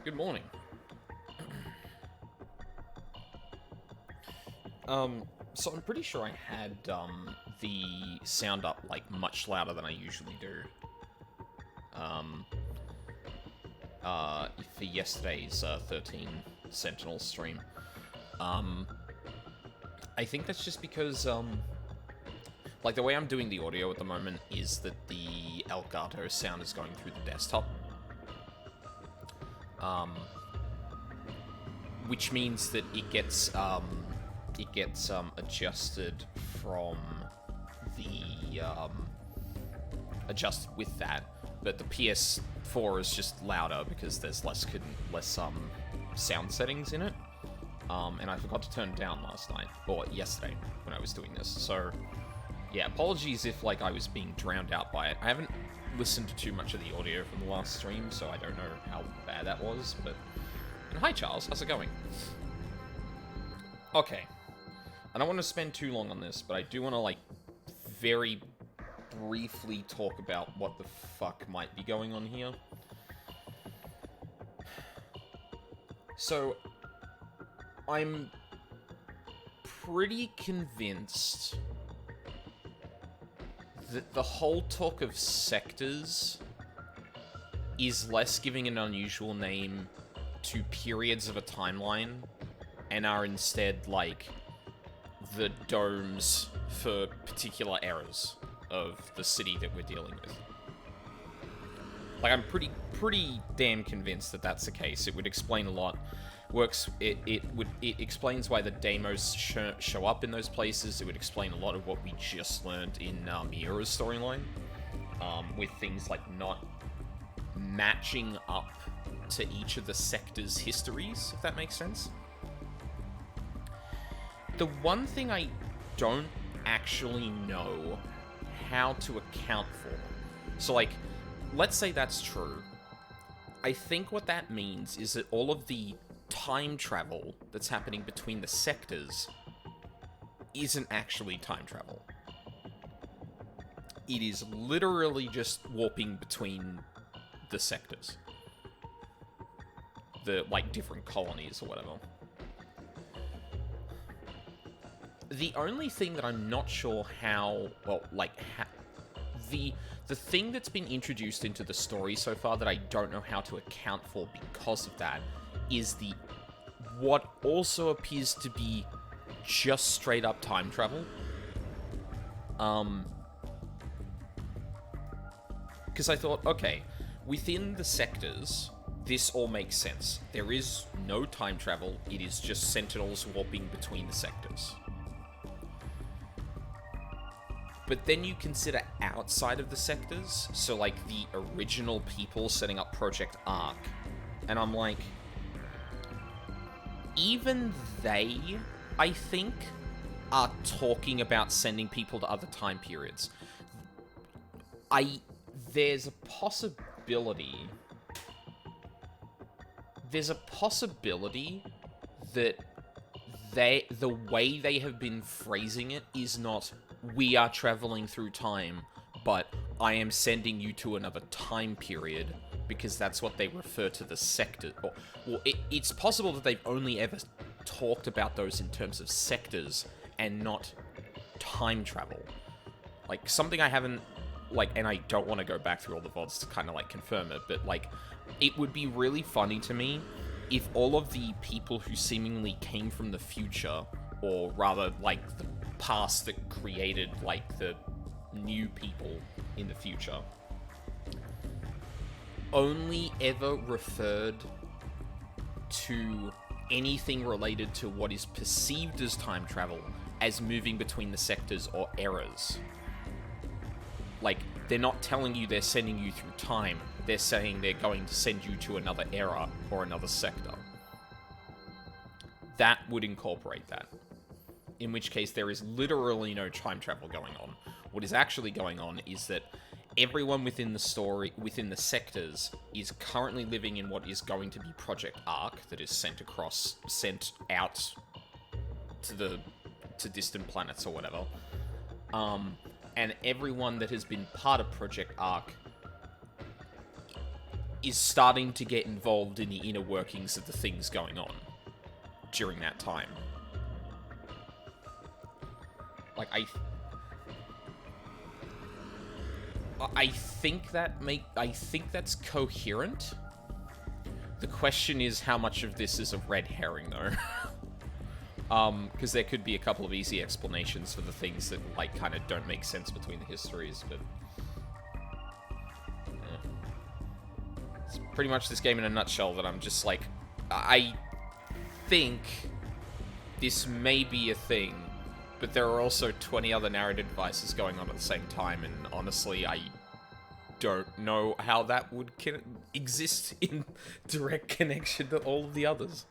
Good morning. So I'm pretty sure I had, the sound up, like, much louder than I usually do. Um, for yesterday's, 13 Sentinels stream. Um, I think that's just because, like, the way I'm doing the audio at the moment is that the Elgato sound is going through the desktop. Which means that it gets adjusted from the adjusted with that, but the PS4 is just louder because there's less sound settings in it. And I forgot to turn it down last night or yesterday when I was doing this. So yeah, apologies if like I was being drowned out by it. I haven't listened to too much of the audio from the last stream, so I don't know how bad that was. But and hi Charles, how's it going? Okay, I don't want to spend too long on this, but I do want to, like, very briefly talk about what the fuck might be going on here. So, I'm pretty convinced that the whole talk of sectors is less giving an unusual name to periods of a timeline and are instead, like, the domes for particular eras of the city that we're dealing with. Like, I'm pretty damn convinced that that's the case. It would explain a lot. It explains why the demos show up in those places. It would explain a lot of what we just learned in Miura's storyline, with things like not matching up to each of the sectors' histories, if that makes sense. The one thing I don't actually know how to account for. So, like, let's say that's true. I think what that means is that all of the time travel that's happening between the sectors isn't actually time travel. It is literally just warping between the sectors. The, like, different colonies or whatever. The only thing that I'm not sure how, well, like, the thing that's been introduced into the story so far that I don't know how to account for because of that is what also appears to be just straight up time travel. Because I thought, okay, within the sectors, this all makes sense. There is no time travel, it is just Sentinels warping between the sectors. But then you consider outside of the sectors, so like the original people setting up Project Arc, and I'm like, even they, I think, are talking about sending people to other time periods. There's a possibility that the way they have been phrasing it is not, we are traveling through time, but I am sending you to another time period, because that's what they refer to the sector. It's possible that they've only ever talked about those in terms of sectors and not time travel. Like, something I haven't, like, and I don't want to go back through all the VODs to kind of, like, confirm it, but, like, it would be really funny to me if all of the people who seemingly came from the future, or rather, like, the past that created, like, the new people in the future, only ever referred to anything related to what is perceived as time travel as moving between the sectors or eras. Like, they're not telling you they're sending you through time, they're saying they're going to send you to another era or another sector. That would incorporate that. In which case, there is literally no time travel going on. What is actually going on is that everyone within the story, within the sectors, is currently living in what is going to be Project Arc, that is sent out to distant planets or whatever. And everyone that has been part of Project Arc is starting to get involved in the inner workings of the things going on during that time. Like, I think that's coherent. The question is how much of this is a red herring, though. Because there could be a couple of easy explanations for the things that, like, kind of don't make sense between the histories, but... It's pretty much this game in a nutshell that I'm just like... I think this may be a thing, but there are also 20 other narrative devices going on at the same time, and honestly, I don't know how that would exist in direct connection to all of the others.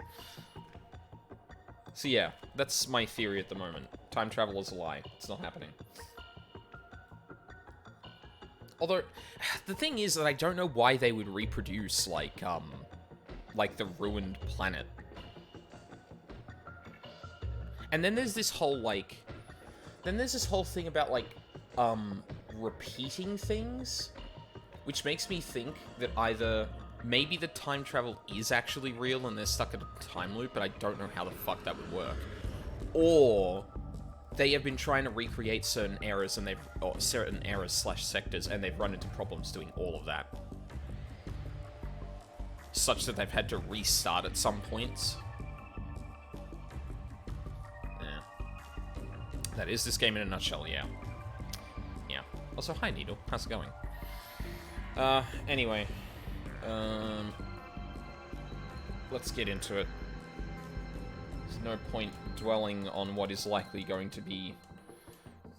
So yeah, that's my theory at the moment. Time travel is a lie. It's not happening. Although, the thing is that I don't know why they would reproduce, like the ruined planet. And then there's this whole, like... Then there's this whole thing about, like, repeating things, which makes me think that either maybe the time travel is actually real and they're stuck in a time loop, but I don't know how the fuck that would work. Or they have been trying to recreate certain eras and certain eras / sectors, and they've run into problems doing all of that, such that they've had to restart at some points. That is this game in a nutshell, yeah. Yeah. Also, hi, Needle. How's it going? Anyway. Let's get into it. There's no point dwelling on what is likely going to be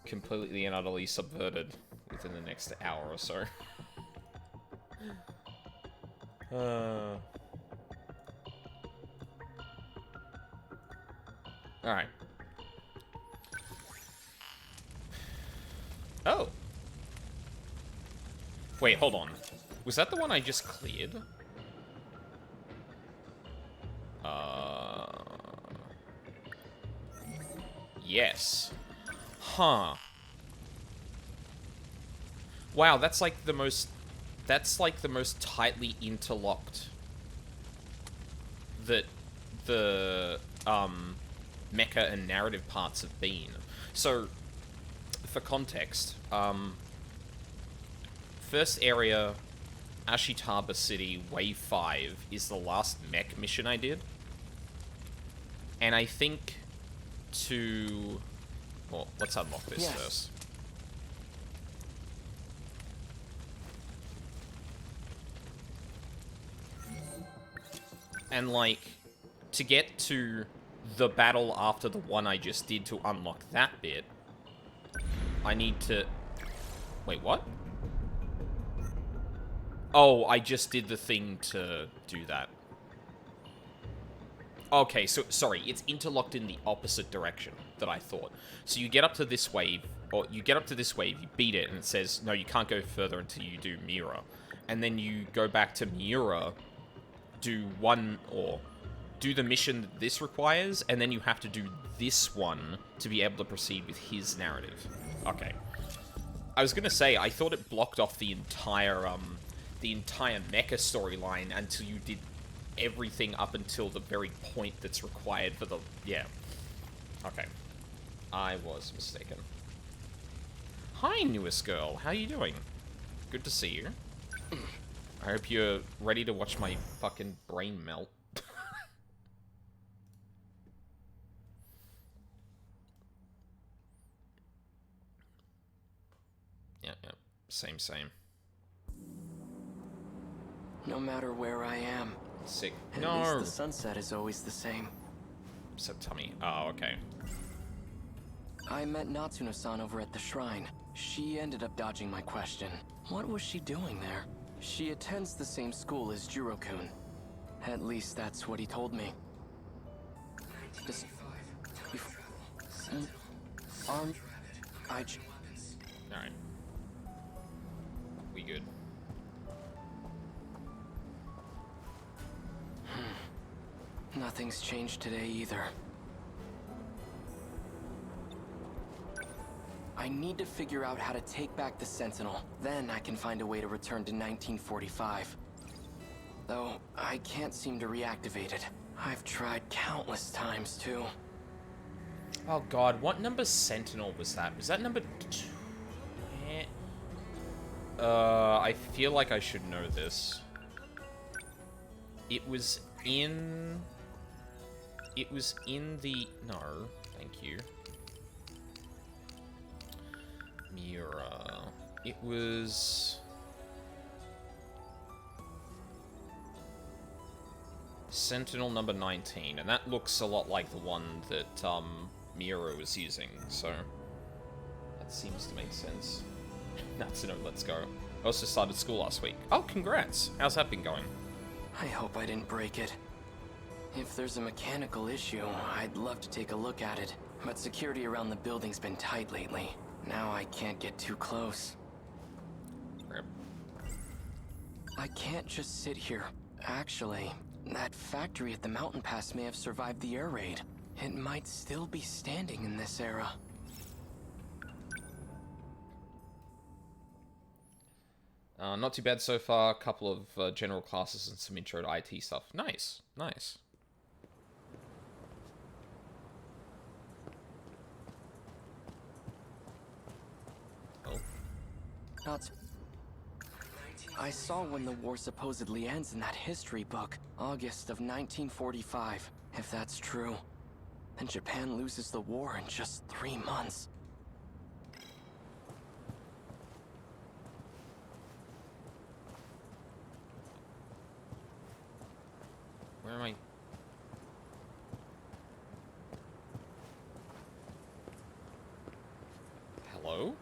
completely and utterly subverted within the next hour or so. Alright. Oh. Wait, hold on. Was that the one I just cleared? Yes. Huh. Wow, that's like the most tightly interlocked that the, mecha and narrative parts have been. So, for context, first area, Ashitaba City, Wave 5, is the last mech mission I did. And I think well, let's unlock this first. And, like, to get to the battle after the one I just did to unlock that bit, I need to... Wait, what? Oh, I just did the thing to do that. Okay, so, sorry, it's interlocked in the opposite direction that I thought. So you get up to this wave, you beat it, and it says, no, you can't go further until you do Miura. And then you go back to Miura, do the mission that this requires, and then you have to do this one to be able to proceed with his narrative. Okay. I was gonna say, I thought it blocked off the entire mecha storyline until you did everything up until the very point that's required for the... Yeah. Okay. I was mistaken. Hi, newest girl. How you doing? Good to see you. I hope you're ready to watch my fucking brain melt. Yeah. Same. No matter where I am. Sick. At least the sunset is always the same. Said tummy. Oh, okay. I met Natsuno-san over at the shrine. She ended up dodging my question. What was she doing there? She attends the same school as Jiro-kun. At least that's what he told me. Alright. We good. Nothing's changed today either. I need to figure out how to take back the Sentinel. Then I can find a way to return to 1945. though I can't seem to reactivate it. I've tried countless times, too. Oh god, what number Sentinel was that? Was that number 2? I feel like I should know this. It was in... It was in the... No, thank you. Mira. It was... Sentinel number 19, and that looks a lot like the one that, Mira was using, so... That seems to make sense. That's no, let's go. I also started school last week. Oh, congrats! How's that been going? I hope I didn't break it. If there's a mechanical issue, I'd love to take a look at it, but security around the building's been tight lately. Now I can't get too close. Rip. I can't just sit here. Actually, that factory at the mountain pass may have survived the air raid. It might still be standing in this era. Not too bad so far. A couple of general classes and some intro to IT stuff. Nice, nice. Oh. I saw when the war supposedly ends in that history book, August of 1945. If that's true, then Japan loses the war in just 3 months. Where am I? Hello?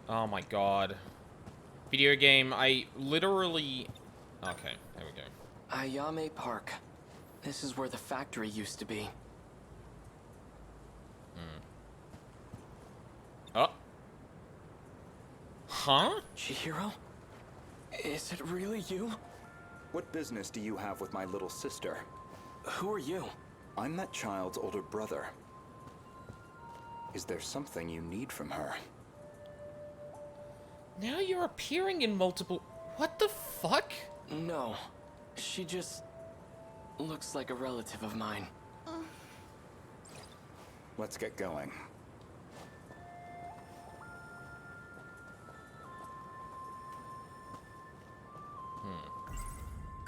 Oh my god. Video game, I literally... Okay, there we go. Ayame Park. This is where the factory used to be. Oh. Huh? Chihiro? Is it really you? What business do you have with my little sister? Who are you? I'm that child's older brother. Is there something you need from her? Now you're appearing in multiple... What the fuck? No. She just... looks like a relative of mine. Let's get going.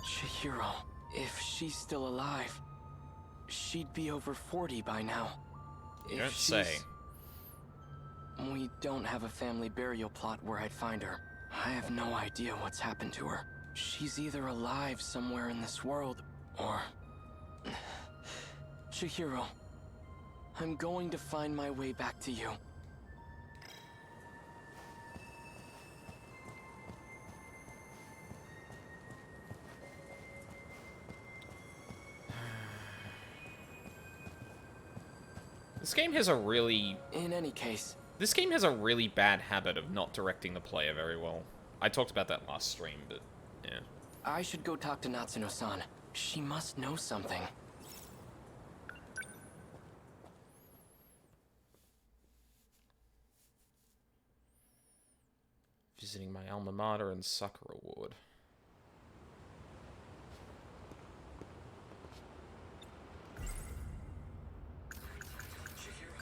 Chihiro. If she's still alive, she'd be over 40 by now. You don't say. We don't have a family burial plot where I'd find her. I have no idea what's happened to her. She's either alive somewhere in this world, or... Chihiro, I'm going to find my way back to you. This game has a really... In any case... This game has a really bad habit of not directing the player very well. I talked about that last stream, but... yeah. I should go talk to Natsuno-san. She must know something. Visiting my alma mater and Sucker Award.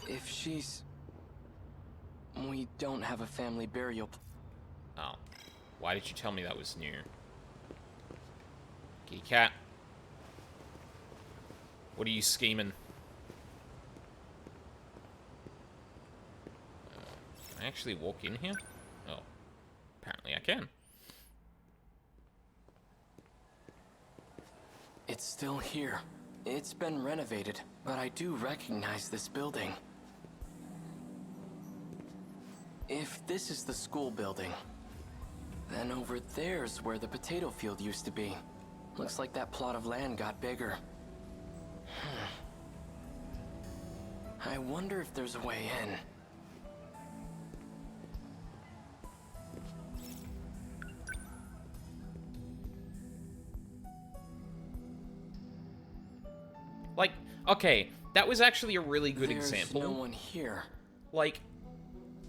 If she's... We don't have a family burial... Oh. Why did you tell me that was new? Kitty cat. What are you scheming? Can I actually walk in here? Oh. Apparently I can. It's still here. It's been renovated, but I do recognize this building. If this is the school building, then over there's where the potato field used to be. Looks like that plot of land got bigger. I wonder if there's a way in. Like, okay, that was actually a really good example. There's no one here. Like,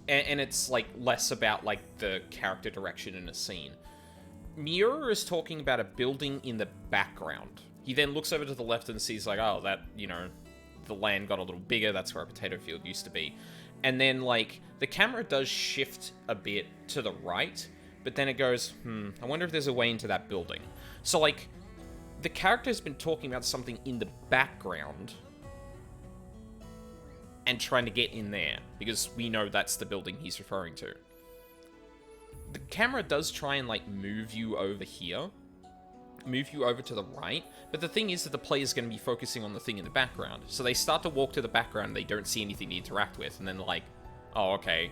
and it's, like, less about, like, the character direction in a scene. Miura is talking about a building in the background. He then looks over to the left and sees, like, oh, that, you know, the land got a little bigger. That's where a potato field used to be. And then, like, the camera does shift a bit to the right, but then it goes, I wonder if there's a way into that building. So, like, the character's been talking about something in the background and trying to get in there, because we know that's the building he's referring to. The camera does try and, like, move you over here, move you over to the right, but the thing is that the player's going to be focusing on the thing in the background. So they start to walk to the background, they don't see anything to interact with, and then like, oh, okay,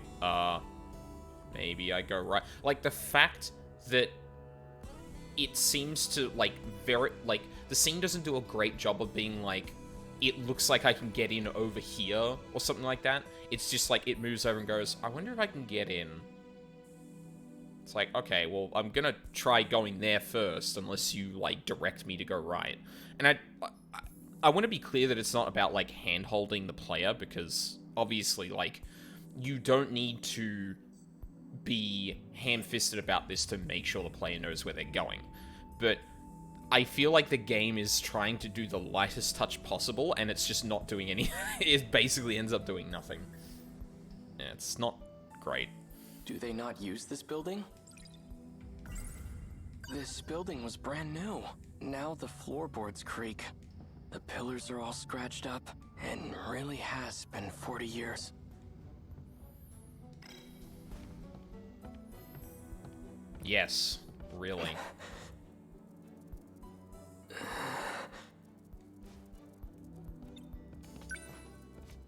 maybe I go right. Like, the fact that it seems to, like, the scene doesn't do a great job of being like, it looks like I can get in over here, or something like that. It's just like, it moves over and goes, I wonder if I can get in. It's like, okay, well, I'm gonna try going there first, unless you, like, direct me to go right. And I want to be clear that it's not about, like, hand-holding the player, because, obviously, like, you don't need to be ham-fisted about this to make sure the player knows where they're going. But I feel like the game is trying to do the lightest touch possible, and it's just not doing any... It basically ends up doing nothing. Yeah, it's not great. Do they not use this building? This building was brand new. Now the floorboards creak. The pillars are all scratched up, and really has been 40 years. Yes, really.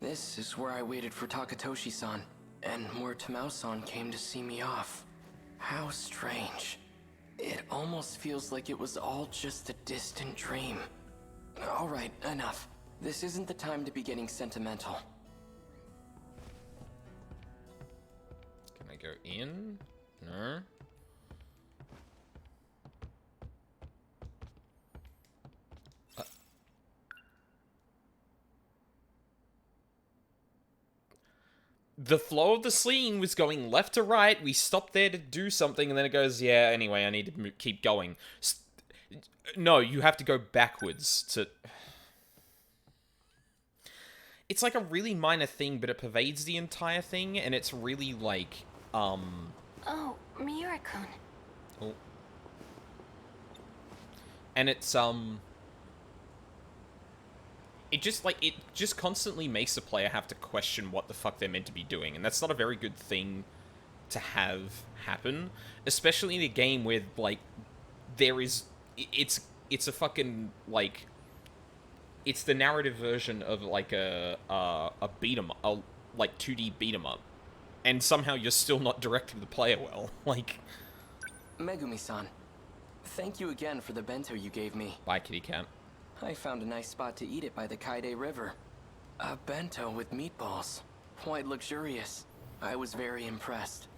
This is where I waited for Takatoshi-san, and where Tamao-san came to see me off. How strange. It almost feels like it was all just a distant dream. Alright, enough. This isn't the time to be getting sentimental. Can I go in? No. The flow of the scene was going left to right. We stopped there to do something, and then it goes, yeah, anyway, I need to keep going. No, you have to go backwards to... It's like a really minor thing, but it pervades the entire thing, and it's really like, Oh, Miura-kun. Oh. And it's, it just constantly makes the player have to question what the fuck they're meant to be doing, and that's not a very good thing to have happen, especially in a game where, like, it's a fucking, like, it's the narrative version of, like, a beat-em, like, 2D beat-em-up, and somehow you're still not directing the player well, like... Megumi-san, thank you again for the bento you gave me. Bye, kitty cat. I found a nice spot to eat it by the Kaide River. A bento with meatballs. Quite luxurious. I was very impressed.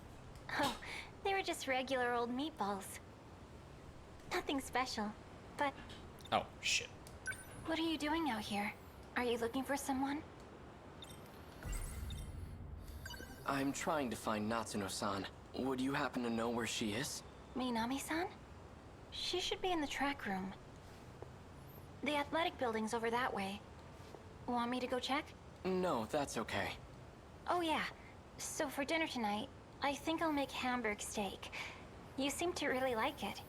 Oh, they were just regular old meatballs. Nothing special, but... Oh, shit. What are you doing out here? Are you looking for someone? I'm trying to find Natsuno-san. Would you happen to know where she is? Minami-san? She should be in the track room. The athletic building's over that way. Want me to go check? No, that's okay. Oh yeah. So for dinner tonight, I think I'll make Hamburg steak. You seem to really like it.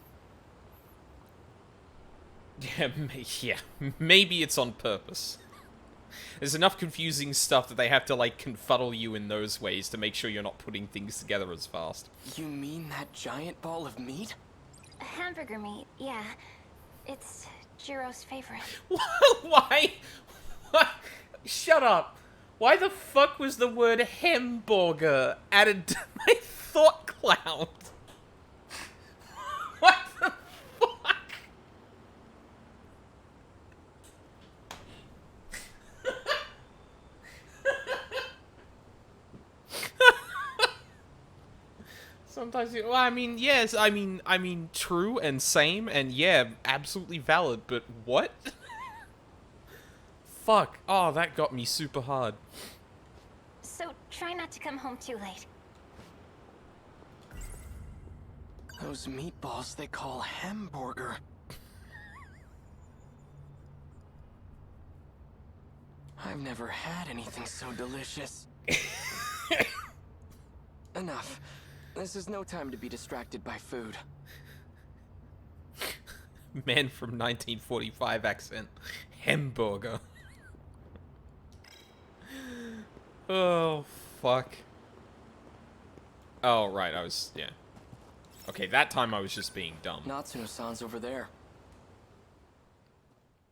Yeah, maybe it's on purpose. There's enough confusing stuff that they have to, like, confuddle you in those ways to make sure you're not putting things together as fast. You mean that giant ball of meat? Hamburger meat, yeah. It's Jiro's favorite. Why? Shut up. Why the fuck was the word hamburger added to my thought cloud? What the fuck? Sometimes you, well, I mean, yes, I mean, true and same, and yeah, absolutely valid, but what? Fuck. Oh, that got me super hard. So try not to come home too late. Those meatballs they call hamburger. I've never had anything so delicious. Enough. This is no time to be distracted by food. Man from 1945 accent. Hamburger. Oh, fuck. Oh, right, yeah. Okay, that time I was just being dumb. Natsuno-san's over there.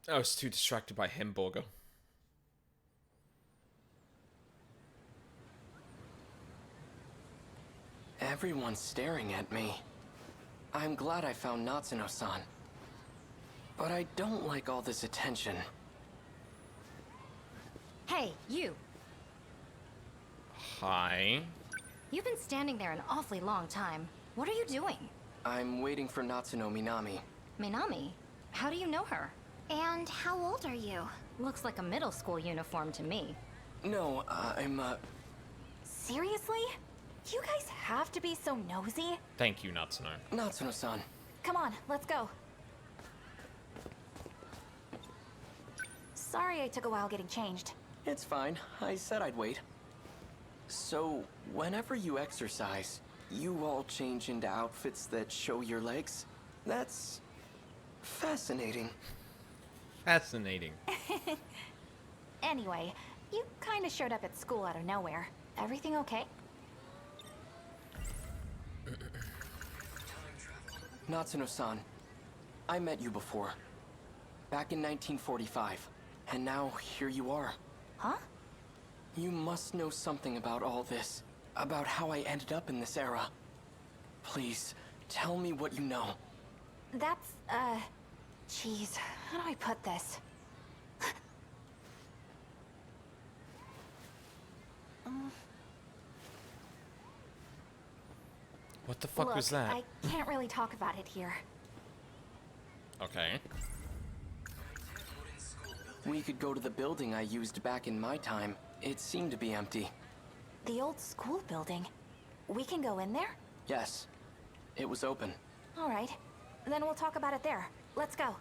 I was too distracted by hamburger. Everyone's staring at me. I'm glad I found Natsuno-san. But I don't like all this attention. Hey, you. Hi. You've been standing there an awfully long time. What are you doing? I'm waiting for Natsuno Minami. Minami? How do you know her? And how old are you? Looks like a middle school uniform to me. No, I'm, Seriously? You guys have to be so nosy? Thank you, Natsuno. Natsuno-san. Come on, let's go. Sorry I took a while getting changed. It's fine. I said I'd wait. So, whenever you exercise, you all change into outfits that show your legs? That's fascinating. Fascinating. Anyway, you kinda showed up at school out of nowhere. Everything okay? Natsuno-san, I met you before. Back in 1945. And now, here you are. Huh? You must know something about all this. About how I ended up in this era. Please, tell me what you know. That's, Jeez, how do I put this? What the fuck Look, was that? I can't really talk about it here. Okay. We could go to the building I used back in my time. It seemed to be empty. The old school building. We can go in there? Yes, it was open. All right. Then we'll talk about it there. Let's go.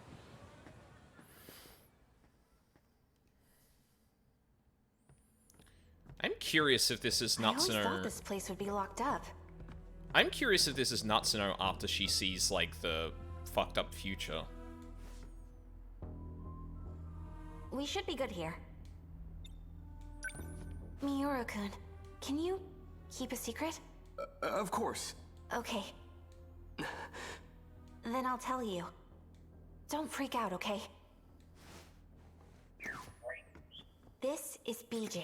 I'm curious if this is I always thought Natsuno. this place would be locked up. I'm curious if this is Natsuno after she sees, like, the fucked up future. We should be good here. Miura-kun, can you keep a secret? Of course. Okay. Then I'll tell you. Don't freak out, okay? This is BJ.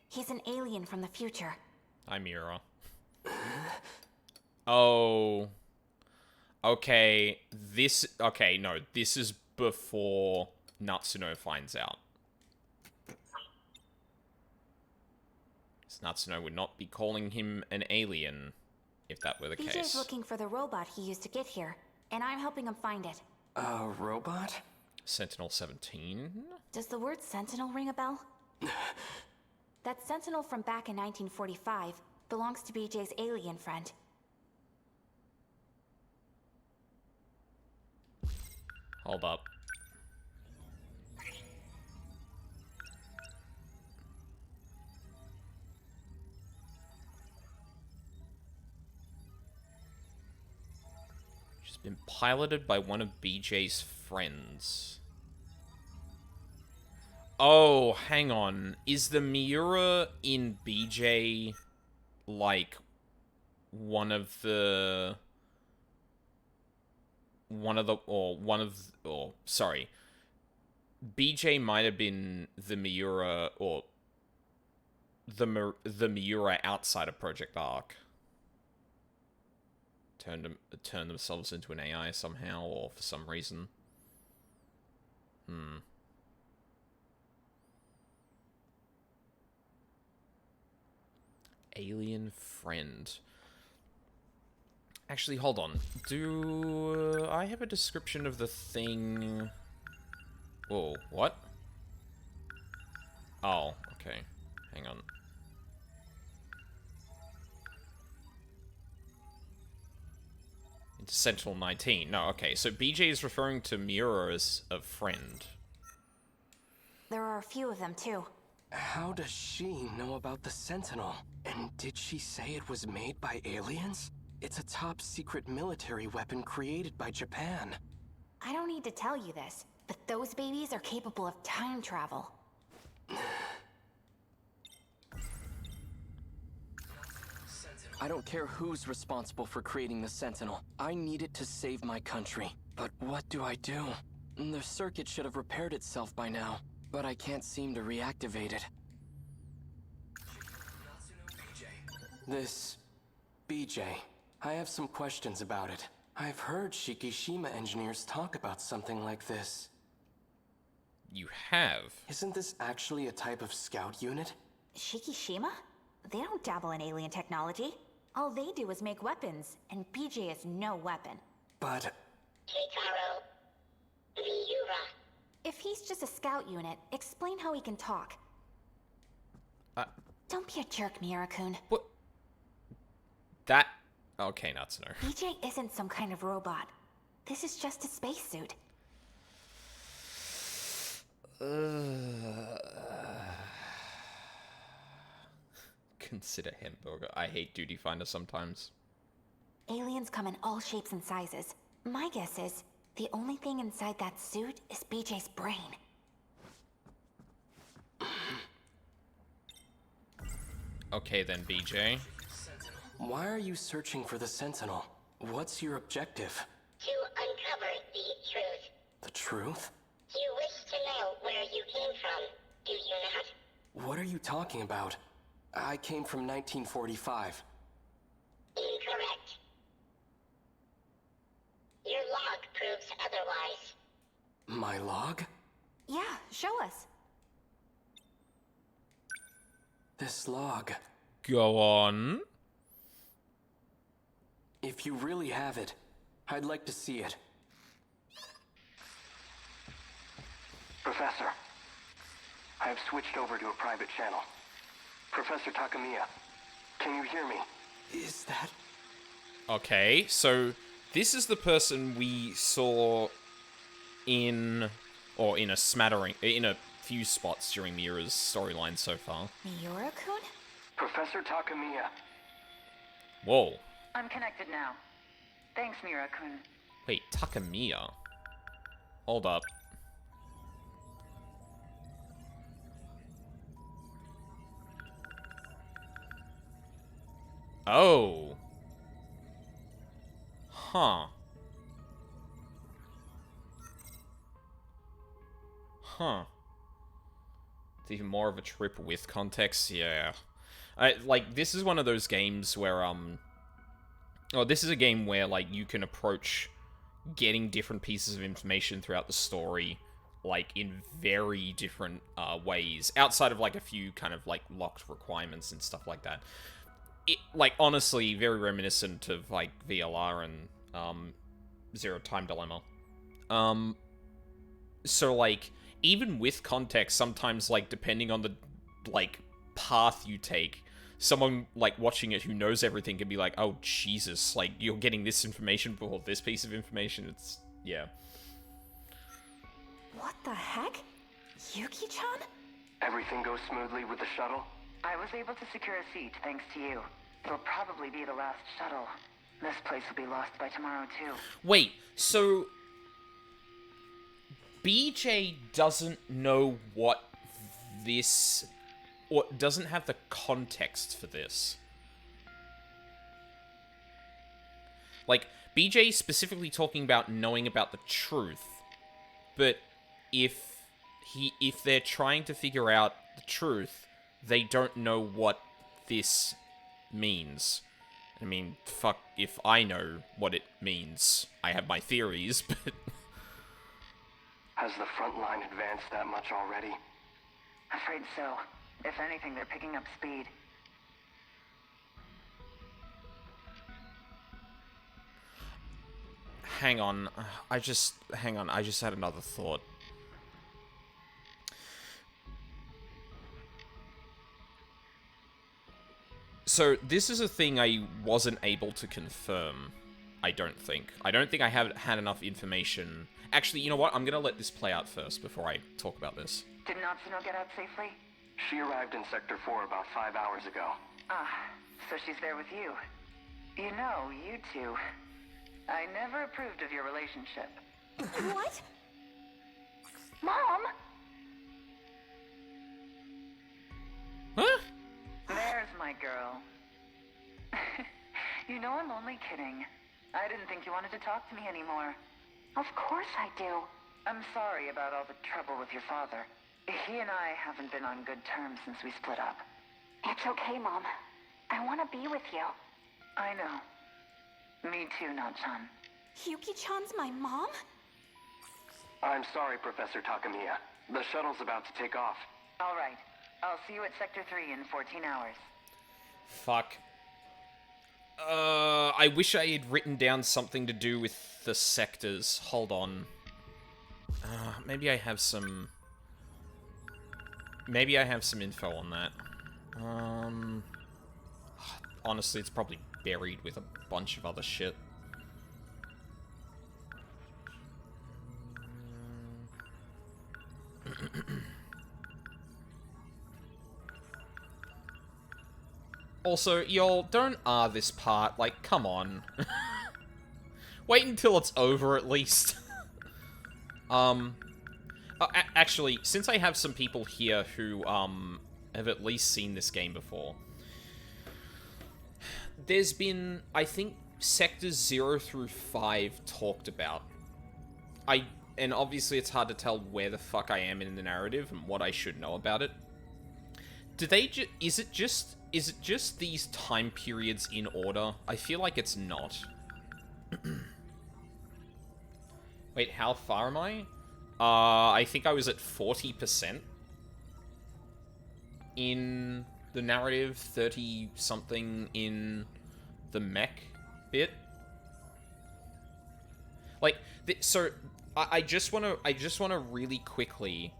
He's an alien from the future. Hi, Mira. Oh. Okay, okay, no, this is before Natsuno finds out. Natsuno would not be calling him an alien if that were the BJ's case. looking for the robot he used to get here, and I'm helping him find it. A robot? Sentinel 17? Does the word Sentinel ring a bell? That Sentinel from back in 1945 belongs to BJ's alien friend. Hold up. She's been piloted by one of BJ's friends. Oh, hang on. Is the Miura in BJ, like, sorry. BJ might have been the Miura, or the Miura outside of Project Arc. Turned themselves into an AI somehow, or for some reason. Alien friend. Actually, hold on. Do I have a description of the thing? Whoa, what? Oh, okay. Hang on. Sentinel 19. No, okay. So BJ is referring to Mira as a friend. There are a few of them, too. How does she know about the Sentinel? And did she say it was made by aliens? It's a top secret military weapon created by Japan. I don't need to tell you this, but those babies are capable of time travel. I don't care who's responsible for creating the Sentinel. I need it to save my country. But what do I do? The circuit should have repaired itself by now, but I can't seem to reactivate it. This BJ, I have some questions about it. I've heard Shikishima engineers talk about something like this. You have. Isn't this actually a type of scout unit? Shikishima? They don't dabble in alien technology. All they do is make weapons, and BJ is no weapon. But... Keitaro. Ryura. If he's just a scout unit, explain how he can talk. Don't be a jerk, Mirakun. What? That... Okay, Natsuno. BJ isn't some kind of robot. This is just a spacesuit. Consider hamburger. I hate Duty Finder sometimes. Aliens come in all shapes and sizes. My guess is, the only thing inside that suit is BJ's brain. Okay then, BJ. why are you searching for the Sentinel? What's your objective? To uncover the truth. The truth? You wish to know where you came from, do you not? What are you talking about? I came from 1945. Incorrect. Your log proves otherwise. My log? Yeah, show us. This log. Go on. If you really have it, I'd like to see it. Professor, I have switched over to a private channel. Professor Takamiya, can you hear me? Is that... Okay, so this is the person we saw in a smattering, in a few spots during Mira's storyline so far. Miura-kun? Professor Takamiya. Whoa. I'm connected now. Thanks, Mira-kun. Wait, Takamiya? Hold up. Oh. Huh. Huh. It's even more of a trip with context, yeah. This is one of those games where, this is a game where, like, you can approach getting different pieces of information throughout the story, like, in very different, ways, outside of, like, a few kind of, like, locked requirements and stuff like that. It, like, honestly, very reminiscent of, like, VLR and, Zero Time Dilemma. So, like, even with context, sometimes, like, depending on the, like, path you take, someone, like, watching it who knows everything can be like, oh, Jesus, like, you're getting this information before this piece of information. It's, yeah. What the heck? Yuki-chan? Everything goes smoothly with the shuttle? I was able to secure a seat thanks to you. It'll probably be the last shuttle. This place will be lost by tomorrow, too. Wait, so... BJ doesn't know what this... or doesn't have the context for this. Like, BJ specifically talking about knowing about the truth, but if they're trying to figure out the truth, they don't know what this means. I mean, fuck if I know what it means. I have my theories, but... Has the front line advanced that much already? Afraid so. If anything, they're picking up speed. Hang on. I just had another thought. So, this is a thing I wasn't able to confirm. I don't think. I don't think I have had enough information. Actually, you know what? I'm gonna let this play out first before I talk about this. Did Natsuno get out safely? She arrived in Sector 4 about 5 hours ago. Ah, so she's there with you. You know, you two. I never approved of your relationship. What? Mom! Huh? There's my girl. You know I'm only kidding. I didn't think you wanted to talk to me anymore. Of course I do. I'm sorry about all the trouble with your father. He and I haven't been on good terms since we split up. It's okay, Mom. I want to be with you. I know. Me too, Not-chan. Yuki-chan's my mom? I'm sorry, Professor Takamiya. The shuttle's about to take off. All right. I'll see you at Sector 3 in 14 hours. Fuck. I wish I had written down something to do with the sectors. Hold on. Maybe I have some... Maybe I have some info on that. Honestly, it's probably buried with a bunch of other shit. Also, y'all, don't this part. Like, come on. Wait until it's over, at least. Actually, since I have some people here who, have at least seen this game before, there's been, I think, Sectors 0 through 5 talked about. And obviously it's hard to tell where the fuck I am in the narrative and what I should know about it. Do they is it just these time periods in order? I feel like it's not. Wait, how far am I? I think I was at 40% in the narrative, 30-something in the mech bit. Like, so I just want to really quickly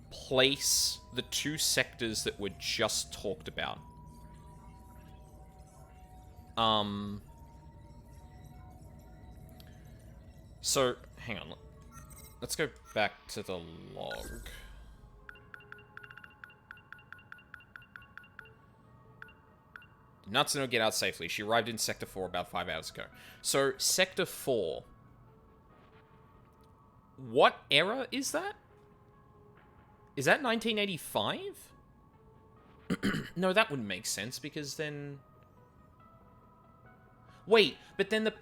place the two sectors that were just talked about. So, hang on. Let's go back to the log. Did Natsuno get out safely? She arrived in Sector 4 about 5 hours ago. So, Sector 4. What era is that? Is that 1985? No, that wouldn't make sense, because then... Wait, but then the...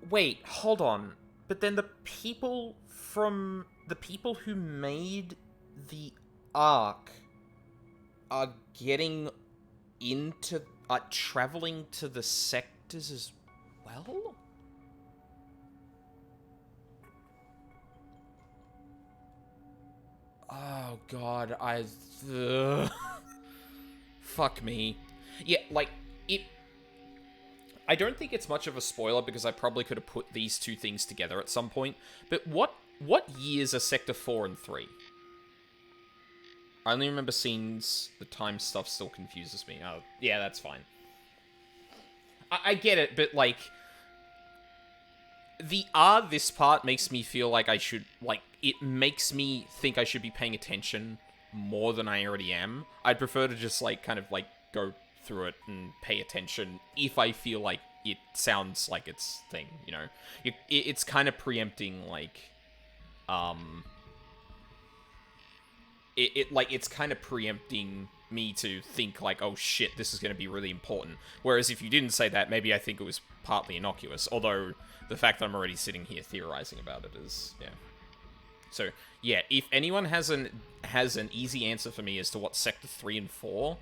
Wait, hold on. But then the people from... The people who made the Ark are getting into... traveling to the sectors as well? Oh, God, fuck me. Yeah, like, I don't think it's much of a spoiler, because I probably could have put these two things together at some point, but what years are Sector 4 and 3? I only remember scenes, the time stuff still confuses me. Oh, yeah, that's fine. I get it, but, like, this part makes me feel like I should, like, it makes me think I should be paying attention more than I already am. I'd prefer to just, like, kind of, like, go through it and pay attention if I feel like it sounds like its thing, you know? It's kind of preempting, like, it's kind of preempting me to think, like, oh shit, this is going to be really important. Whereas if you didn't say that, maybe I think it was partly innocuous, although the fact that I'm already sitting here theorizing about it is, yeah. So, yeah, if anyone has an easy answer for me as to what Sector 3 and 4's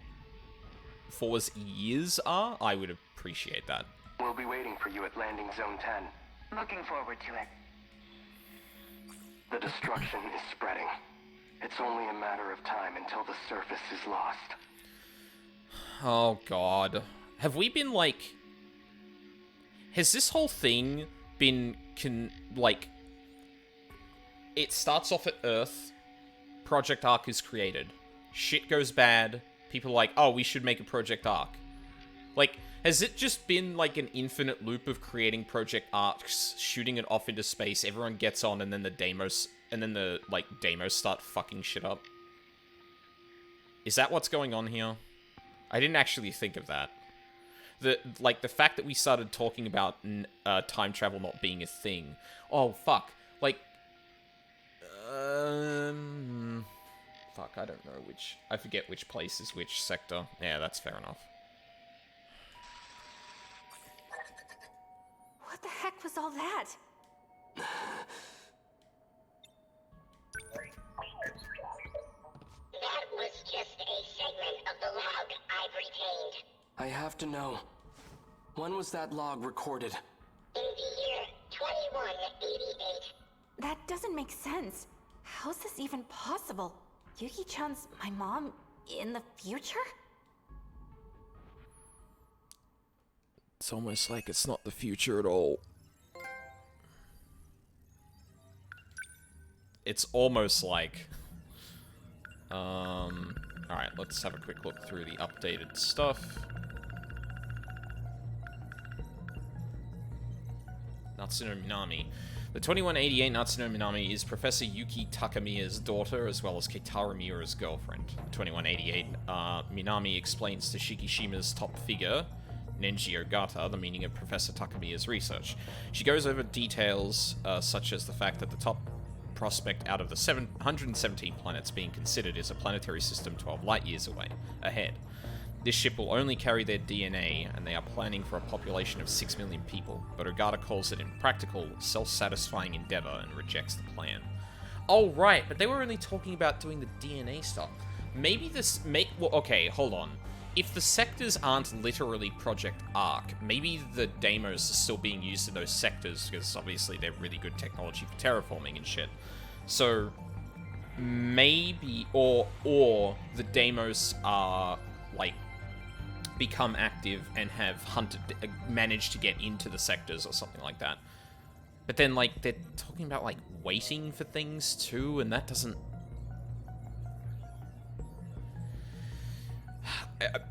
years are, I would appreciate that. We'll be waiting for you at Landing Zone 10. Looking forward to it. The destruction is spreading. It's only a matter of time until the surface is lost. Oh, God. Have we been, like... Has this whole thing been, it starts off at Earth, Project Ark is created, shit goes bad, people are like, oh, we should make a Project Ark. Like, Has it just been like an infinite loop of creating project arcs, shooting it off into space, everyone gets on, and then the demos start fucking shit up? Is that what's going on here? I didn't actually think of that. The fact that we started talking about time travel not being a thing. Oh, fuck. Like, fuck, I don't know which... I forget which place is which sector. Yeah, that's fair enough. What the heck was all that? That was just a segment of the log I've retained. I have to know. When was that log recorded? In the year 2188. That doesn't make sense. How's this even possible? Yuki-chan's my mom in the future? It's almost like it's not the future at all. It's almost like... Alright, let's have a quick look through the updated stuff. Natsuno Minami. The 2188 Natsuno Minami is Professor Yuki Takamiya's daughter, as well as Keitaro Miura's girlfriend. 2188 Minami explains to Shikishima's top figure, Nenji Ogata, the meaning of Professor Takamiya's research. She goes over details such as the fact that the top prospect out of the 717 planets being considered is a planetary system 12 light-years away, ahead. This ship will only carry their DNA, and they are planning for a population of 6 million people, but Ogata calls it impractical, self-satisfying endeavor and rejects the plan. Oh, right, but they were only talking about doing the DNA stuff. Maybe this... well, okay, hold on. If the sectors aren't literally Project Arc, maybe the Deimos are still being used in those sectors, because obviously they're really good technology for terraforming and shit. So, maybe... Or the Deimos are, like, become active and have managed to get into the sectors or something like that. But then, like, they're talking about, like, waiting for things too, and that doesn't...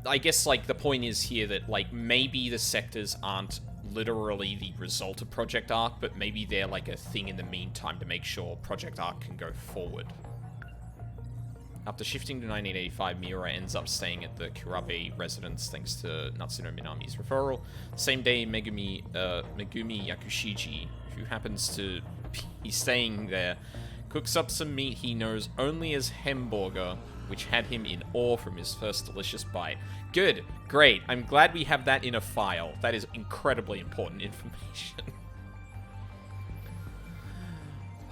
I guess, like, the point is here that, like, maybe the sectors aren't literally the result of Project Arc, but maybe they're, like, a thing in the meantime to make sure Project Arc can go forward. After shifting to 1985, Miura ends up staying at the Kurabe residence thanks to Natsuno Minami's referral. Same day, Megumi Yakushiji, who happens to be staying there, cooks up some meat he knows only as hamburger, which had him in awe from his first delicious bite. Good. Great. I'm glad we have that in a file. That is incredibly important information.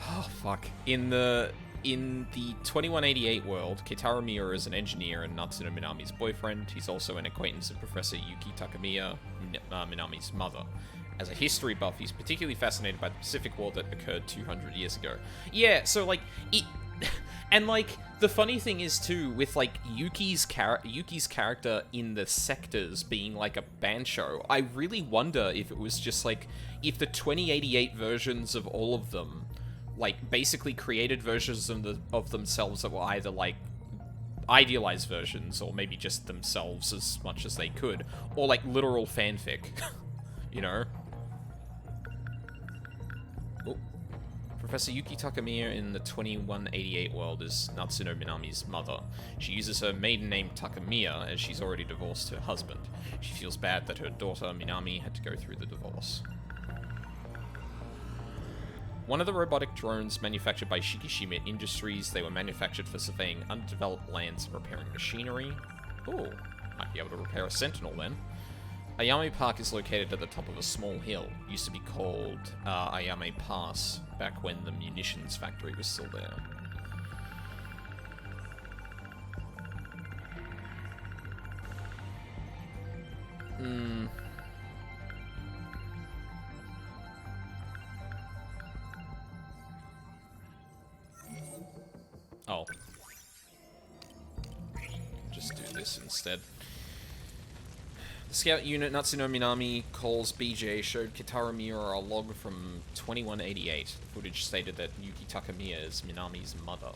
Oh, fuck. In the 2188 world, Keitaro Miura is an engineer and Natsuno Minami's boyfriend. He's also an acquaintance of Professor Yuki Takamiya, Minami's mother. As a history buff, he's particularly fascinated by the Pacific War that occurred 200 years ago. Yeah, so, like, it... And, like, the funny thing is, too, with, like, Yuki's character in the sectors being, like, a bancho, I really wonder if it was just, like, if the 2088 versions of all of them, like, basically created versions of themselves that were either, like, idealized versions, or maybe just themselves as much as they could, or, like, literal fanfic, you know? Oh. Professor Yuki Takamiya in the 2188 world is Natsuno Minami's mother. She uses her maiden name Takamiya as she's already divorced her husband. She feels bad that her daughter Minami had to go through the divorce. One of the robotic drones manufactured by Shikishima Industries, they were manufactured for surveying undeveloped lands and repairing machinery. Ooh, might be able to repair a Sentinel then. Ayame Park is located at the top of a small hill. It used to be called Ayame Pass, back when the munitions factory was still there. Oh. Just do this instead. The scout unit Natsuno Minami calls BJ showed Keitaro Miura a log from 2188. The footage stated that Yuki Takamiya is Minami's mother.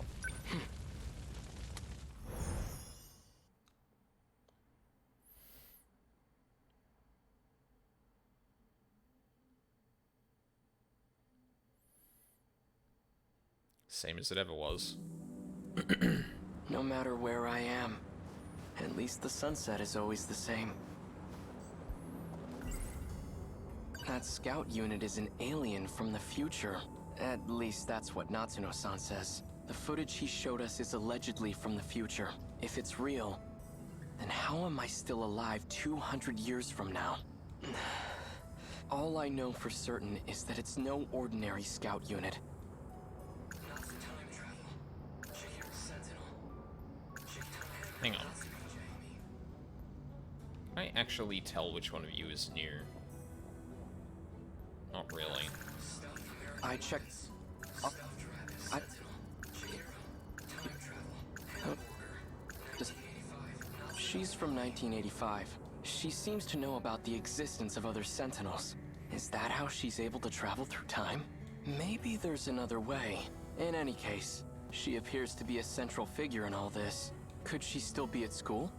Same as it ever was. No matter where I am, at least the sunset is always the same. That scout unit is an alien from the future. At least that's what Natsuno-san says. The footage he showed us is allegedly from the future. If it's real, then how am I still alive 200 years from now? All I know for certain is that it's no ordinary scout unit. Hang on. Can I actually tell which one of you is new? Not really. I checked. She's from 1985. She seems to know about the existence of other Sentinels. Is that how she's able to travel through time? Maybe there's another way. In any case, she appears to be a central figure in all this. Could she still be at school?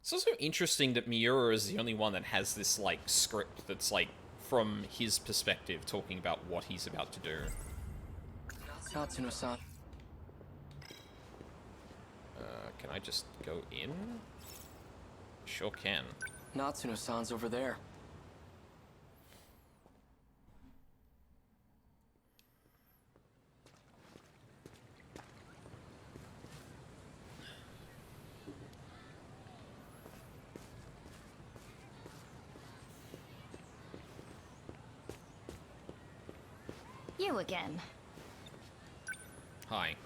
It's also interesting that Miura is the only one that has this, like, script that's, like, from his perspective, talking about what he's about to do. Natsuno-san. Can I just go in? Sure can. Natsuno-san's over there. You again. Hi.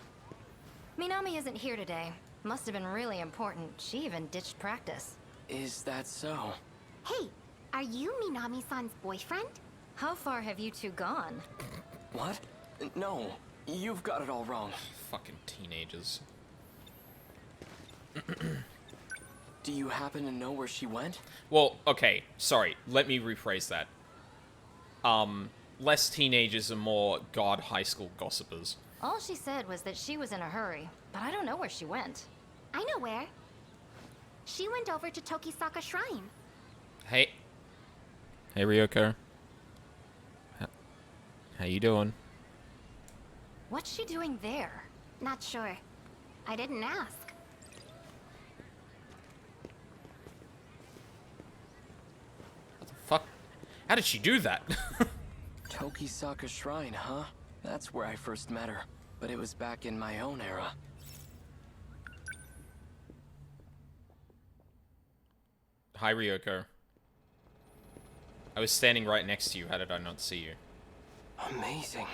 Minami isn't here today. Must have been really important. She even ditched practice. Is that so? Hey, are you Minami-san's boyfriend? How far have you two gone? What? No, you've got it all wrong. Fucking teenagers. Do you happen to know where she went? Well, okay, sorry. Let me rephrase that. Less teenagers and more god high school gossipers. All she said was that she was in a hurry, but I don't know where she went. I know where. She went over to Tokisaka Shrine. Hey. Hey, Ryoko. How you doing? What's she doing there? Not sure. I didn't ask. What the fuck? How did she do that? Tokisaka Shrine, huh? That's where I first met her, but it was back in my own era. Hi, Ryoko. I was standing right next to you. How did I not see you? Amazing.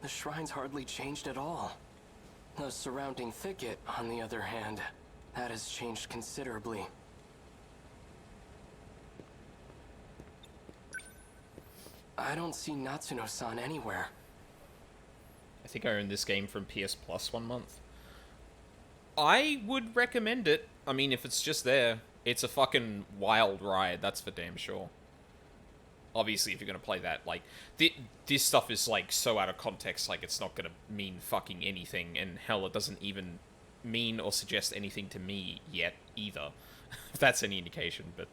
The shrine's hardly changed at all. The surrounding thicket, on the other hand, that has changed considerably. I don't see Natsuno-san anywhere. I think I owned this game from PS Plus 1 month. I would recommend it. I mean, if it's just there, it's a fucking wild ride, that's for damn sure. Obviously, if you're gonna play that, like, this stuff is, like, so out of context, like, it's not gonna mean fucking anything, and hell, it doesn't even mean or suggest anything to me yet, either. If that's any indication, but,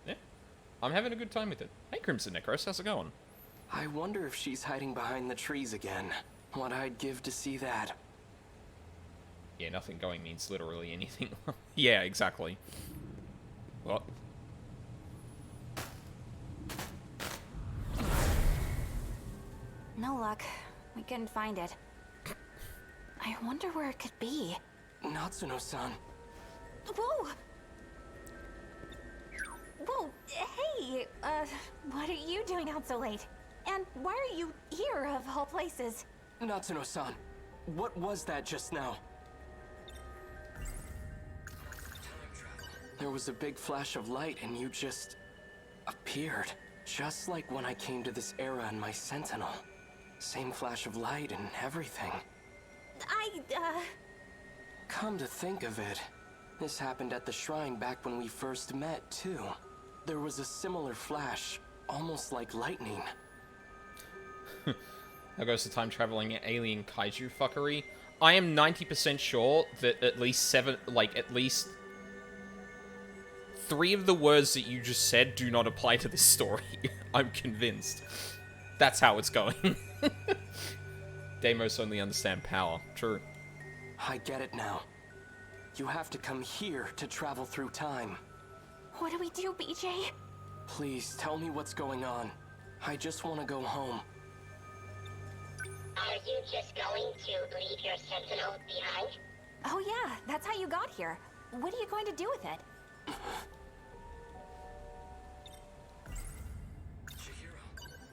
yeah. I'm having a good time with it. Hey, Crimson Necros, how's it going? I wonder if she's hiding behind the trees again. What I'd give to see that. Yeah, nothing going means literally anything. Yeah, exactly. What? No luck. We couldn't find it. I wonder where it could be. Natsuno-san. Whoa! Whoa, hey! What are you doing out so late? And why are you here, of all places? Natsuno-san, what was that just now? There was a big flash of light and you just appeared. Just like when I came to this era in my Sentinel. Same flash of light and everything. Come to think of it, this happened at the shrine back when we first met, too. There was a similar flash, almost like lightning. How goes the time-traveling alien kaiju fuckery? I am 90% sure that at least 3 of the words that you just said do not apply to this story. I'm convinced. That's how it's going. Deimos only understand power. True. I get it now. You have to come here to travel through time. What do we do, BJ? Please, tell me what's going on. I just want to go home. Are you just going to leave your Sentinel behind? Oh yeah, that's how you got here. What are you going to do with it?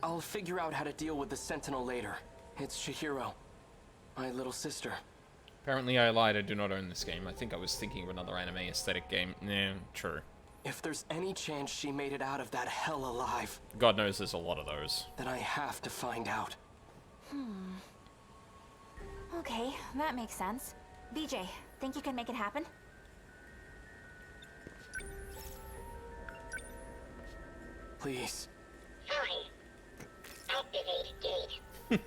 I'll figure out how to deal with the Sentinel later. It's Chihiro, my little sister. Apparently I lied, I do not own this game. I think I was thinking of another anime aesthetic game. Nah, true. If there's any chance she made it out of that hell alive, God knows there's a lot of those. then I have to find out. Okay, that makes sense. BJ, think you can make it happen? Please. Fine. Activate gate.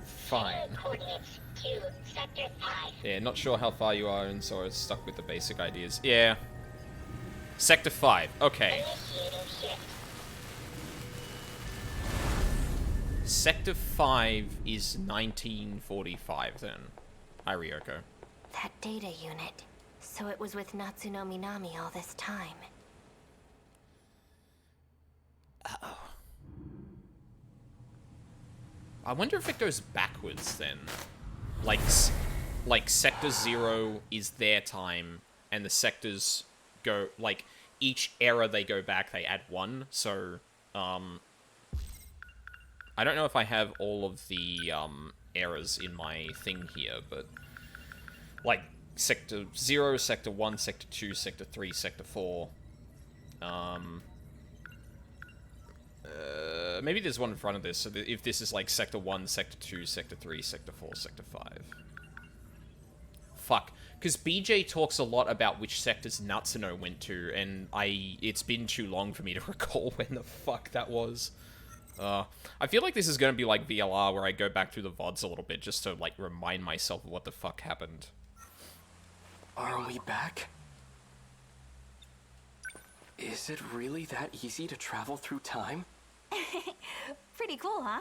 Fine. Coordinates to Sector 5. Yeah, not sure how far you are, and so I was stuck with the basic ideas. Yeah. Sector 5. Okay. Initiating shift. Sector 5 is 1945 then. Hi, Ryoko. That data unit. So it was with Natsuno Minami all this time. I wonder if it goes backwards then. Like Sector 0 is their time, and the sectors go, like, each era they go back, they add 1, so, I don't know if I have all of the, eras in my thing here, but, like, Sector 0, Sector 1, Sector 2, Sector 3, Sector 4, maybe there's one in front of this, so if this is like Sector 1, Sector 2, Sector 3, Sector 4, Sector 5. Fuck. Because BJ talks a lot about which sectors Natsuno went to, and it's been too long for me to recall when the fuck that was. I feel like this is going to be like VLR, where I go back through the VODs a little bit, just to, like, remind myself of what the fuck happened. Are we back? Is it really that easy to travel through time? Pretty cool, huh?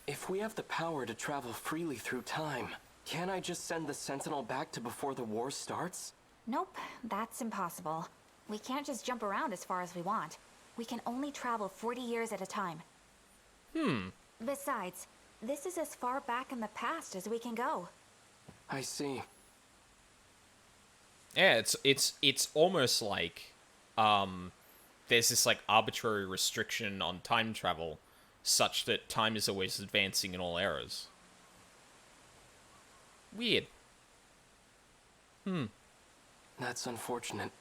If we have the power to travel freely through time, can't I just send the Sentinel back to before the war starts? Nope, that's impossible. We can't just jump around as far as we want. We can only travel 40 years at a time. Besides, this is as far back in the past as we can go. I see. Yeah, it's almost like, there's this, like, arbitrary restriction on time travel, such that time is always advancing in all eras. Weird. That's unfortunate.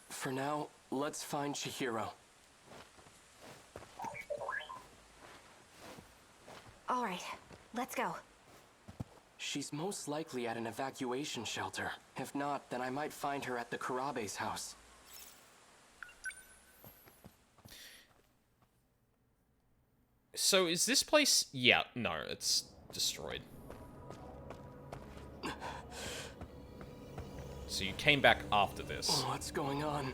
For now, let's find Chihiro. All right, let's go. She's most likely at an evacuation shelter. If not, then I might find her at the Kurabe's house. So is this place... Yeah, no, it's destroyed. So you came back after this. What's going on?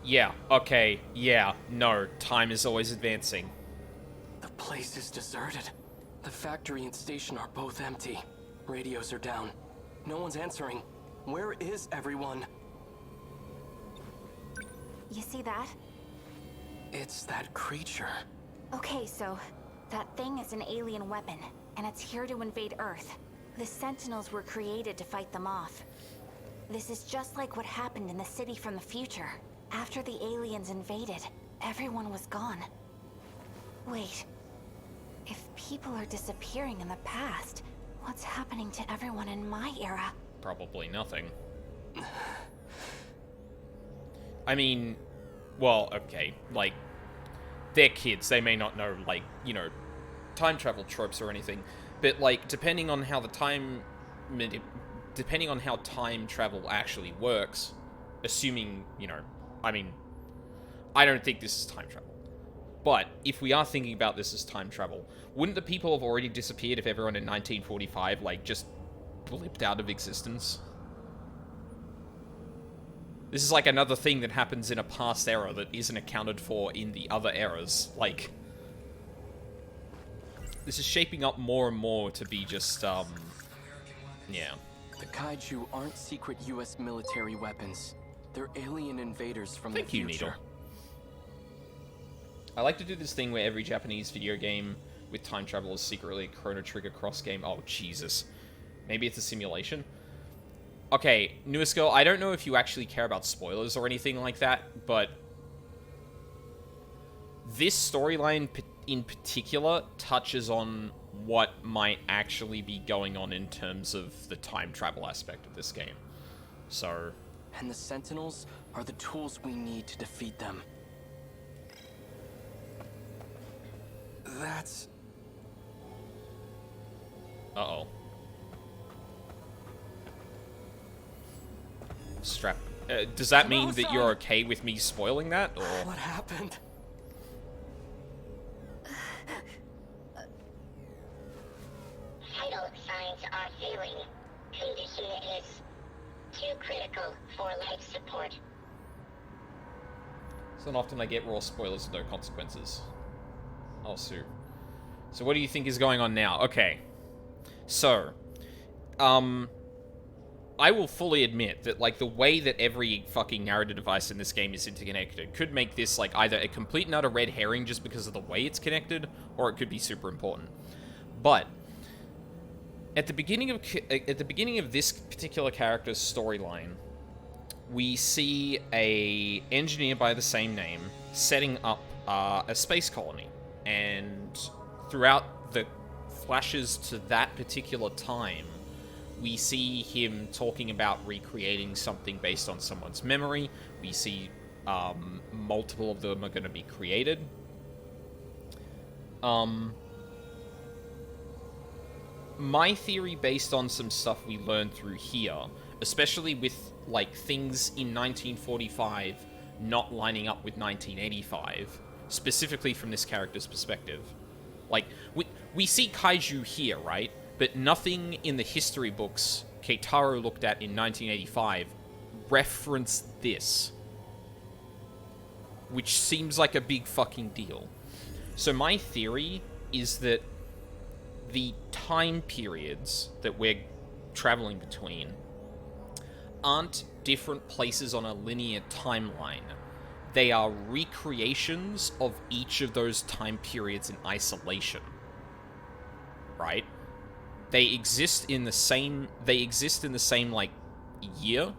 Yeah, okay, yeah, no, time is always advancing. The place is deserted. The factory and station are both empty. Radios are down. No one's answering. Where is everyone? You see that? It's that creature. Okay, so that thing is an alien weapon, and it's here to invade Earth. The Sentinels were created to fight them off. This is just like what happened in the city from the future. After the aliens invaded, everyone was gone. Wait. If people are disappearing in the past, what's happening to everyone in my era? Probably nothing. I mean, well, okay, like, they're kids, they may not know, like, you know, time travel tropes or anything, but, like, depending on how time travel actually works, assuming, you know, I mean, I don't think this is time travel. But, if we are thinking about this as time travel, wouldn't the people have already disappeared if everyone in 1945, like, just blipped out of existence? This is like another thing that happens in a past era that isn't accounted for in the other eras. Like, this is shaping up more and more to be just, yeah. The kaiju aren't secret US military weapons. They're alien invaders from the future. Needle. I like to do this thing where every Japanese video game with time travel is secretly a Chrono Trigger cross game. Oh, Jesus. Maybe it's a simulation? Okay, newest girl, I don't know if you actually care about spoilers or anything like that, but this storyline in particular touches on what might actually be going on in terms of the time travel aspect of this game. So... And the Sentinels are the tools we need to defeat them. That's... Uh-oh. Strap. Does that mean that you're okay with me spoiling that, or...? What happened? Vital signs are failing. Condition is too critical for life support. It's not often I get raw spoilers with no consequences. Oh, Sue. So what do you think is going on now? Okay. So, I will fully admit that, like, the way that every fucking narrative device in this game is interconnected could make this, like, either a complete and utter red herring just because of the way it's connected, or it could be super important. But at the beginning of this particular character's storyline, we see a engineer by the same name setting up a space colony, and throughout the flashes to that particular time, we see him talking about recreating something based on someone's memory. We see multiple of them are going to be created. My theory, based on some stuff we learned through here, especially with, like, things in 1945 not lining up with 1985, specifically from this character's perspective. Like, we see kaiju here, right? But nothing in the history books Keitaro looked at in 1985 referenced this. Which seems like a big fucking deal. So my theory is that the time periods that we're traveling between aren't different places on a linear timeline. They are recreations of each of those time periods in isolation. Right? They exist in the same, like, year.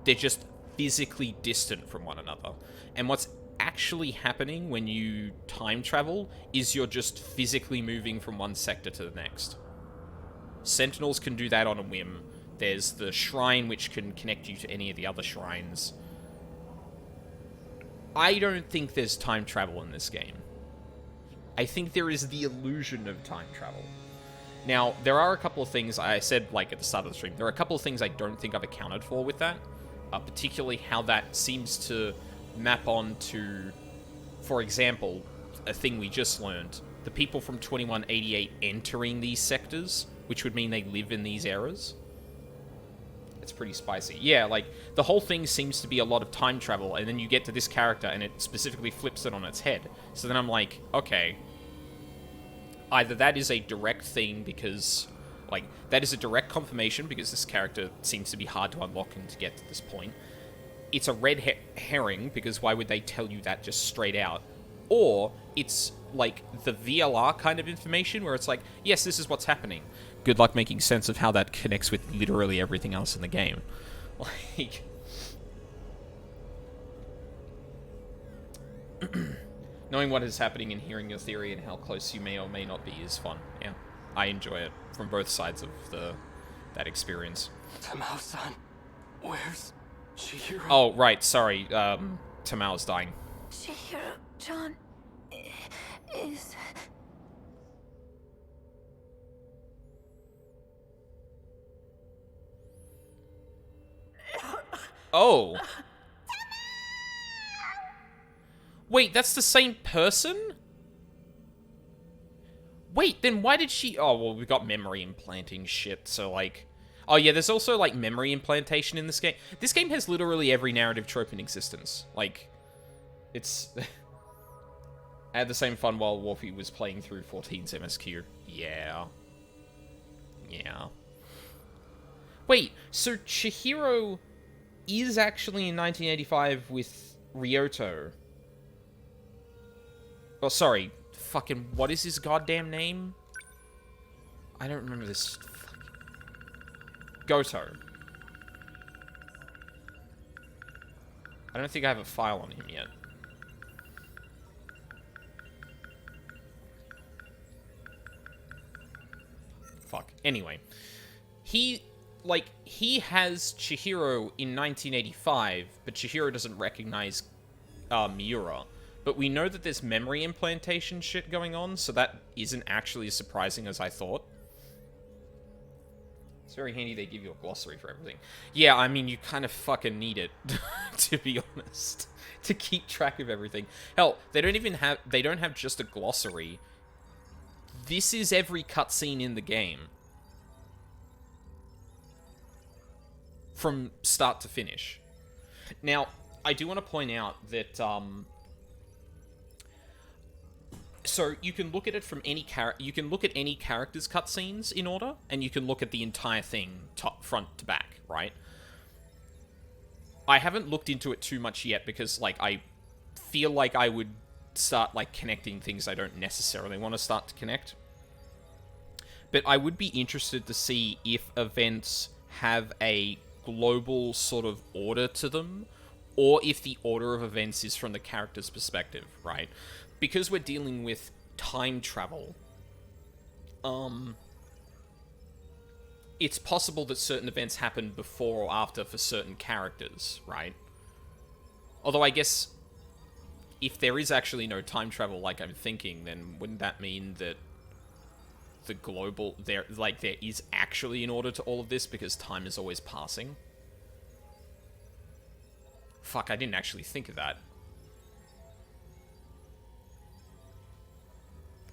They're just physically distant from one another. And what's actually happening when you time travel is you're just physically moving from one sector to the next. Sentinels can do that on a whim. There's the shrine which can connect you to any of the other shrines. I don't think there's time travel in this game. I think there is the illusion of time travel. Now, there are a couple of things I said, like, at the start of the stream. There are a couple of things I don't think I've accounted for with that. Particularly how that seems to map on to, for example, a thing we just learned. The people from 2188 entering these sectors, which would mean they live in these eras. It's pretty spicy. Yeah, like, the whole thing seems to be a lot of time travel, and then you get to this character, and it specifically flips it on its head. So then I'm like, okay, either that is a direct thing because, like, that is a direct confirmation because this character seems to be hard to unlock and to get to this point. It's a red herring because why would they tell you that just straight out? Or it's, like, the VLR kind of information where it's like, yes, this is what's happening. Good luck making sense of how that connects with literally everything else in the game. Like... Knowing what is happening and hearing your theory and how close you may or may not be is fun. Yeah, I enjoy it from both sides of that experience. Tamao-san, where's Chihiro? Oh, right, sorry. Tamao's dying. Chihiro-chan is... Oh. Wait, that's the same person? Wait, then why did she... Oh, well, we got memory implanting shit, so, like... Oh yeah, there's also, like, memory implantation in this game. This game has literally every narrative trope in existence. Like, it's... I had the same fun while Wolfie was playing through 14's MSQ. Yeah. Yeah. Wait, so Chihiro is actually in 1985 with Ryoto. Oh, sorry. Fucking, what is his goddamn name? I don't remember this. Goto. I don't think I have a file on him yet. Fuck. Anyway. He has Chihiro in 1985, but Chihiro doesn't recognize Miura. But we know that there's memory implantation shit going on, so that isn't actually as surprising as I thought. It's very handy they give you a glossary for everything. Yeah, I mean, you kind of fucking need it, to be honest, to keep track of everything. Hell, they don't have just a glossary. This is every cutscene in the game. From start to finish. Now, I do want to point out that, so you can look at it from any you can look at any character's cutscenes in order, and you can look at the entire thing top, front to back, right? I haven't looked into it too much yet because, like, I feel like I would start, like, connecting things I don't necessarily want to start to connect. But I would be interested to see if events have a global sort of order to them, or if the order of events is from the character's perspective, right? Because we're dealing with time travel, it's possible that certain events happen before or after for certain characters, right? Although I guess if there is actually no time travel like I'm thinking, then wouldn't that mean that the global, there is actually an order to all of this because time is always passing? Fuck, I didn't actually think of that.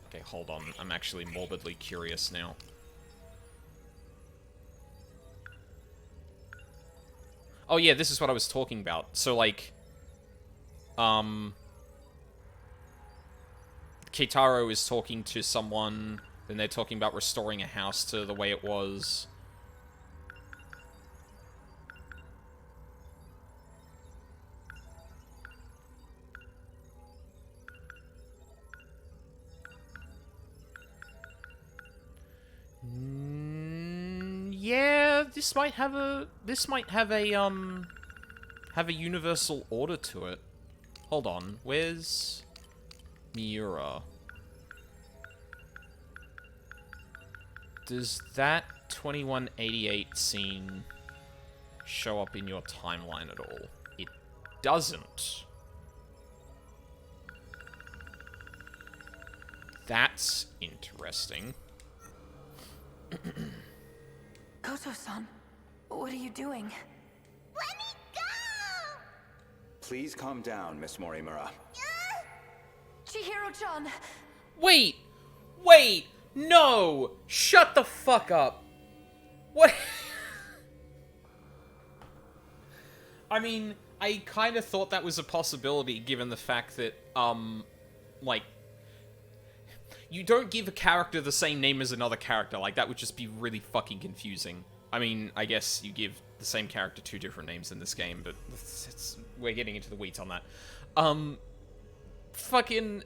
Okay, hold on. I'm actually morbidly curious now. Oh yeah, this is what I was talking about. So, like, Keitaro is talking to someone, then they're talking about restoring a house to the way it was. Yeah, this might have a universal order to it. Hold on, where's Miura? Does that 2188 scene show up in your timeline at all? It doesn't. That's interesting. Goto-san, what are you doing? Let me go! Please calm down, Miss Morimura. Chihiro-chan! Wait! No! Shut the fuck up! What? I mean, I kind of thought that was a possibility, given the fact that, like, you don't give a character the same name as another character. Like, that would just be really fucking confusing. I mean, I guess you give the same character two different names in this game, but we're getting into the weeds on that. Fucking...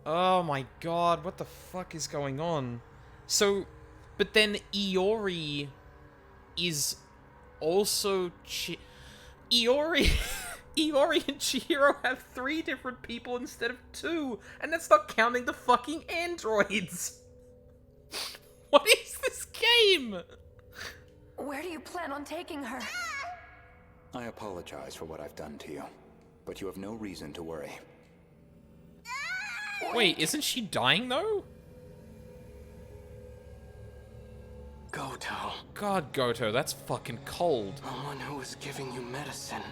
Oh my god, what the fuck is going on? So, but then Iori is also Iori... Iori and Chihiro have 3 different people instead of 2, and that's not counting the fucking androids. What is this game? Where do you plan on taking her? I apologize for what I've done to you, but you have no reason to worry. Wait, isn't she dying though? Goto. God, Goto, that's fucking cold. The one who was giving you medicine.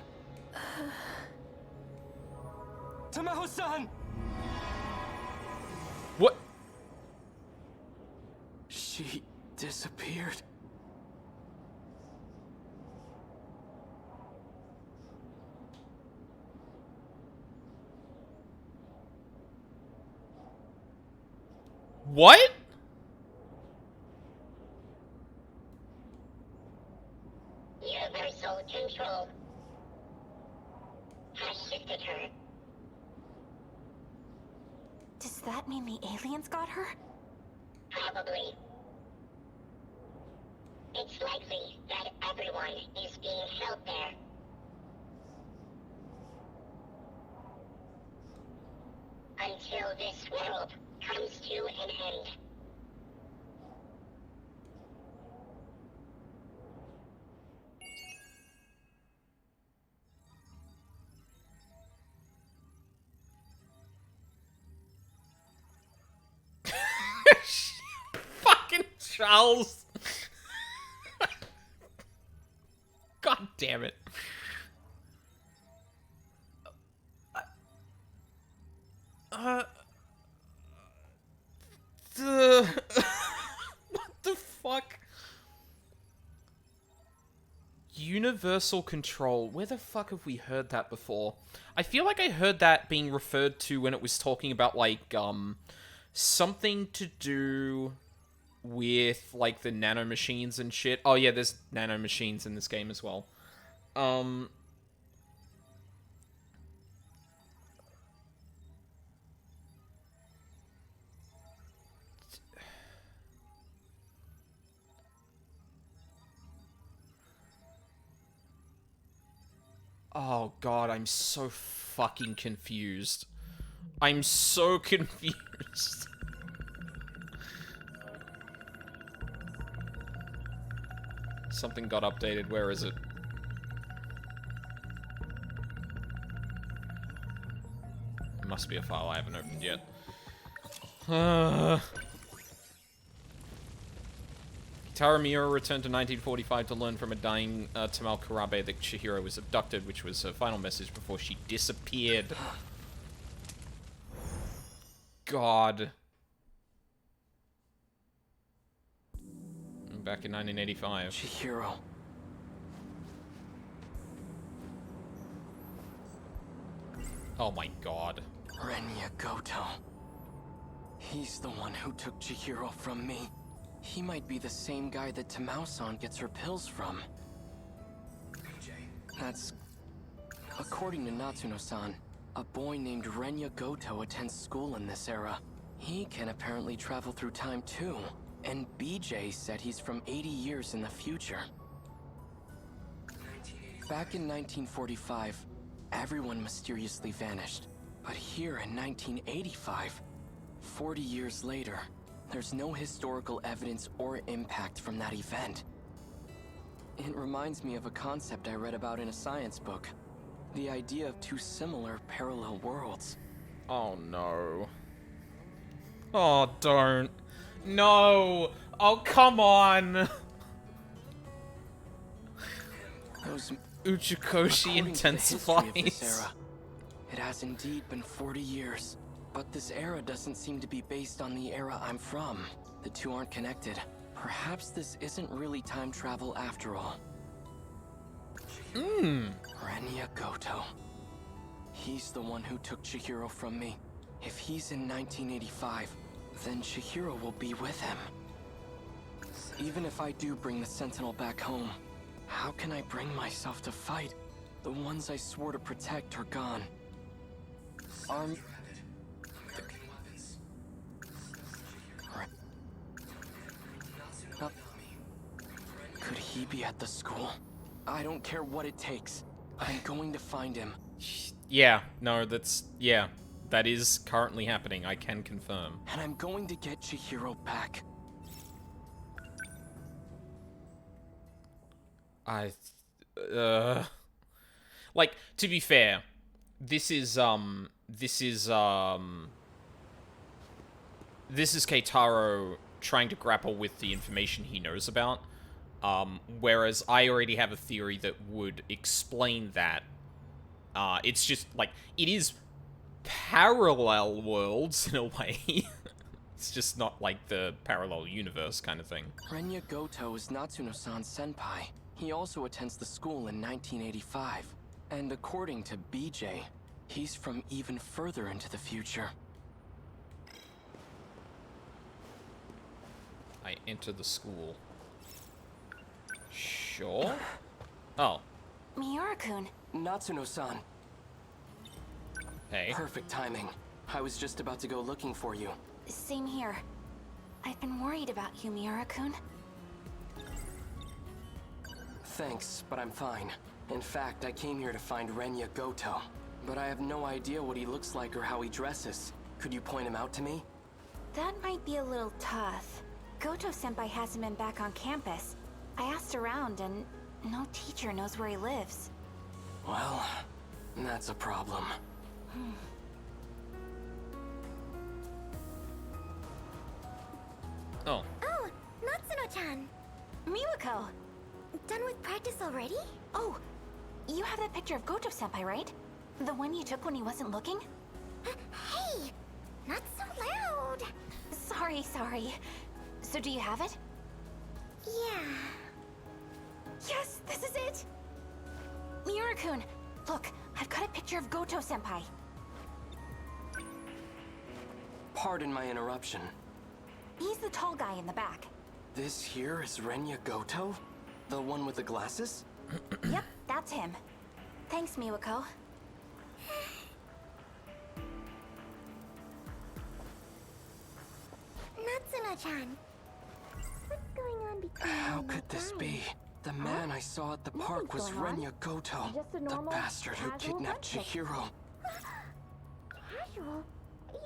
Tamaho-san! What? disappeared. What? Universal control has shifted her. Does that mean the aliens got her? Probably. It's likely that everyone is being held there. Until this world comes to an end. Fucking Charles. God damn it. What the fuck? Universal control. Where the fuck have we heard that before? I feel like I heard that being referred to when it was talking about, like, something to do with, like, the nanomachines and shit. Oh, yeah, there's nanomachines in this game as well. Oh, God, I'm so fucking confused. I'm so confused. Something got updated. Where is it? It must be a file I haven't opened yet. Kitaro Miura returned to 1945 to learn from a dying Tamal Karabe that Chihiro was abducted, which was her final message before she disappeared. God. Back in 1985. Chihiro. Oh my God. Renya Goto. He's the one who took Chihiro from me. He might be the same guy that Tamao-san gets her pills from. That's... According to Natsuno-san, a boy named Renya Goto attends school in this era. He can apparently travel through time too. And BJ said he's from 80 years in the future. Back in 1945, everyone mysteriously vanished. But here in 1985, 40 years later, there's no historical evidence or impact from that event. It reminds me of a concept I read about in a science book. The idea of two similar parallel worlds. Oh no. Oh, don't. No! Oh, come on! Those Uchikoshi According to the history of this intensifies. era, it has indeed been 40 years. But this era doesn't seem to be based on the era I'm from. The two aren't connected. Perhaps this isn't really time travel after all. Renya Goto. He's the one who took Chihiro from me. If he's in 1985, then Chihiro will be with him. Even if I do bring the Sentinel back home, how can I bring myself to fight? The ones I swore to protect are gone. Could he be at the school? I don't care what it takes. I'm going to find him. Yeah, no, that's... Yeah, that is currently happening, I can confirm. And I'm going to get Chihiro back. Like, to be fair, this is Keitaro trying to grapple with the information he knows about. Whereas I already have a theory that would explain that. It's just, like, it is parallel worlds, in a way. It's just not like the parallel universe kind of thing. Renya Goto is Natsuno-san's senpai. He also attends the school in 1985. And according to BJ, he's from even further into the future. I enter the school. Sure. Oh. Miura-kun. Natsuno-san. Hey. Perfect timing. I was just about to go looking for you. Same here. I've been worried about you, Miura-kun. Thanks, but I'm fine. In fact, I came here to find Renya Goto. But I have no idea what he looks like or how he dresses. Could you point him out to me? That might be a little tough. Goto-senpai hasn't been back on campus. I asked around and no teacher knows where he lives. Well, that's a problem. Oh. Oh, Natsuno-chan. Miwako! Done with practice already? Oh, you have that picture of Goto-senpai, right? The one you took when he wasn't looking? Hey! Not so loud! Sorry. So do you have it? Yeah. Yes, this is it! Miura-kun, look, I've got a picture of Goto-senpai. Pardon my interruption. He's the tall guy in the back. This here is Renya Goto? The one with the glasses? Yep, that's him. Thanks, Miwako. Natsuno-chan. What's going on between How you and could this that be? The man I saw at the park was going on. Renya Goto, Just a the normal, bastard who casual kidnapped friendship. Chihiro. Casual? You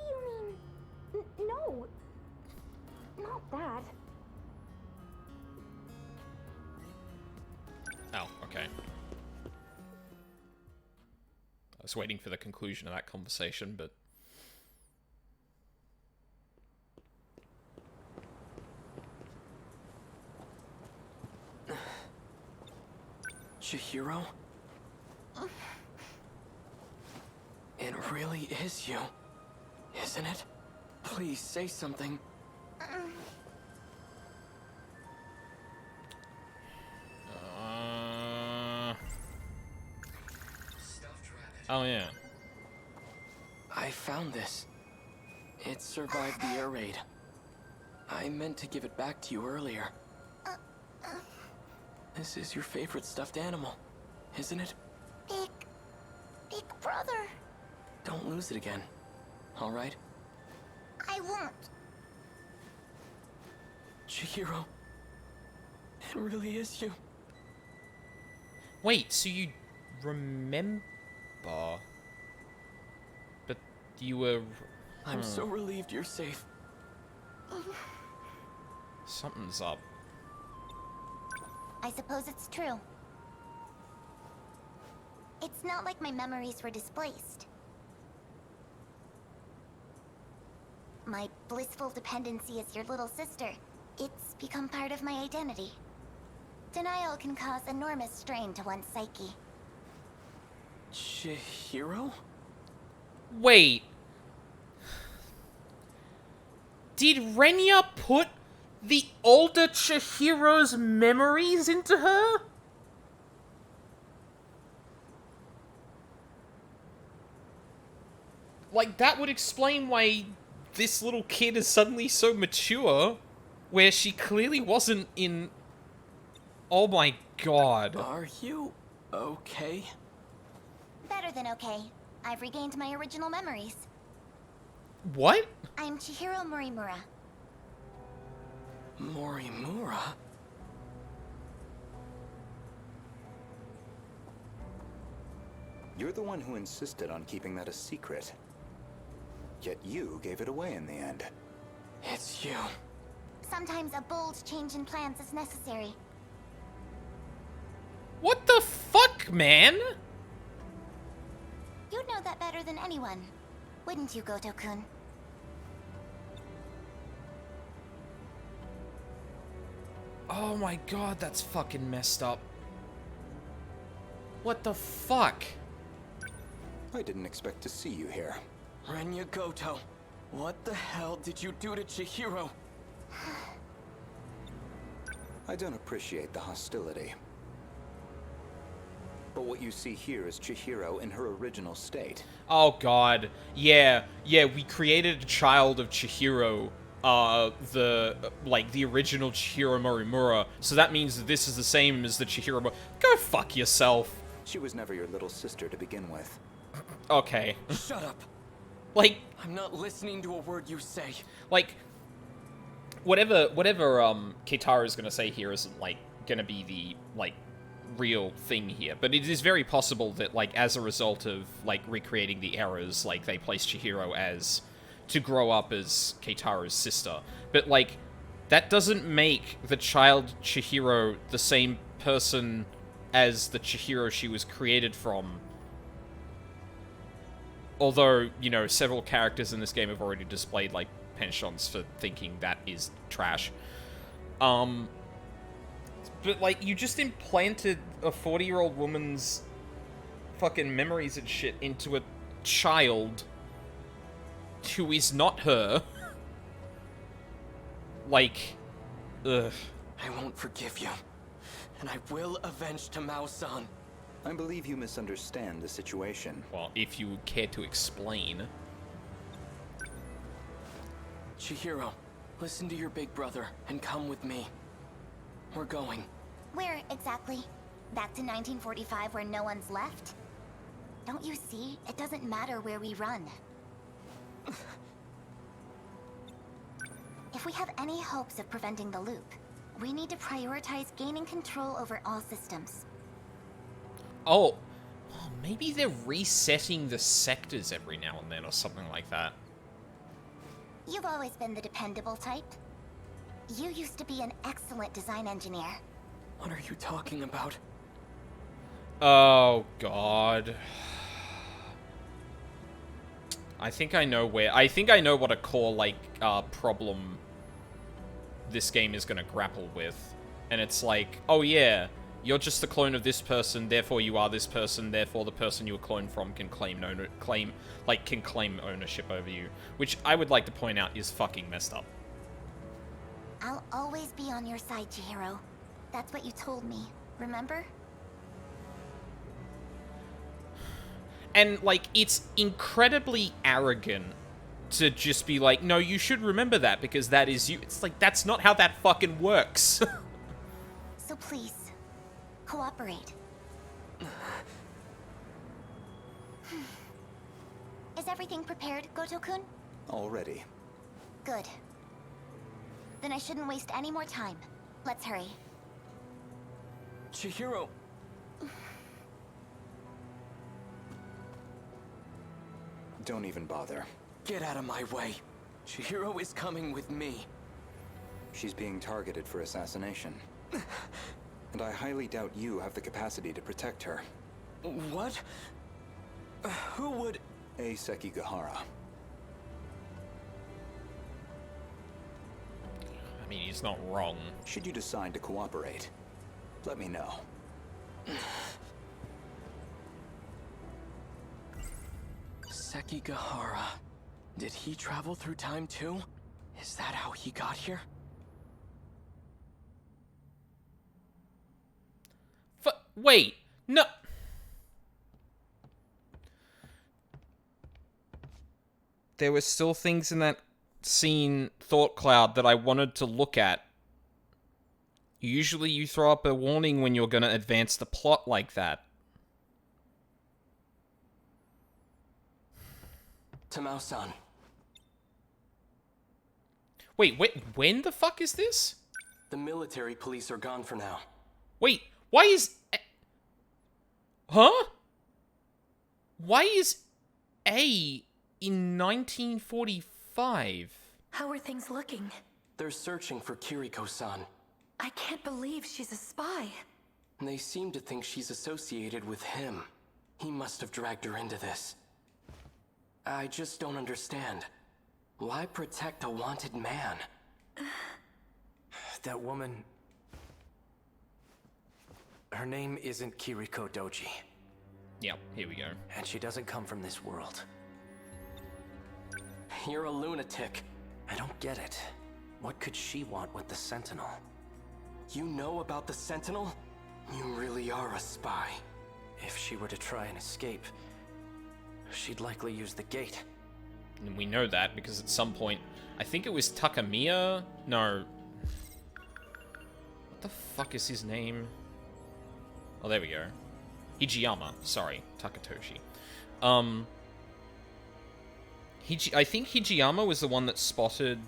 mean... No! Not that. Oh, okay. I was waiting for the conclusion of that conversation, but... Chihiro? It really is you, isn't it? Please say something. Oh, yeah. I found this. It survived the air raid. I meant to give it back to you earlier. This is your favorite stuffed animal, isn't it? Big brother. Don't lose it again, all right? I won't. Chihiro, it really is you. Wait, so you remember? But you were... I'm so relieved you're safe. Something's up. I suppose it's true. It's not like my memories were displaced. My blissful dependency as your little sister, it's become part of my identity. Denial can cause enormous strain to one's psyche. Chihiro? Wait. Did Renya put the older Chihiro's memories into her? Like, that would explain why this little kid is suddenly so mature, where she clearly wasn't in... Oh my god. Are you okay? Better than okay. I've regained my original memories. What? I'm Chihiro Morimura. Morimura? You're the one who insisted on keeping that a secret. Yet you gave it away in the end. It's you. Sometimes a bold change in plans is necessary. What the fuck, man? You'd know that better than anyone, wouldn't you, Goto-kun? Oh my god, that's fucking messed up. What the fuck? I didn't expect to see you here. Renya Goto. What the hell did you do to Chihiro? I don't appreciate the hostility. But what you see here is Chihiro in her original state. Oh god. Yeah, we created a child of Chihiro, the original Chihiro Morimura, so that means that this is the same as the Chihiro Go fuck yourself. She was never your little sister to begin with. Okay. Shut up. Like, I'm not listening to a word you say. like, whatever Keitaro's gonna say here isn't, like, gonna be the, like, real thing here, but it is very possible that, like, as a result of, like, recreating the errors, like, they placed Chihiro as to grow up as Keitaro's sister. But, like, that doesn't make the child Chihiro the same person as the Chihiro she was created from. Although, you know, several characters in this game have already displayed, like, penchants for thinking that is trash. But, like, you just implanted a 40-year-old woman's fucking memories and shit into a child who is not her. Like, ugh. I won't forgive you. And I will avenge Tamao-san. I believe you misunderstand the situation. Well, if you care to explain. Chihiro, listen to your big brother and come with me. We're going. Where exactly? Back to 1945 where no one's left? Don't you see? It doesn't matter where we run. If we have any hopes of preventing the loop, we need to prioritize gaining control over all systems. Oh, maybe they're resetting the sectors every now and then or something like that. You've always been the dependable type. You used to be an excellent design engineer. What are you talking about? Oh, God. I think I know what a core, like, problem this game is gonna grapple with. And it's like, oh yeah, you're just a clone of this person, therefore you are this person, therefore the person you were cloned from can claim ownership over you. Which I would like to point out is fucking messed up. I'll always be on your side, Chihiro. That's what you told me, remember? And, like, it's incredibly arrogant to just be like, no, you should remember that because that is you. It's like, that's not how that fucking works. So please, cooperate. Is everything prepared, Goto-kun? Already. Good. Then I shouldn't waste any more time. Let's hurry. Chihiro! Don't even bother. Get out of my way. Chihiro is coming with me. She's being targeted for assassination. And I highly doubt you have the capacity to protect her. What? Who would... A Sekigahara. I mean, he's not wrong. Should you decide to cooperate, let me know. Sekigahara. Did he travel through time too? Is that how he got here? Wait, no. There were still things in that scene, Thought Cloud, that I wanted to look at. Usually you throw up a warning when you're gonna advance the plot like that. Tamao-san. Wait, when the fuck is this? The military police are gone for now. Wait, why is... Huh? Why is A in 1945? How are things looking? They're searching for Kiriko-san. I can't believe she's a spy. They seem to think she's associated with him. He must have dragged her into this. I just don't understand. Why protect a wanted man? That woman... Her name isn't Kiriko Doji. Yep, here we go. And she doesn't come from this world. You're a lunatic. I don't get it. What could she want with the Sentinel? You know about the Sentinel? You really are a spy. If she were to try and escape, she'd likely use the gate. And we know that because at some point, I think it was Takamiya? No. What the fuck is his name? Oh, there we go. Hijiyama. Sorry, Takatoshi. I think Hijiyama was the one that spotted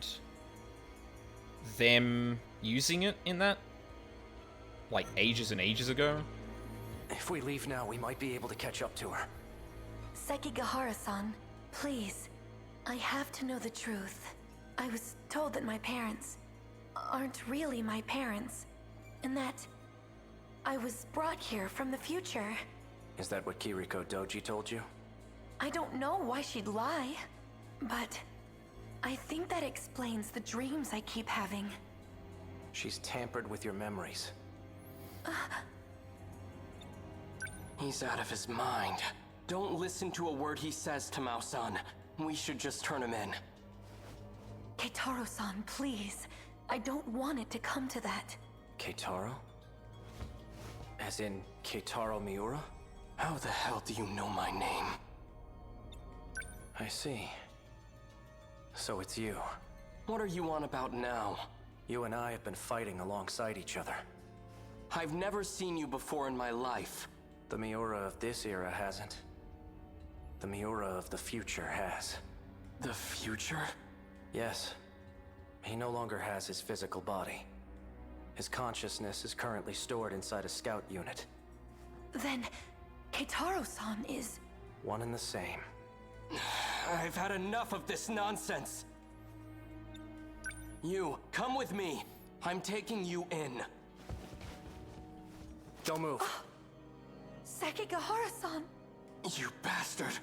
them using it in that, like, ages and ages ago. If we leave now, we might be able to catch up to her. Sekigahara-san, please. I have to know the truth. I was told that my parents aren't really my parents, and that I was brought here from the future. Is that what Kiriko Doji told you? I don't know why she'd lie, but I think that explains the dreams I keep having. She's tampered with your memories. He's out of his mind. Don't listen to a word he says, Tamao-san. We should just turn him in. Keitaro-san, please. I don't want it to come to that. Keitaro? As in Keitaro Miura? How the hell do you know my name? I see. So it's you. What are you on about now? You and I have been fighting alongside each other. I've never seen you before in my life. The Miura of this era hasn't. The Miura of the future has. The future? Yes. He no longer has his physical body. His consciousness is currently stored inside a scout unit. Then, Keitaro-san is... one and the same. I've had enough of this nonsense. You, come with me. I'm taking you in. Don't move. Sekigahara-san! You bastard!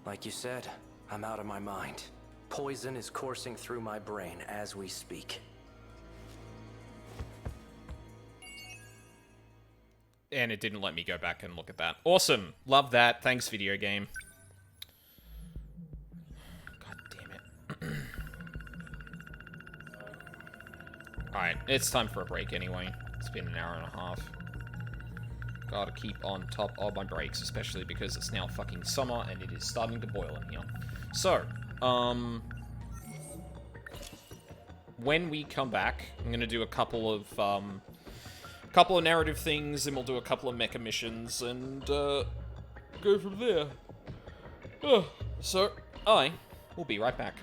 Like you said, I'm out of my mind. Poison is coursing through my brain as we speak. And it didn't let me go back and look at that. Awesome. Love that. Thanks, video game. God damn it. Alright, it's time for a break anyway. It's been an hour and a half. Gotta keep on top of my breaks, especially because it's now fucking summer and it is starting to boil in here. So, when we come back, I'm gonna do a couple of narrative things, and we'll do a couple of mecha missions, and go from there. So, I will be right back.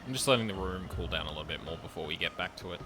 I'm just letting the room cool down a little bit more before we get back to it.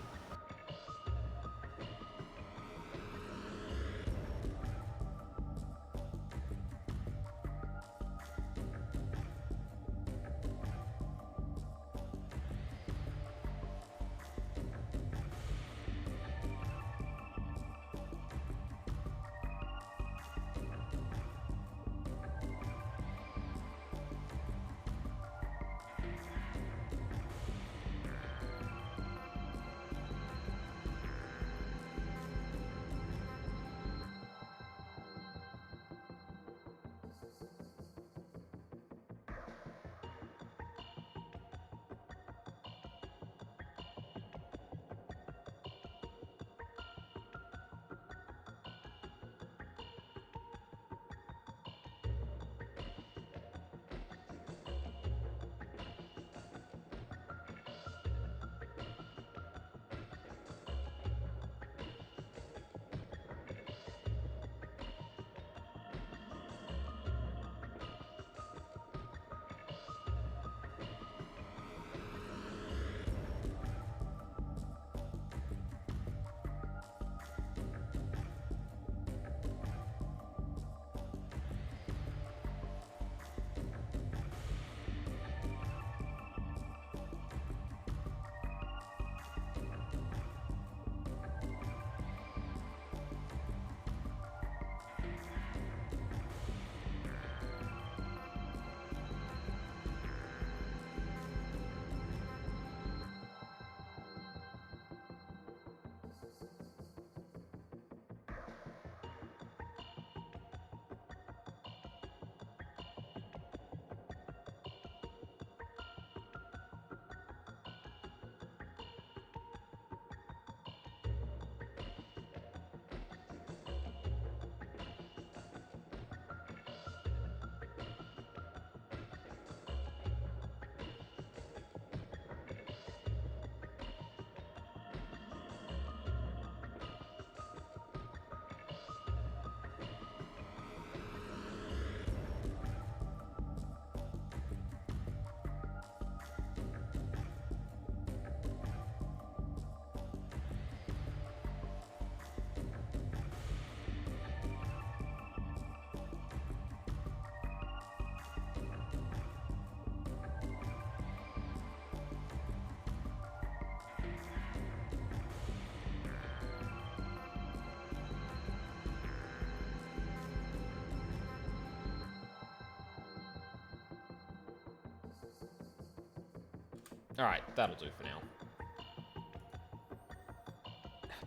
Alright, that'll do for now.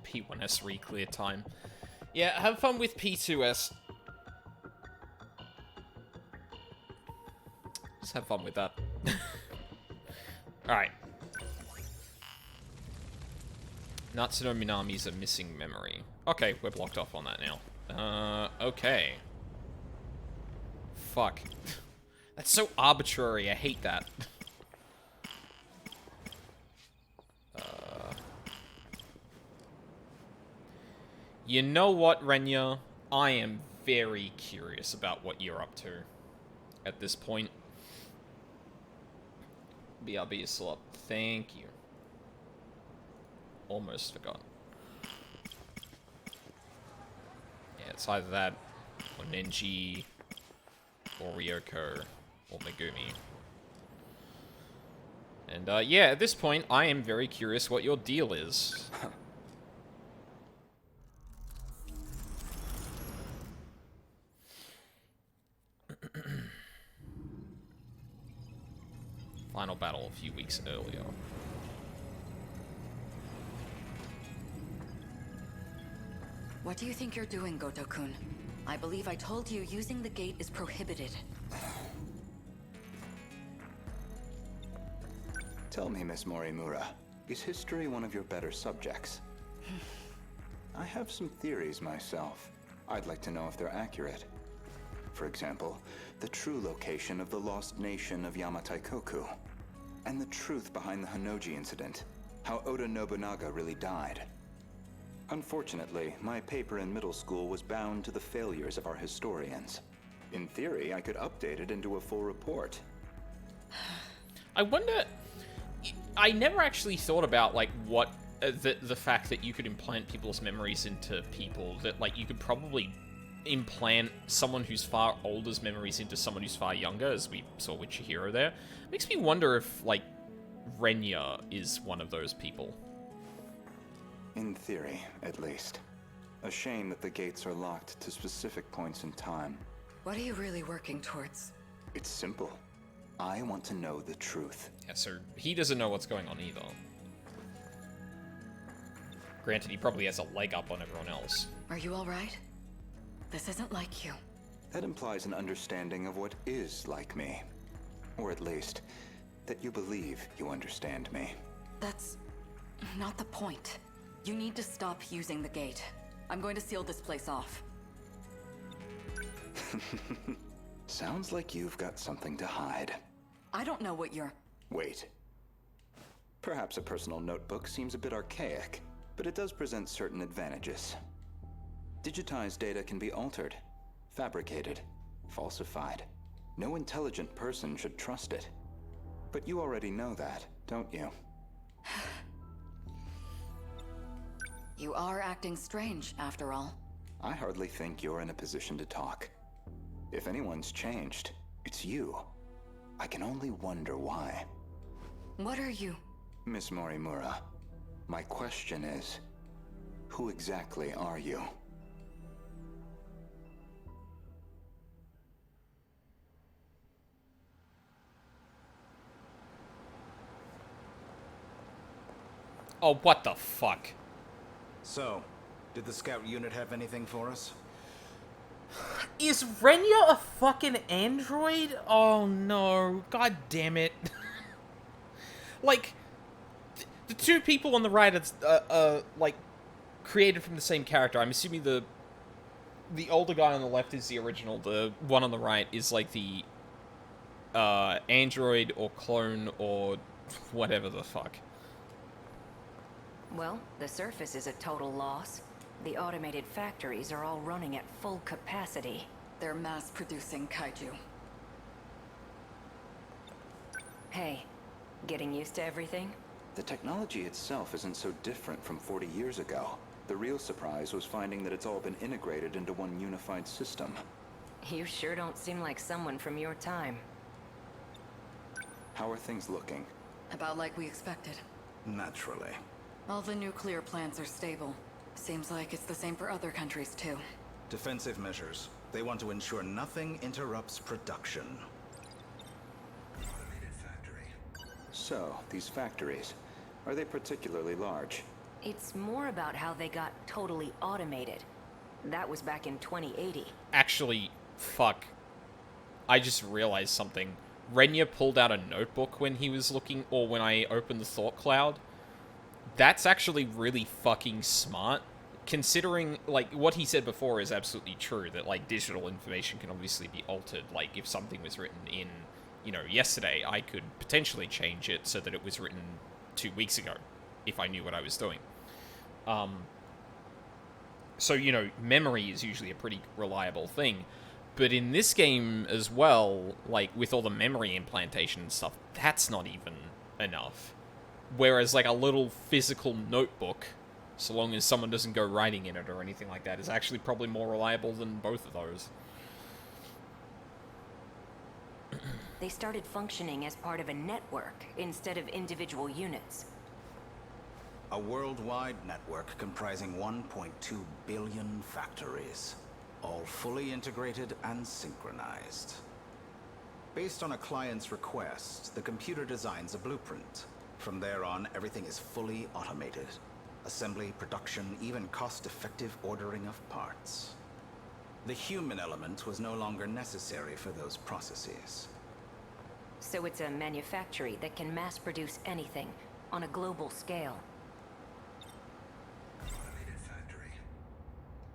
P1S re-clear time. Yeah, have fun with P2S. Just have fun with that. Alright. Natsuno Minami's a missing memory. Okay, we're blocked off on that now. Okay. Fuck. That's so arbitrary, I hate that. You know what, Renya? I am very curious about what you're up to at this point. BRB is still up. Thank you. Almost forgot. Yeah, it's either that, or Nenji, or Ryoko, or Megumi. And, yeah, at this point, I am very curious what your deal is. Final battle a few weeks earlier. What do you think you're doing, Goto-kun? I believe I told you using the gate is prohibited. Tell me, Miss Morimura, is history one of your better subjects? I have some theories myself. I'd like to know if they're accurate. For example, the true location of the lost nation of Yamataikoku, and the truth behind the Hanoji incident, how Oda Nobunaga really died. Unfortunately, my paper in middle school was bound to the failures of our historians. In theory, I could update it into a full report. I wonder... I never actually thought about, like, what... the fact that you could implant people's memories into people. That, like, you could probably implant someone who's far older's memories into someone who's far younger, as we saw with Chihiro there. Makes me wonder if, like, Renya is one of those people. In theory, at least. A shame that the gates are locked to specific points in time. What are you really working towards? It's simple. I want to know the truth. Yeah, so he doesn't know what's going on either. Granted, he probably has a leg up on everyone else. Are you alright? This isn't like you. That implies an understanding of what is like me. Or at least, that you believe you understand me. That's not the point. You need to stop using the gate. I'm going to seal this place off. Sounds like you've got something to hide. I don't know what you're... Wait. Perhaps a personal notebook seems a bit archaic, but it does present certain advantages. Digitized data can be altered, fabricated, falsified. No intelligent person should trust it. But you already know that, don't you? You are acting strange, after all. I hardly think you're in a position to talk. If anyone's changed, it's you. I can only wonder why. What are you? Miss Morimura, my question is, who exactly are you? Oh, what the fuck? So, did the scout unit have anything for us? Is Renya a fucking android? Oh no, god damn it. Like, the two people on the right are, like, created from the same character. I'm assuming the older guy on the left is the original, the one on the right is, like, the, android or clone or whatever the fuck. Well, the surface is a total loss. The automated factories are all running at full capacity. They're mass-producing kaiju. Hey, getting used to everything? The technology itself isn't so different from 40 years ago. The real surprise was finding that it's all been integrated into one unified system. You sure don't seem like someone from your time. How are things looking? About like we expected. Naturally. All the nuclear plants are stable. Seems like it's the same for other countries, too. Defensive measures. They want to ensure nothing interrupts production. So, these factories, are they particularly large? It's more about how they got totally automated. That was back in 2080. Actually, fuck. I just realized something. Renya pulled out a notebook when he was looking, or when I opened the thought cloud. That's actually really fucking smart, considering, like, what he said before is absolutely true, that, like, digital information can obviously be altered. Like, if something was written in, you know, yesterday, I could potentially change it so that it was written 2 weeks ago, if I knew what I was doing. So, you know, memory is usually a pretty reliable thing. But in this game as well, like, with all the memory implantation and stuff, that's not even enough. Whereas, like, a little physical notebook, so long as someone doesn't go writing in it or anything like that, is actually probably more reliable than both of those. They started functioning as part of a network instead of individual units. A worldwide network comprising 1.2 billion factories, all fully integrated and synchronized. Based on a client's request, the computer designs a blueprint. From there on, everything is fully automated. Assembly, production, even cost-effective ordering of parts. The human element was no longer necessary for those processes. So it's a manufactory that can mass-produce anything on a global scale.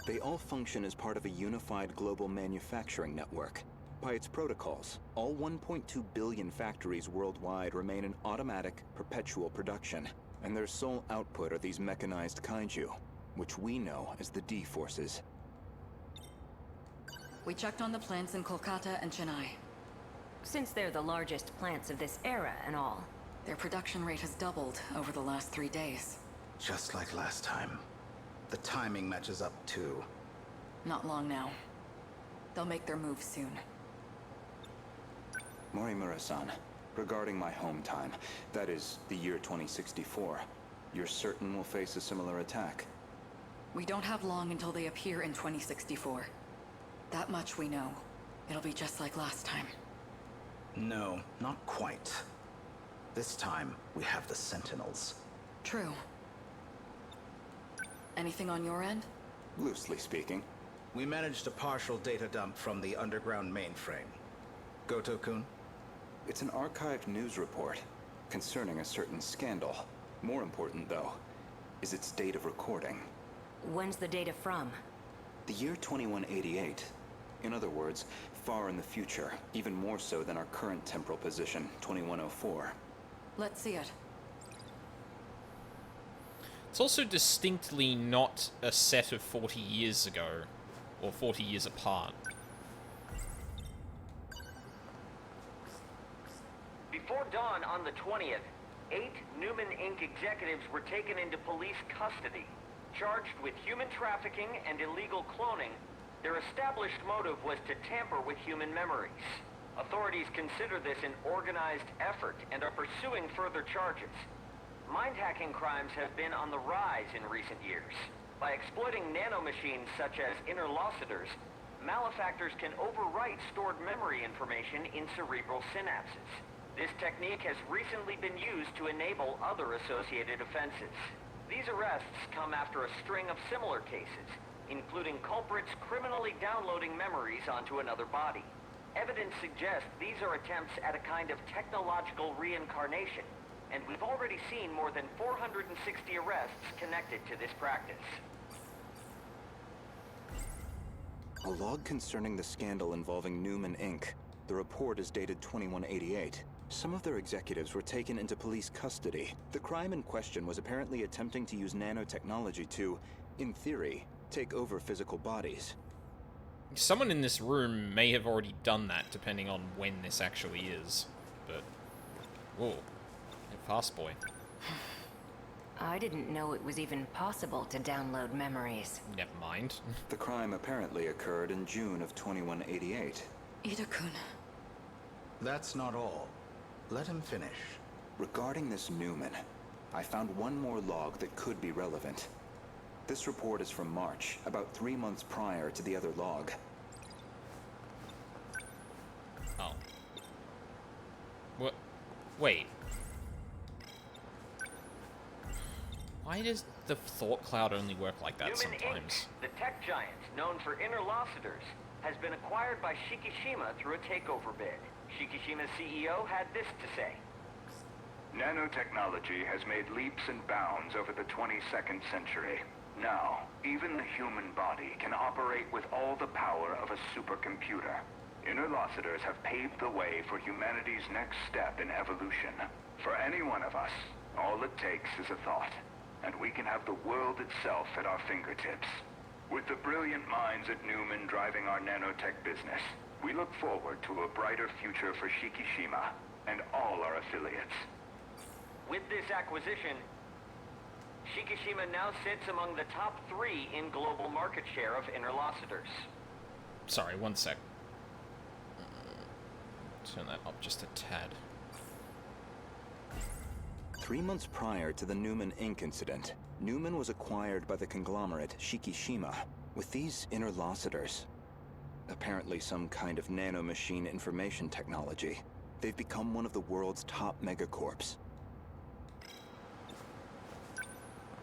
They all function as part of a unified global manufacturing network. By its protocols, all 1.2 billion factories worldwide remain in automatic, perpetual production, and their sole output are these mechanized kaiju, which we know as the D-Forces. We checked on the plants in Kolkata and Chennai. Since they're the largest plants of this era and all, Their production rate has doubled over the last 3 days. Just like last time. The timing matches up too. Not long now. They'll make their move soon. Morimura-san, regarding my home time, that is, the year 2064, you're certain we'll face a similar attack? We don't have long until they appear in 2064. That much we know. It'll be just like last time. No, not quite. This time, we have the Sentinels. True. Anything on your end? Loosely speaking. We managed a partial data dump from the underground mainframe. Goto-kun? It's an archived news report concerning a certain scandal. More important, though, is its date of recording. When's the data from? The year 2188. In other words, far in the future, even more so than our current temporal position, 2104. Let's see it. It's also distinctly not a set of 40 years ago, or 40 years apart. Before dawn on the 20th, 8 Newman Inc. executives were taken into police custody. Charged with human trafficking and illegal cloning, their established motive was to tamper with human memories. Authorities consider this an organized effort and are pursuing further charges. Mind-hacking crimes have been on the rise in recent years. By exploiting nanomachines such as interlocutors, malefactors can overwrite stored memory information in cerebral synapses. This technique has recently been used to enable other associated offenses. These arrests come after a string of similar cases, including culprits criminally downloading memories onto another body. Evidence suggests these are attempts at a kind of technological reincarnation, and we've already seen more than 460 arrests connected to this practice. A log concerning the scandal involving Newman Inc. The report is dated 2188. Some of their executives were taken into police custody. The crime in question was apparently attempting to use nanotechnology to, in theory, take over physical bodies. Someone in this room may have already done that, depending on when this actually is. But, whoa, fast boy. I didn't know it was even possible to download memories. Never mind. The crime apparently occurred in June of 2188. Ida-kun. That's not all. Let him finish. Regarding this Newman, I found one more log that could be relevant. This report is from March, about 3 months prior to the other log. Oh. What? Wait. Why does the thought cloud only work like that Newman sometimes? Inc., the tech giant known for interlocutors, has been acquired by Shikishima through a takeover bid. Shikishima's CEO had this to say. Nanotechnology has made leaps and bounds over the 22nd century. Now, even the human body can operate with all the power of a supercomputer. Interlocutors have paved the way for humanity's next step in evolution. For any one of us, all it takes is a thought, and we can have the world itself at our fingertips. With the brilliant minds at Newman driving our nanotech business, we look forward to a brighter future for Shikishima and all our affiliates. With this acquisition, Shikishima now sits among the top 3 in global market share of interlocutors. Sorry, one sec. Turn that up just a tad. 3 months prior to the Newman Inc. incident, Newman was acquired by the conglomerate Shikishima. With these interlocutors, apparently some kind of nanomachine information technology, they've become one of the world's top megacorps.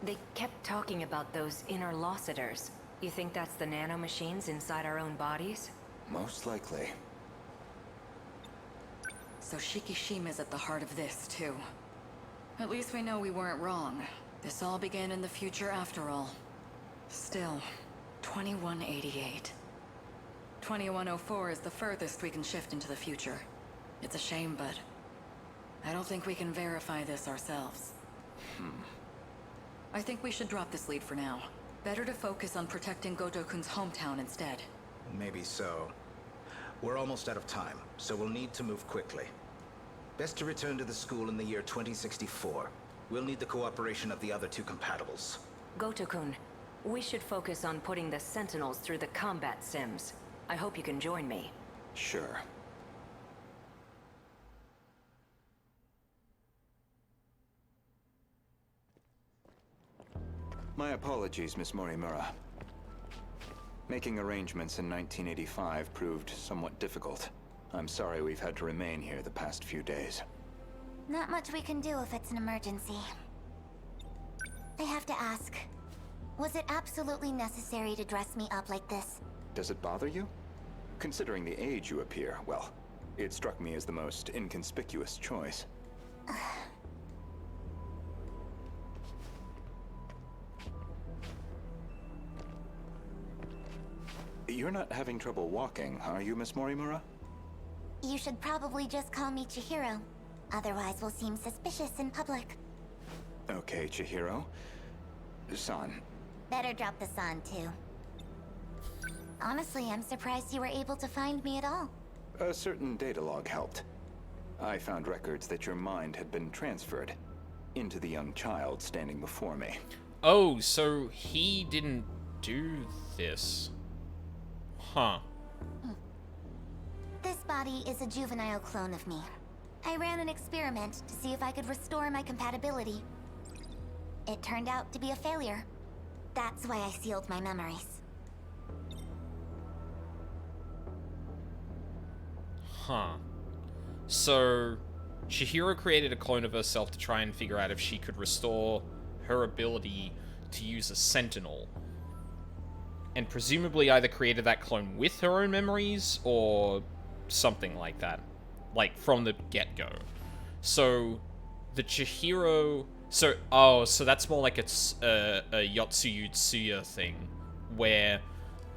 They kept talking about those interlocutors. You think that's the nanomachines inside our own bodies? Most likely. So Shikishima's at the heart of this, too. At least we know we weren't wrong. This all began in the future after all. Still, 2188. 2104 is the furthest we can shift into the future. It's a shame, but I don't think we can verify this ourselves. I think we should drop this lead for now. Better to focus on protecting Goto-kun's hometown instead. Maybe so. We're almost out of time, so we'll need to move quickly. Best to return to the school in the year 2064. We'll need the cooperation of the other two compatibles. Goto-kun, we should focus on putting the Sentinels through the combat sims. I hope you can join me. Sure. My apologies, Miss Morimura. Making arrangements in 1985 proved somewhat difficult. I'm sorry we've had to remain here the past few days. Not much we can do if it's an emergency. I have to ask, was it absolutely necessary to dress me up like this? Does it bother you? Considering the age you appear, well, it struck me as the most inconspicuous choice. You're not having trouble walking, are you, Miss Morimura? You should probably just call me Chihiro. Otherwise we'll seem suspicious in public. Okay, Chihiro. San. Better drop the san, too. Honestly, I'm surprised you were able to find me at all. A certain data log helped. I found records that your mind had been transferred into the young child standing before me. Oh, so he didn't do this. Huh. This body is a juvenile clone of me. I ran an experiment to see if I could restore my compatibility. It turned out to be a failure. That's why I sealed my memories. Huh. So, Chihiro created a clone of herself to try and figure out if she could restore her ability to use a Sentinel. And presumably either created that clone with her own memories, or something like that. Like, from the get-go. So, the Chihiro... So, so that's more like it's a Yotsuyu Tsuya thing, where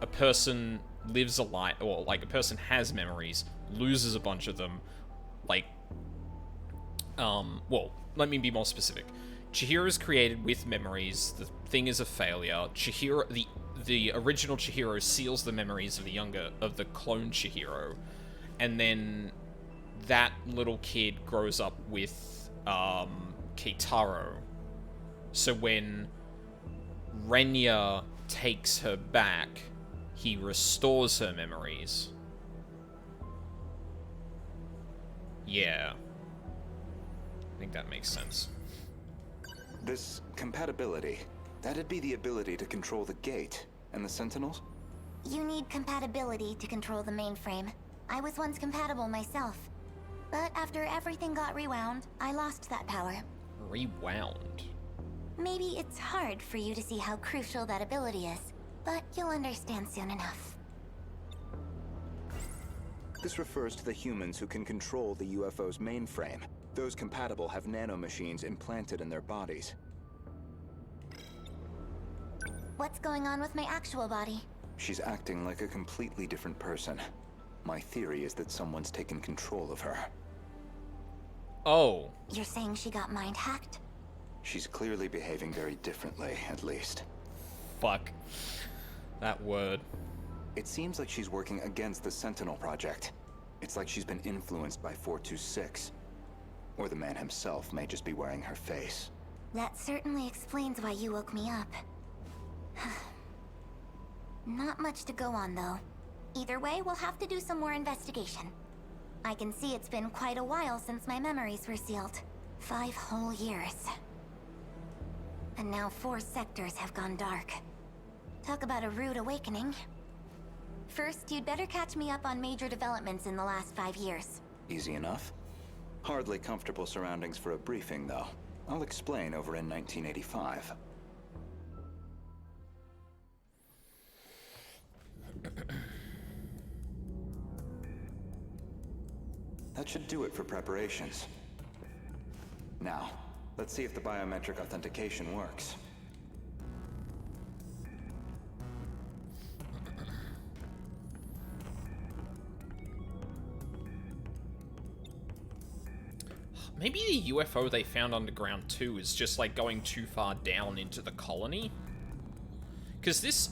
a person lives a life, or like a person has memories, loses a bunch of them, like, well, let me be more specific. Chihiro is created with memories, the thing is a failure, Chihiro, the original Chihiro seals the memories of the clone Chihiro, and then that little kid grows up with, Keitaro. So when Renya takes her back, he restores her memories. Yeah. I think that makes sense. This compatibility, that'd be the ability to control the gate and the Sentinels? You need compatibility to control the mainframe. I was once compatible myself. But after everything got rewound, I lost that power. Rewound? Maybe it's hard for you to see how crucial that ability is, but you'll understand soon enough. This refers to the humans who can control the UFO's mainframe. Those compatible have nanomachines implanted in their bodies. What's going on with my actual body? She's acting like a completely different person. My theory is that someone's taken control of her. Oh. You're saying she got mind-hacked? She's clearly behaving very differently, at least. Fuck. That word. It seems like she's working against the Sentinel project. It's like she's been influenced by 426. Or the man himself may just be wearing her face. That certainly explains why you woke me up. Not much to go on, though. Either way, we'll have to do some more investigation. I can see it's been quite a while since my memories were sealed. 5 whole years. And now 4 sectors have gone dark. Talk about a rude awakening. First, you'd better catch me up on major developments in the last 5 years. Easy enough. Hardly comfortable surroundings for a briefing, though. I'll explain over in 1985. That should do it for preparations. Now, let's see if the biometric authentication works. Maybe the UFO they found underground too is just like going too far down into the colony? Because this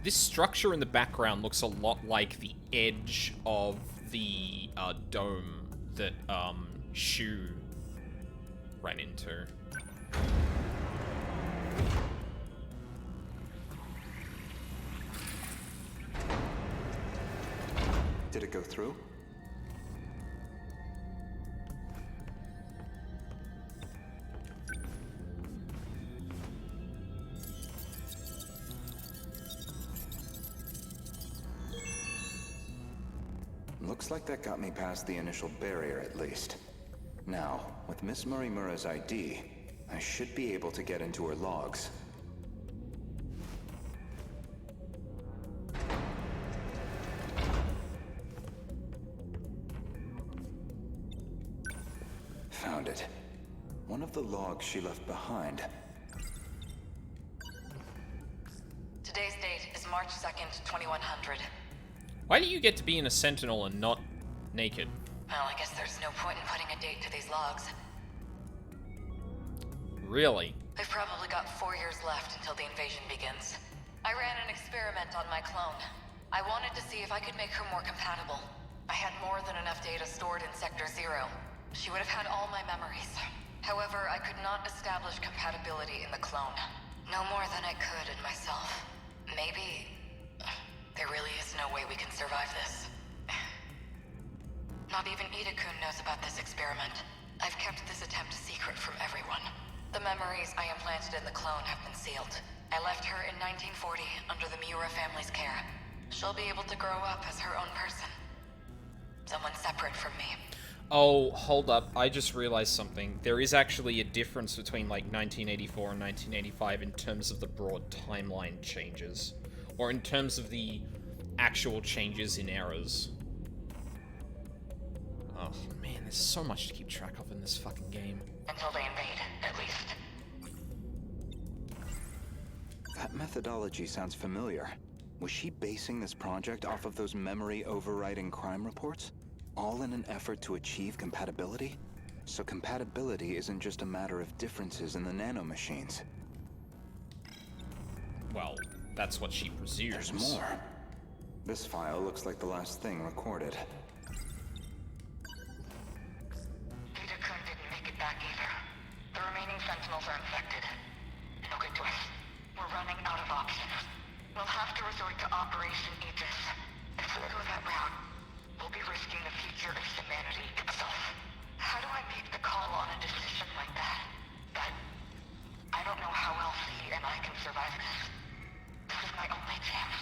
structure in the background looks a lot like the edge of the dome that Shu ran into. Did it go through? Looks like that got me past the initial barrier, at least. Now, with Miss Morimura's ID, I should be able to get into her logs. Found it. One of the logs she left behind. Today's date is March 2nd, 2100. Why do you get to be in a Sentinel and not naked? Well, I guess there's no point in putting a date to these logs. Really? They've probably got 4 years left until the invasion begins. I ran an experiment on my clone. I wanted to see if I could make her more compatible. I had more than enough data stored in Sector 0. She would have had all my memories. However, I could not establish compatibility in the clone. No more than I could in myself. Maybe there really is no way we can survive this. Not even Ida-kun knows about this experiment. I've kept this attempt secret from everyone. The memories I implanted in the clone have been sealed. I left her in 1940 under the Miura family's care. She'll be able to grow up as her own person. Someone separate from me. Oh, hold up. I just realized something. There is actually a difference between, like, 1984 and 1985 in terms of the broad timeline changes. Or in terms of the actual changes in eras. Oh, man, there's so much to keep track of in this fucking game. Until they invade, at least. That methodology sounds familiar. Was she basing this project off of those memory overriding crime reports? All in an effort to achieve compatibility? So compatibility isn't just a matter of differences in the nanomachines. Well, that's what she presumes. There's more. This file looks like the last thing recorded. Ida-kun didn't make it back either. The remaining Sentinels are infected. No good to us. We're running out of options. We'll have to resort to Operation Aegis. If we go that route, we'll be risking the future of humanity itself. How do I make the call on a decision like that? But I don't know how else he and I can survive this. This is my only chance.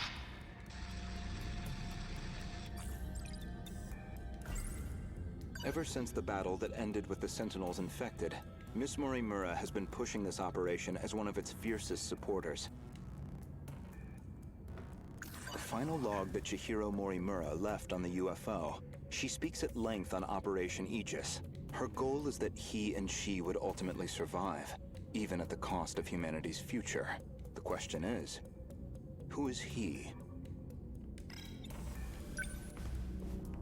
Ever since the battle that ended with the Sentinels infected, Miss Morimura has been pushing this operation as one of its fiercest supporters. The final log that Chihiro Morimura left on the UFO, she speaks at length on Operation Aegis. Her goal is that he and she would ultimately survive, even at the cost of humanity's future. The question is, who is he?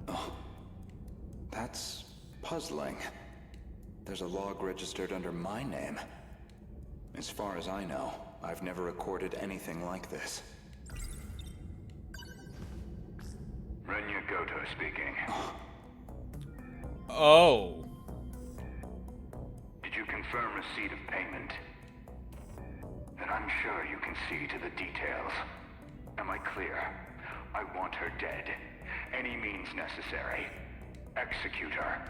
Oh, that's puzzling. There's a log registered under my name. As far as I know, I've never recorded anything like this. Renya Goto speaking. Oh. Did you confirm receipt of payment? Then I'm sure you can see to the details. Am I clear? I want her dead. Any means necessary. Execute her.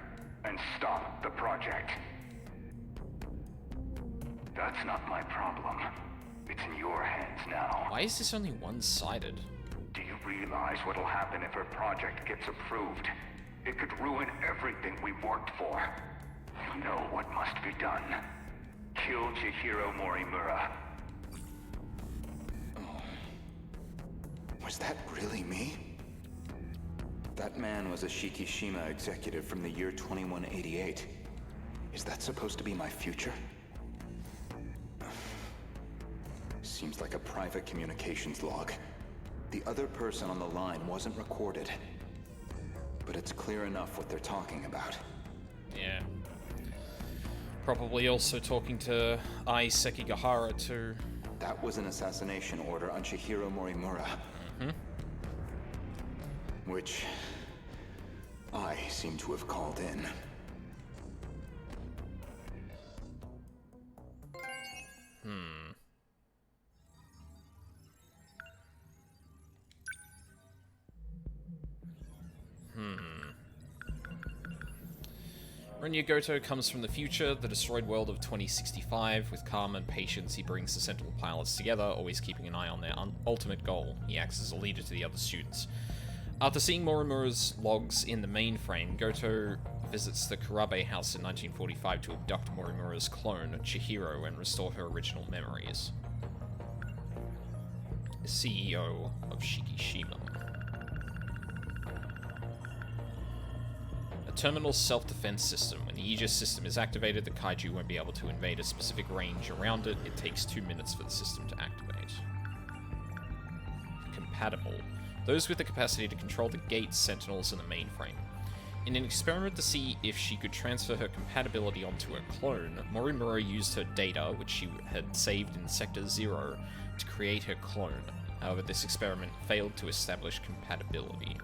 And stop the project. That's not my problem. It's in your hands now. Why is this only one-sided? Do you realize what'll happen if her project gets approved? It could ruin everything we've worked for. You know what must be done. Kill Chihiro Morimura. Oh. Was that really me? That man was a Shikishima executive from the year 2188. Is that supposed to be my future? Seems like a private communications log. The other person on the line wasn't recorded. But it's clear enough what they're talking about. Yeah. Probably also talking to Ai Sekigahara too. That was an assassination order on Chihiro Morimura. Mm-hmm. Which I seem to have called in. Renya Goto comes from the future, the destroyed world of 2065. With calm and patience, he brings the Sentinel pilots together, always keeping an eye on their ultimate goal. He acts as a leader to the other students. After seeing Morimura's logs in the mainframe, Goto visits the Kurabe house in 1945 to abduct Morimura's clone, Chihiro, and restore her original memories. The CEO of Shikishima. A terminal self-defense system. When the Aegis system is activated, the kaiju won't be able to invade a specific range around it. It takes 2 minutes for the system to activate. Compatible. Those with the capacity to control the gates, Sentinels, and the mainframe. In an experiment to see if she could transfer her compatibility onto her clone, Morimura used her data, which she had saved in Sector 0, to create her clone. However, this experiment failed to establish compatibility.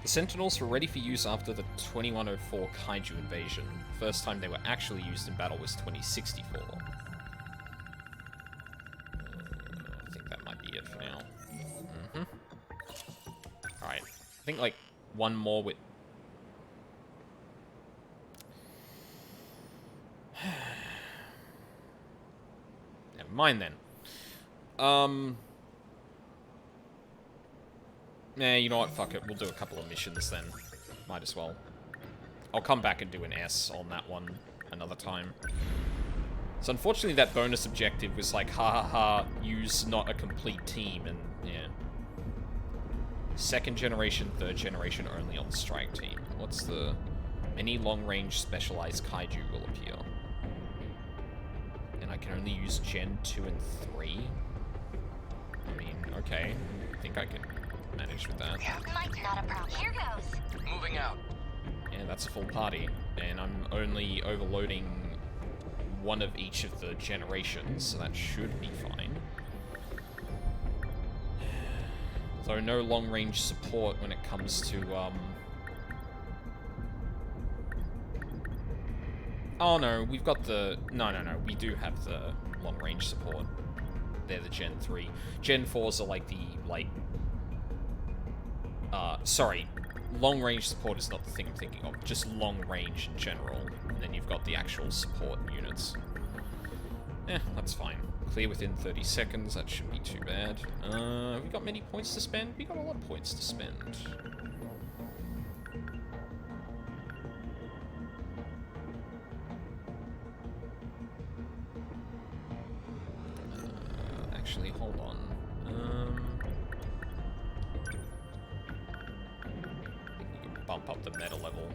The Sentinels were ready for use after the 2104 Kaiju invasion. The first time they were actually used in battle was 2064. I think that might be it for now. Alright, I think like one more with... Never mind then. Nah, you know what? Fuck it. We'll do a couple of missions then. Might as well. I'll come back and do an S on that one another time. So unfortunately that bonus objective was like, ha ha ha, use not a complete team, and yeah. 2nd generation, 3rd generation only on strike team. What's the... Any long-range specialized kaiju will appear. And I can only use Gen 2 and 3? I mean, okay. I think I can manage with that. Not a problem. Here goes. Moving out. Yeah, that's a full party. And I'm only overloading one of each of the generations, so that should be fine. Though no long-range support when it comes to, Oh no, we've got the... No, we do have the long-range support. They're the Gen 3. Gen 4s are like the, sorry. Long-range support is not the thing I'm thinking of. Just long-range in general. And then you've got the actual support units. That's fine. Clear within 30 seconds. That shouldn't be too bad. Have we got many points to spend? We got a lot of points to spend. Actually, hold on. I think we can bump up the meta level.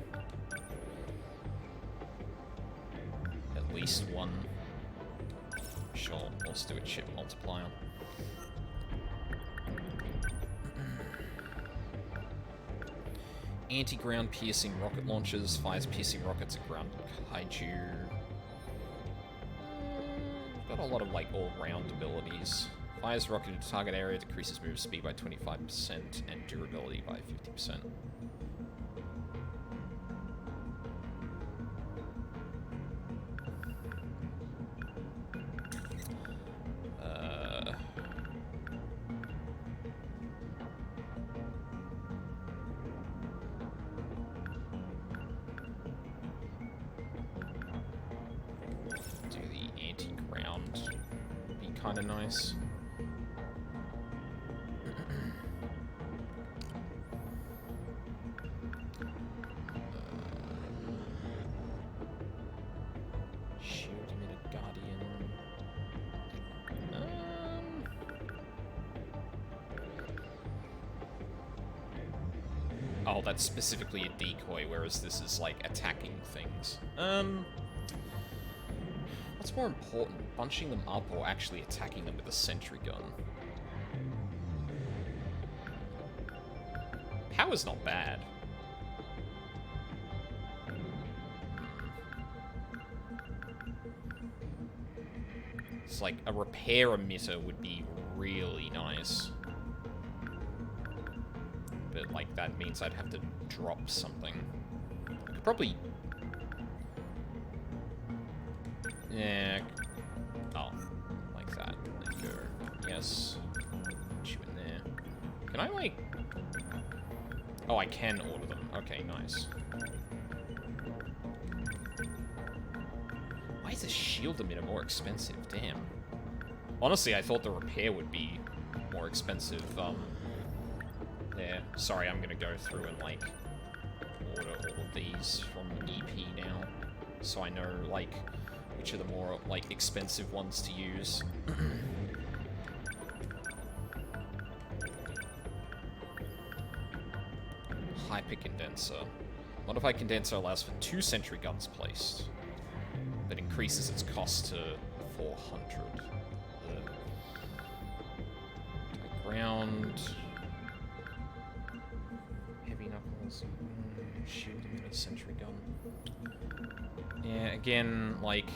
At least one. Sure, let's do a chip multiplier. Anti-ground piercing rocket launchers, fires piercing rockets at ground kaiju. Got a lot of like all-round abilities. Fires rocket into target area, decreases move speed by 25% and durability by 50%. Do the anti-ground. Be kind of nice. Shield emitter guardian. Oh, that's specifically a decoy, whereas this is like attacking things. What's more important, bunching them up or actually attacking them with a sentry gun? Power's not bad. It's like a repair emitter would be really nice. But like that means I'd have to drop something. I could probably... Yeah. Oh, like that. There you go. Yes. Put you in there. Can I like... Oh, I can order them. Okay, nice. is the shield emitter more expensive? Damn. Honestly, I thought the repair would be more expensive. Yeah, sorry, I'm gonna go through and, like, order all of these from EP now. So I know, like, which are the more, like, expensive ones to use. Hyper condenser. Modified condenser allows for 2 sentry guns placed, but increases its cost to 400. Ground. Heavy knuckles. Shield emitter, sentry gun. Yeah, again, like,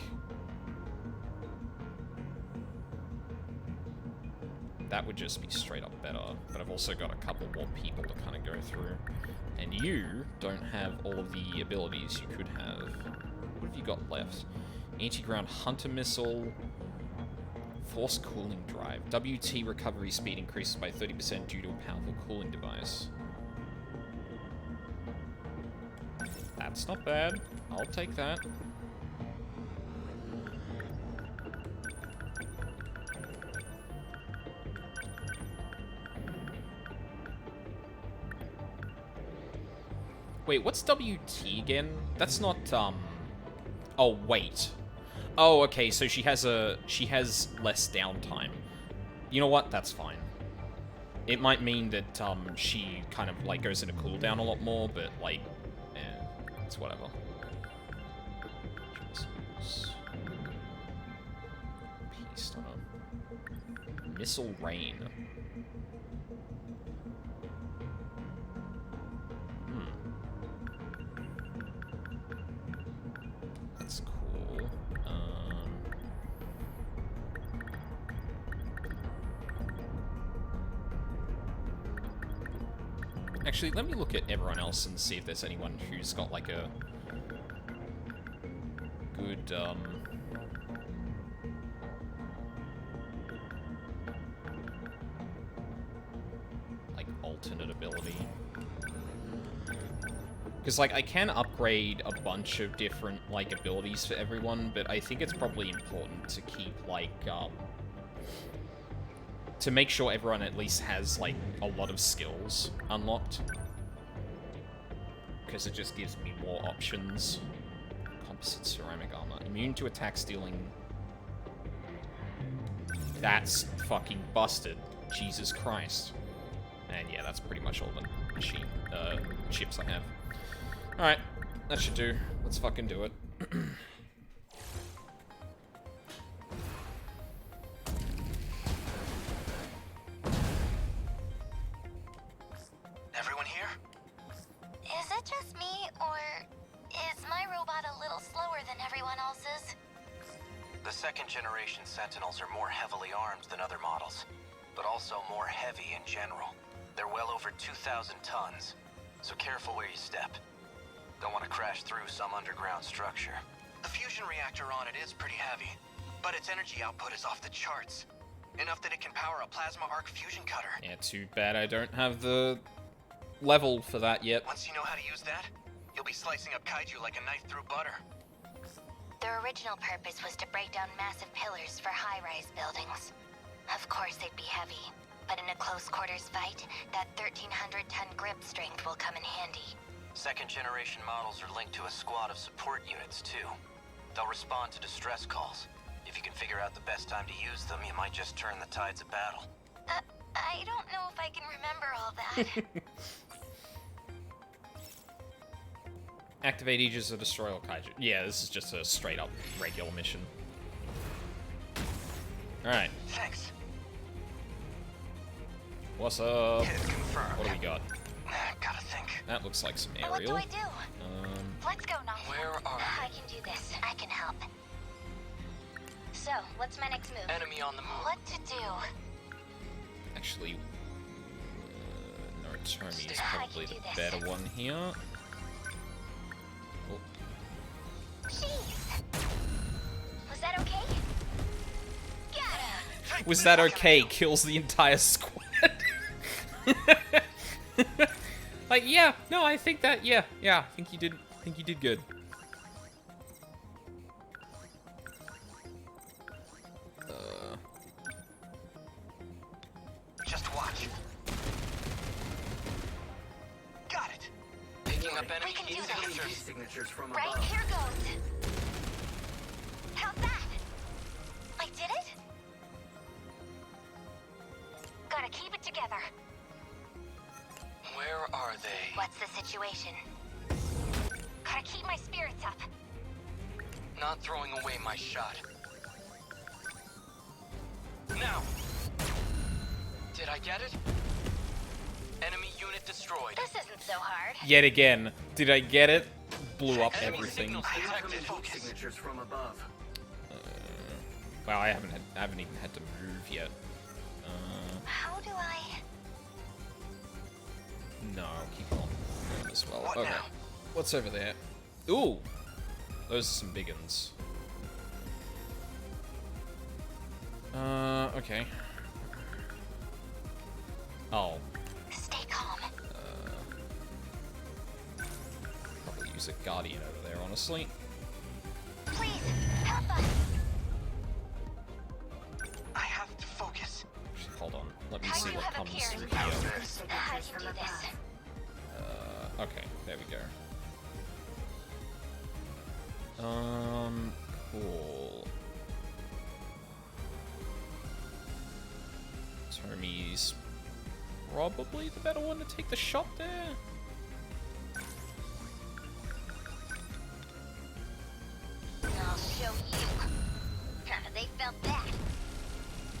that would just be straight up better, but I've also got a couple more people to kind of go through. And you don't have all of the abilities you could have. What have you got left? Anti-ground hunter missile, force cooling drive. WT recovery speed increases by 30% due to a powerful cooling device. That's not bad. I'll take that. Wait, what's WT again? That's not, oh, wait. Oh, okay, so she has less downtime. You know what? That's fine. It might mean that, she kind of, like, goes into cooldown a lot more, but, like, it's whatever. Peace stunner. Missile rain. That's cool. Actually, let me look at everyone else and see if there's anyone who's got, like, a good, like, alternate ability. Because, like, I can upgrade a bunch of different, like, abilities for everyone, but I think it's probably important to keep, like, to make sure everyone at least has, like, a lot of skills unlocked. Because it just gives me more options. Composite ceramic armor. Immune to attack stealing. That's fucking busted. Jesus Christ. And yeah, that's pretty much all the machine, chips I have. Alright, that should do. Let's fucking do it. Everyone here? Is it just me, or is my robot a little slower than everyone else's? The second-generation Sentinels are more heavily armed than other models, but also more heavy in general. They're well over 2,000 tons, so careful where you step. Don't want to crash through some underground structure. The fusion reactor on it is pretty heavy, but its energy output is off the charts. Enough that it can power a plasma arc fusion cutter. Yeah, too bad I don't have the level for that yet. Once you know how to use that, you'll be slicing up kaiju like a knife through butter. Their original purpose was to break down massive pillars for high-rise buildings. Of course they'd be heavy, but in a close-quarters fight, that 1,300-ton grip strength will come in handy. Second-generation models are linked to a squad of support units, too. They'll respond to distress calls. If you can figure out the best time to use them, you might just turn the tides of battle. I don't know if I can remember all that. Activate Aegis or destroy all kaiju. Yeah, this is just a straight-up regular mission. Alright. Thanks. What's up? Hit confirmed. What do we got? Gotta think. That looks like some What do aerial. I do? Let's go, Nocturne. Where are I can do this. I can help. So, what's my next move? Enemy on the move. What to do? Actually, Noritomi is I probably can the do this. better one here. Oh. Jeez. Was that okay? Got him. Was that okay? Kills the entire squad. Like, yeah, no, I think that, yeah, I think you did good. up enemy We can do heat this. signatures from Right, above. here goes. How's that? I did it? Gotta keep it together. Where are they? What's the situation? Gotta keep my spirits up. Not throwing away my shot. Now! Did I get it? Enemy unit destroyed. This isn't so hard. Yet again, did I get it? Blew up Enemy everything. signals detected. Focus. Signatures from above. Wow, I haven't even had to move yet. How do I... No, I'll keep on going as well. What Okay. now? What's over there? Ooh! Those are some big uns. Okay. Oh. Stay calm. Probably use a guardian over there, honestly. Please, help us. I have to focus. Actually, hold on. Let me How see you what have comes appeared. through here. How do you do this? Okay, there we go. Cool. Tommy's probably the better one to take the shot there. I'll show you. They felt that.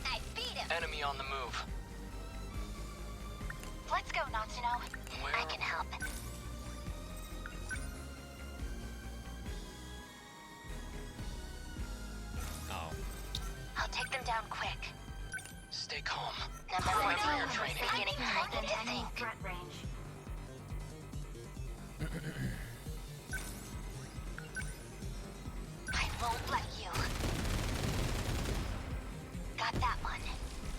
I beat him. Enemy on the move. Let's go, Natsuno. Where? I can help. Oh. I'll take them down quick. Stay calm. Number Through 14 your is training. beginning to think. Threat range. I won't let you. Got that one.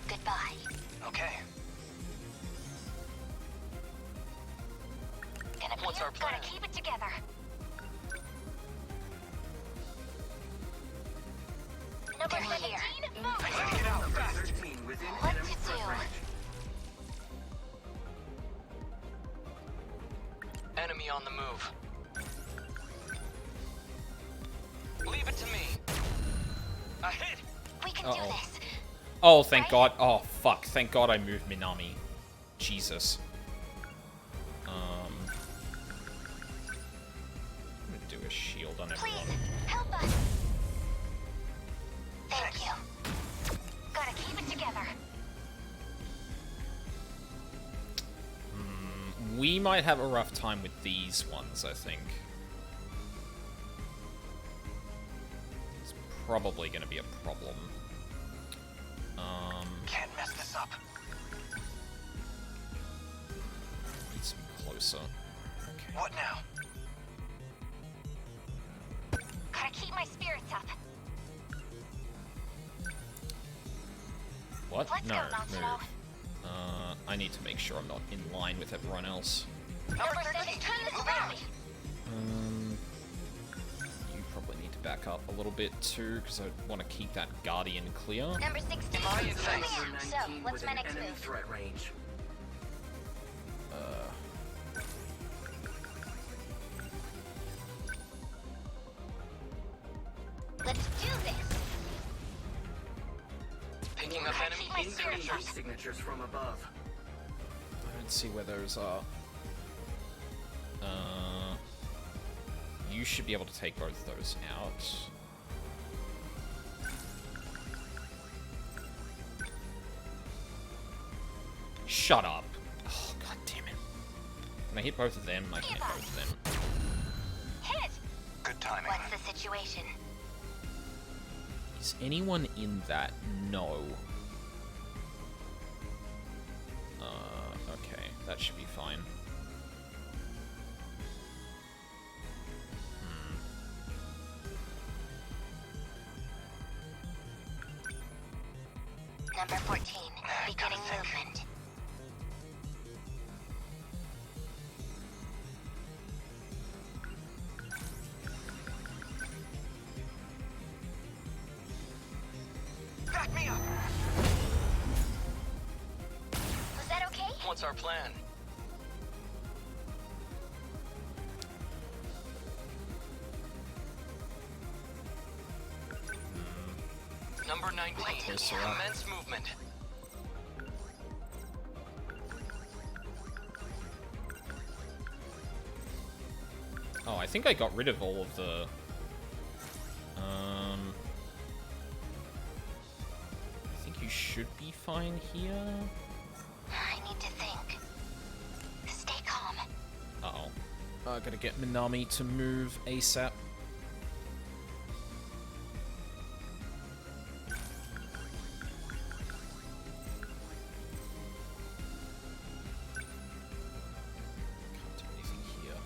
Goodbye. Okay. Gonna be What's here. our plan? Gotta keep it together. Number 17, I gotta get out fast. 13 within What enemy to threat do? range. Enemy on the move. Leave it to me. A hit. We can do Uh-oh. this. Oh, thank God. Oh, fuck. Thank God I moved Minami. Jesus. I'm gonna do a shield on everyone. Please, help us. Thank you. Gotta keep it together. We might have a rough time with these ones, I think. It's probably gonna be a problem. Can't mess this up. Need some closer. Okay. What now? Gotta keep my spirits up. What? Let's No, go, Natsuno. move. I need to make sure I'm not in line with everyone else. Number 13 is ready. You probably need to back up a little bit too, because I want to keep that guardian clear. Number 16 I is in clear. sight? So, what's within my next enemy move? threat range. Let's do this. Picking up enemy My heat spirits signatures. up. Signatures from above. I don't see where those are. You should be able to take both of those out. Shut up. Oh, god damn it. Can I hit both of them? I can hit both of them. Hit. Good timing. What's the situation? Is anyone in that? No. Okay. That should be fine. Number 14, beginning movement. Back me up. Was that okay? What's our plan? Number 19, commence movement. Oh, I think I got rid of all of the... I think you should be fine here. I need to think. Stay calm. Uh-oh. I gotta get Minami to move ASAP. Can't do anything here.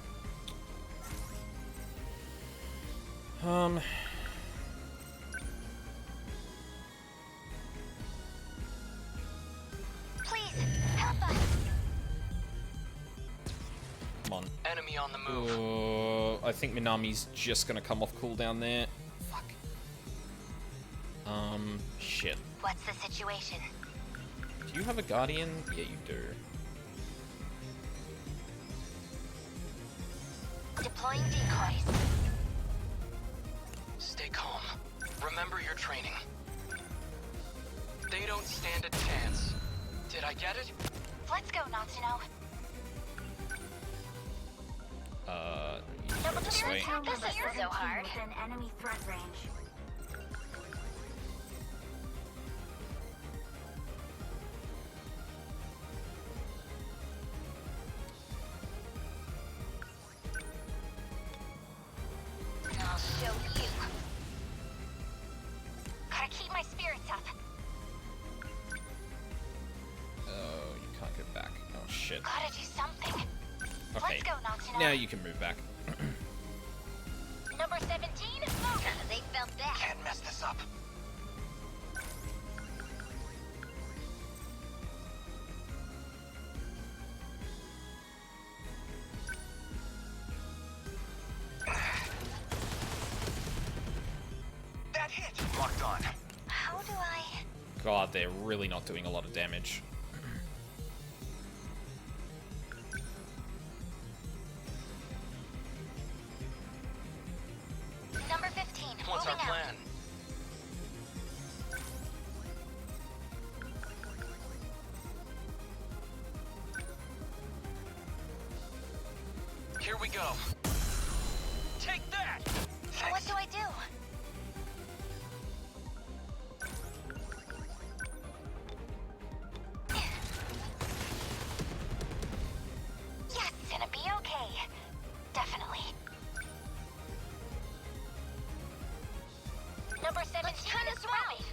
Please, help us. Come on. Enemy on the move. I think Minami's just gonna come off cooldown there. Fuck. Shit. What's the situation? Do you have a guardian? Yeah, you do. Deploying decoys. Stay calm. Remember your training. They don't stand a chance. Did I get it? Let's go, Natsuno. You go this way. This isn't so hard. Within enemy threat range. I'll show you. Gotta keep my spirits up. Oh, you can't go back. Oh, shit. Gotta do something. Okay. Let's go, Natsuno. Now you can move back. Number 17, move! They felt that. Can't mess this up. That hit! Locked on. How do I... God, they're really not doing a lot of damage. Number 15, What's our moving out. plan? Here we go. Take that! What do I do? Yes, gonna be okay. Definitely. Number 17 is right.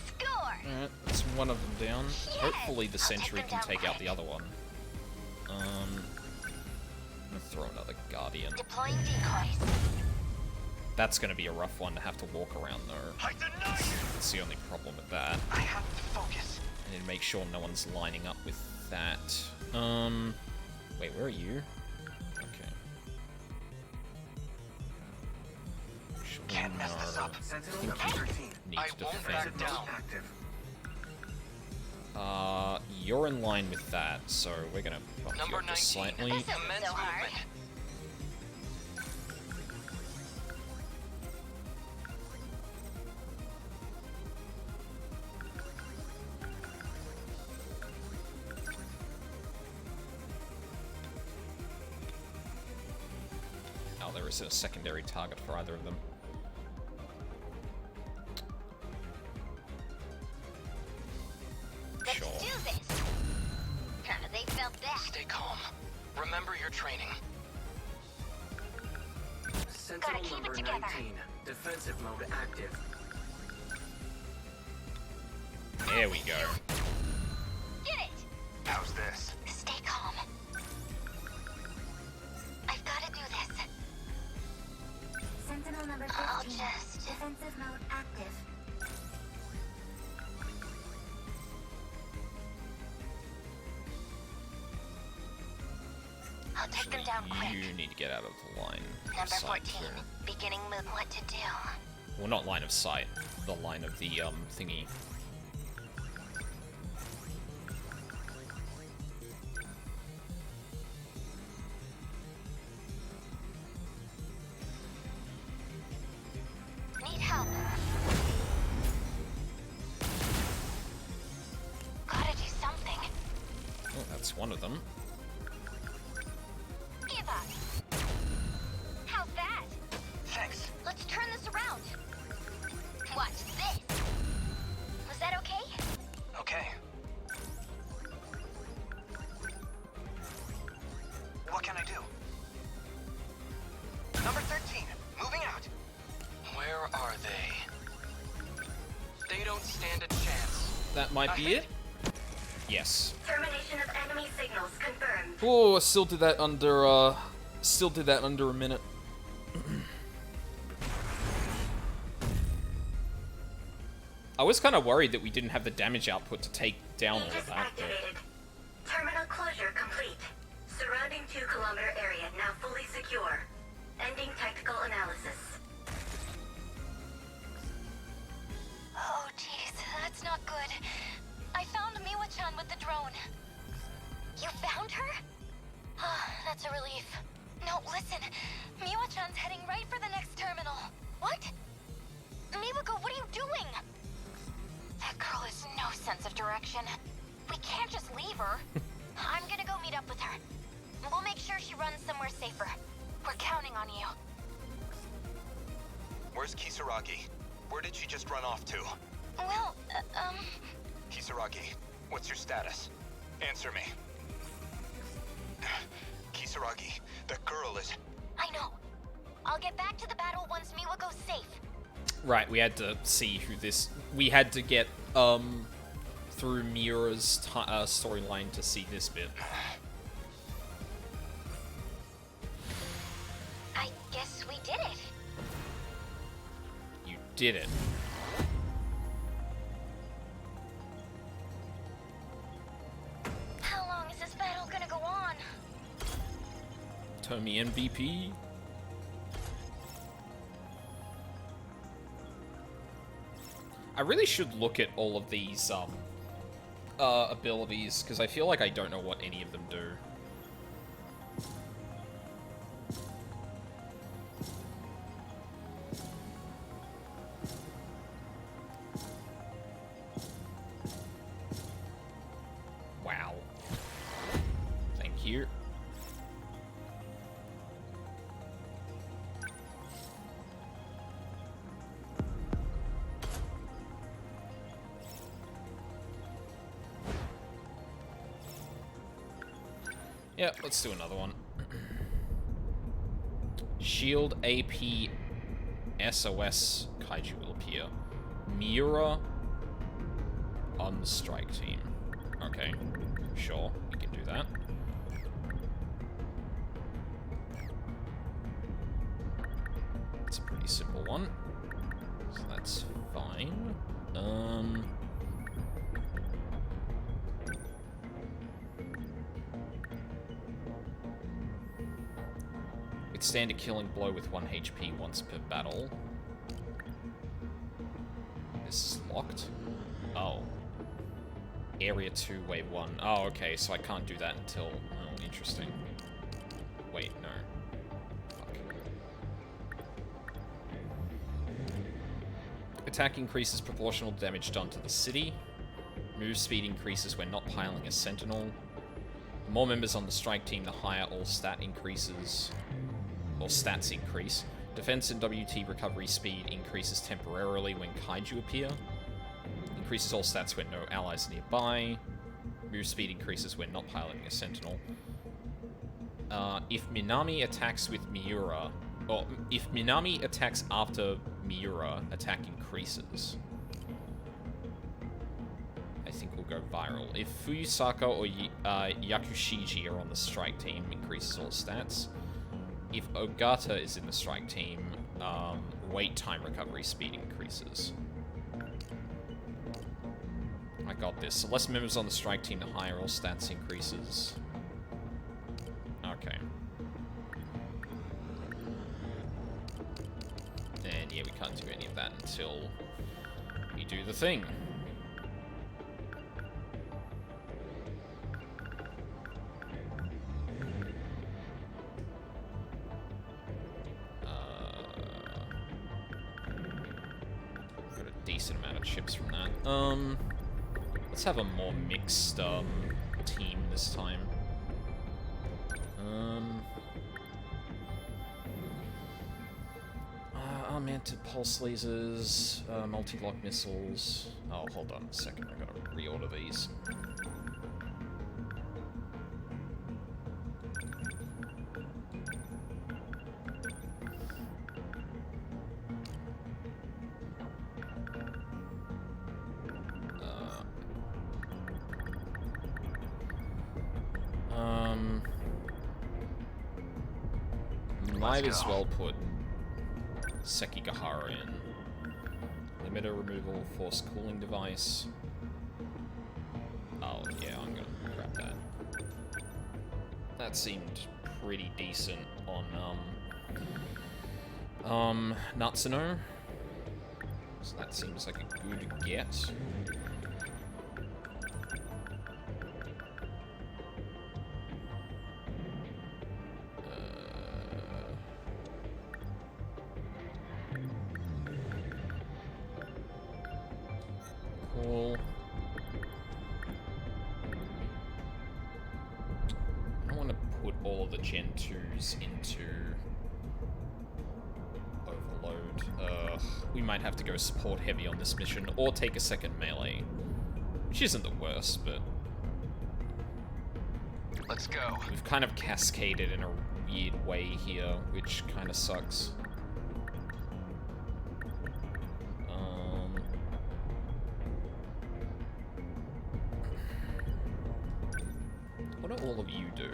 Score! Alright, that's one of them down. Hopefully the sentry can take out the other one. I'm gonna throw another guardian. Deploying decoys. That's gonna be a rough one to have to walk around though. I deny you! That's the only problem with that. I have to focus. I need to make sure no one's lining up with that. Wait, where are you? Okay. Can't mess this up. Sentinel number 13. I won't back down. You're in line with that, so we're gonna bump Number you up just 19. slightly. This isn't so hard. Oh, there is a secondary target for either of them. Let's Sure. do this. They felt that. Stay calm. Remember your training. Gotta keep it together. Defensive mode active. There we go. Get it! How's this? Stay calm. I've gotta do this. Sentinel number 15. I'll just... Defensive mode active. I'll take them down quick. You need to get out of the line of Number sight 14. here. Beginning move. What to do? Well, not line of sight. The line of the, thingy. least one of them. Give up. How's that? Thanks. Let's turn this around. Watch this. Was that okay? Okay. What can I do? Number 13, moving out. Where are they? They don't stand a chance. That might be it. Yes. Termination of enemy signals confirmed. Oh, still did that under a minute. I was kind of worried that we didn't have the damage output to take down all of that. Activated. Terminal closure complete. Surrounding 2-kilometer area now fully secure. Ending tactical analysis. Oh, jeez, that's not good. I found Miwa-chan with the drone. You found her? Ah, that's a relief. No, listen. Miwa-chan's heading right for the next terminal. What? Miwako, what are you doing? That girl has no sense of direction. We can't just leave her. I'm gonna go meet up with her. We'll make sure she runs somewhere safer. We're counting on you. Where's Kisaragi? Where did she just run off to? Well, Kisaragi, what's your status? Answer me. Kisaragi, that girl is... I know. I'll get back to the battle once Miwako's safe. Right, we had to see who this... We had to get, through Miura's storyline to see this bit. I guess we did it. You did it. How long is this battle gonna go on? Tomy MVP. I really should look at all of these abilities, because I feel like I don't know what any of them do. Wow. Thank you. Yeah, let's do another one. Shield AP SOS Kaiju will appear. Miura on the strike team. Okay, sure, we can do that. It's a pretty simple one, so that's fine. Stand a killing blow with 1 HP once per battle. This is locked. Oh. Area 2, Wave 1. Oh, okay, so I can't do that until... Oh, interesting. Wait, no. Fuck. Attack increases proportional damage done to the city. Move speed increases when not piling a sentinel. The more members on the strike team, the higher all stat increases. Or stats increase. Defense and WT recovery speed increases temporarily when kaiju appear. Increases all stats when no allies are nearby. Move speed increases when not piloting a sentinel. If Minami attacks with Miura, or if Minami attacks after Miura, attack increases. I think we'll go viral. If Fuyusaka or Yakushiji are on the strike team, increases all stats. If Ogata is in the strike team, wait time recovery speed increases. I got this. So less members on the strike team, the higher all stats increases. Okay. And yeah, we can't do any of that until we do the thing. Decent amount of chips from that. Let's have a more mixed team this time. Armanted pulse lasers, multi-lock missiles. Oh, hold on a second, I gotta reorder these. Might as well put Sekigahara in. Emitter removal, force cooling device. Oh, yeah, I'm gonna grab that. That seemed pretty decent on, Natsuno. So that seems like a good get. Cool. I want to put all of the Gen 2s into Overload. We might have to go support heavy on this mission, or take a second melee. Which isn't the worst, but... Let's go. We've kind of cascaded in a weird way here, which kind of sucks. What do all of you do?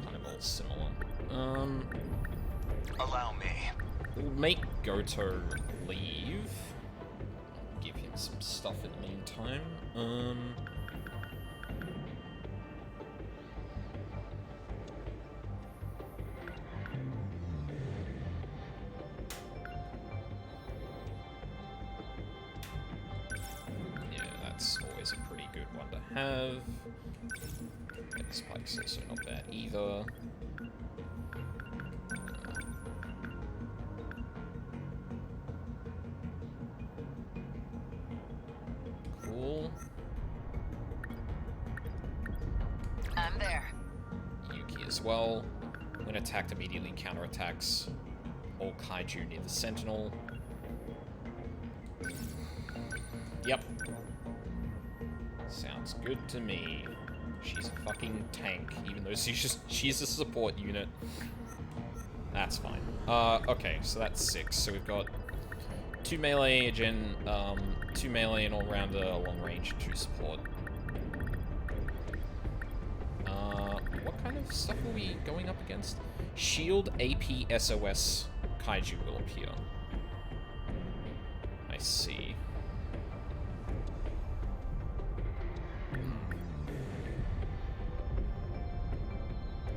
Kind of all similar. Allow me. We'll make Goto leave. Give him some stuff in the meantime. Yeah, that's always a pretty good one to have. Spike's also not bad either. Cool. I'm there. Yuki as well. When attacked, immediately counterattacks all kaiju near the Sentinel. Yep. Sounds good to me. She's a fucking tank, even though she's a support unit. That's fine. Okay, so that's 6. So we've got 2 melee, 2 melee, an all-rounder, a long range, 2 support. What kind of stuff are we going up against? Shield, AP, SOS, kaiju will appear. I see.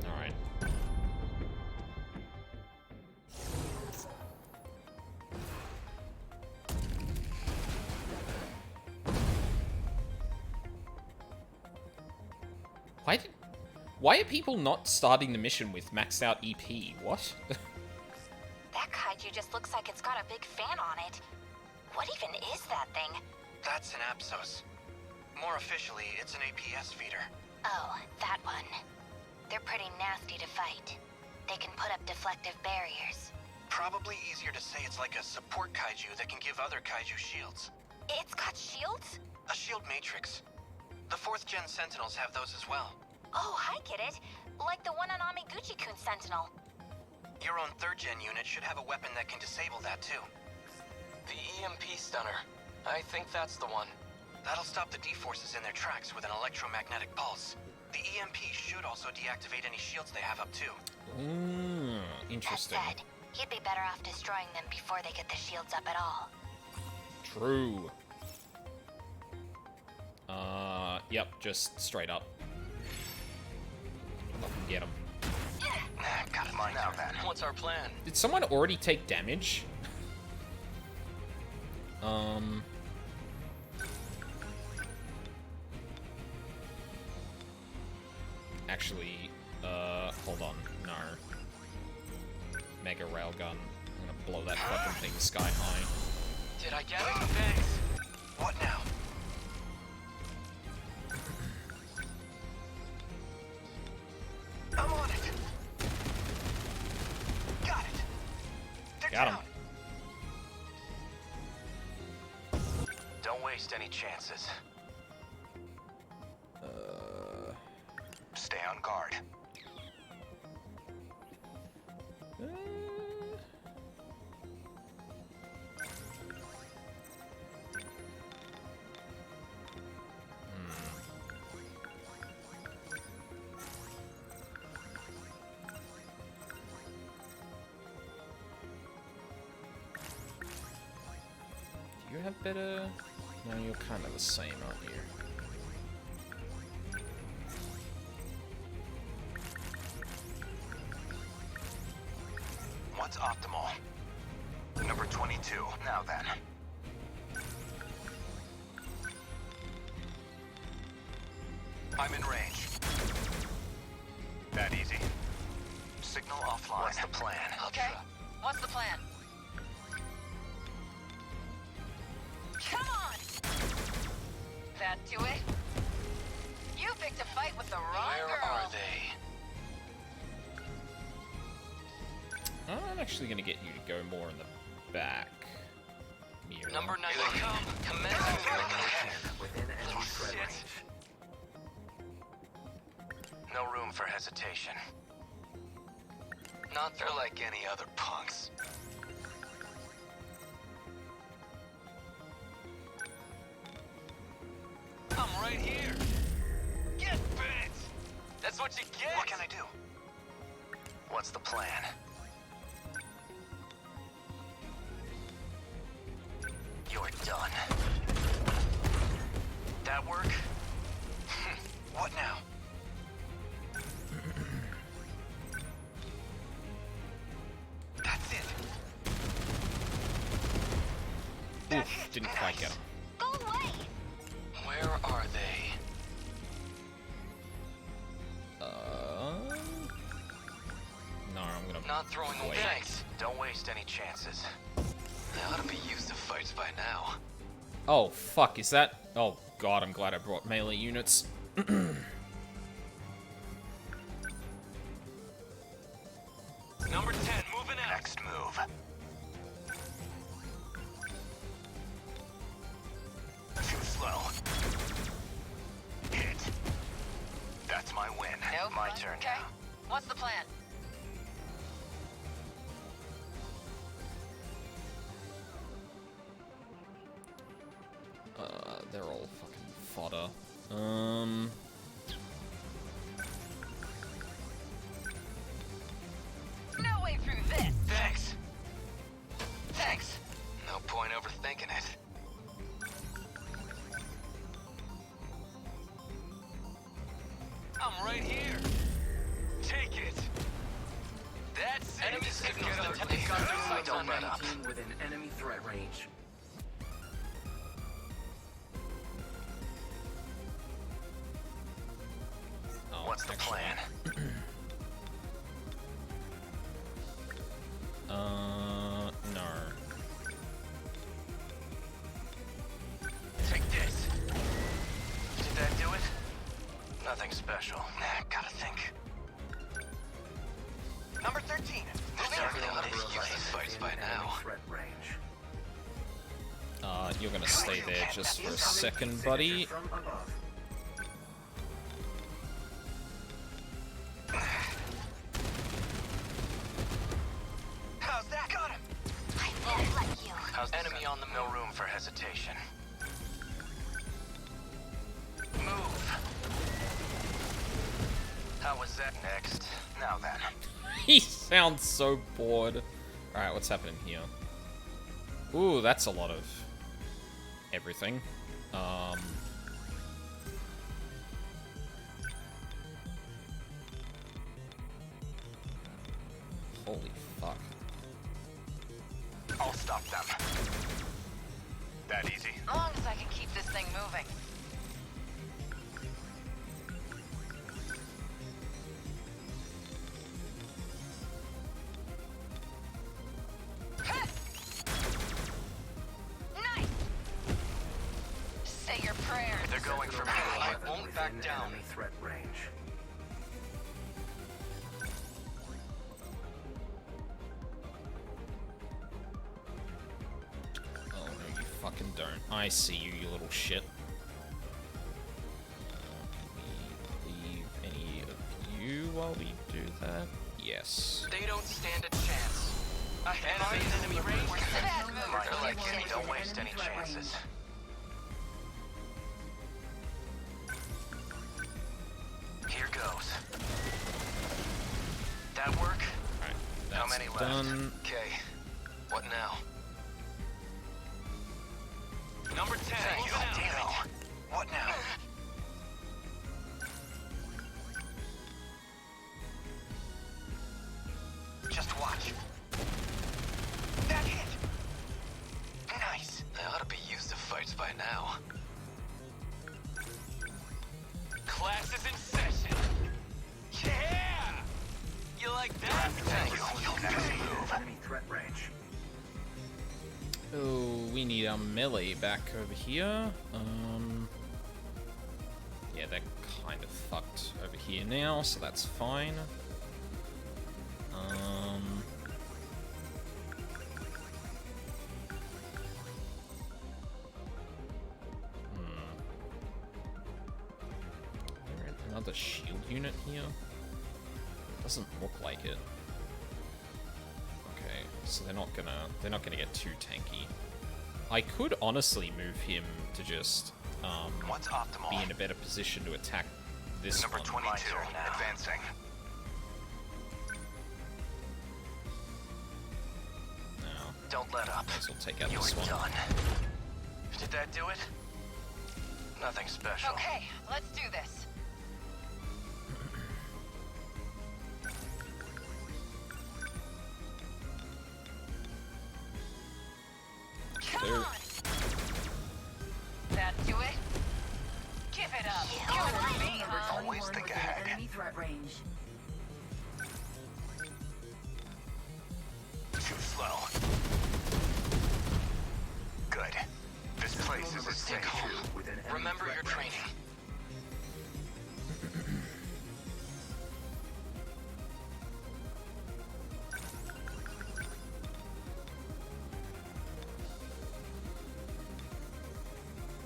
Alright. Why are people not starting the mission with maxed out EP? What? That kaiju just looks like it's got a big fan on it. What even is that thing? That's an Apsos. More officially, it's an APS feeder. Oh, that one. They're pretty nasty to fight. They can put up deflective barriers. Probably easier to say it's like a support kaiju that can give other kaiju shields. It's got shields? A shield matrix. The 4th gen Sentinels have those as well. Oh, I get it. Like the one on Amiguchi-kun's Sentinel. Your own 3rd gen unit should have a weapon that can disable that too. The EMP stunner. I think that's the one. That'll stop the D-forces in their tracks with an electromagnetic pulse. The EMP should also deactivate any shields they have up too. Interesting. That said, you'd be better off destroying them before they get the shields up at all. True. Yep, just straight up. Get him. Got it. Mine now then. What's our plan? Did someone already take damage? Actually, Hold on. No. Mega railgun. I'm gonna blow that fucking thing sky high. Did I get it? Thanks. What now? I'm on it. Got it. They're Got him. down. Don't waste any chances. Stay on guard. Do you have better? No, you're kind of the same, aren't you? What's optimal? Number 22. Now then. I'm in range. That easy. Signal offline. What's the plan? Okay. What's the plan? Come on! That do it? You picked a fight with the wrong girl. Where are they? I'm actually gonna get you to go more in the back. Mira. Number 9. Here they come. Commencing within enemy threat range. No room for hesitation. Not they're like any other punks. I'm right here. Get bent. That's what you get. What can I do? What's the plan? You're done. That work? What now? That's it. Oof, didn't quite get him. Go away! Where are they? No, I'm gonna. Not throwing away. wait. Thanks. Don't waste any chances. They ought to be used to fights by now. Oh, fuck, is that... Oh, God, I'm glad I brought melee units. Number 10, moving out. Next move. Too slow. Hit. That's my win. Nope. My turn Okay. now. What's the plan? They're all fucking fodder. No way through this! Thanks. Thanks. No point overthinking it. I'm right here. Take it. That's enemy signals. Don't let up. Within enemy threat range. Oh, What's the plan? No. Take this. Did that do it? Nothing special. Nah, gotta think. Number 13. Everything ought to be used to fights by now. You're gonna stay there just for a second, buddy. How's that? Got him! I won't let you. How's enemy on the no room for hesitation? Move. How was that next? Now then. He sounds so bored. Alright, what's happening here? Ooh, that's a lot of everything. Holy fuck. I'll stop them. That easy. As long as I can keep this thing moving. going for me. I won't back down. Enemy threat range. Oh no, you fucking don't. I see you, you little shit. Can we leave any of you while we do that? Yes. They don't stand a chance. Enemy range. They're like me. Don't waste any chances. Here goes. That work? Alright, How many left? done. Okay. What now? Number 10. Damn it. What now? Just watch. That hit. Nice. They ought to be used to fights by now. Class is in session. Yeah! You like that? Thank you. Enemy threat range. Oh, we need our melee back over here. Yeah, they're kind of fucked over here now, so that's fine. Another shield unit here? Doesn't look like it. Okay, so they're not gonna get too tanky. I could honestly move him to just What's optimal? be in a better position to attack this Number one. 22, advancing. No. Don't let up. Guess I'll take out You're this one. done. Did that do it? Nothing special. Okay, let's do this. Come on! That do it? Give it up. You're with me, huh? Always think ahead. Enemy threat range. Too slow. Good. This place is a safe home. Remember your training.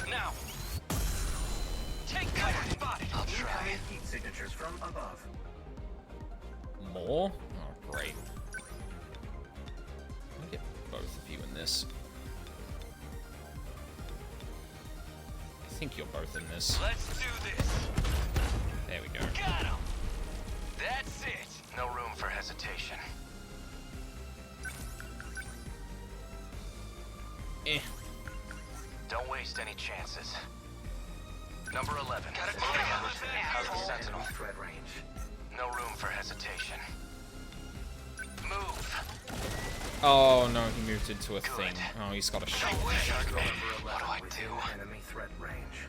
Now. Take cover. Spotted. I'll try. Heat signatures from above. More? Oh, great. I'll get both of you in this. I think you're both in this. Let's do this. There we go. Got him. That's it. No room for hesitation. Eh. Don't waste any chances. Number 11. How's the Sentinel? Threat range. No room for hesitation. Move. Oh no, he moved into a thing. Oh, he's got a shield. What do I do? Enemy threat range.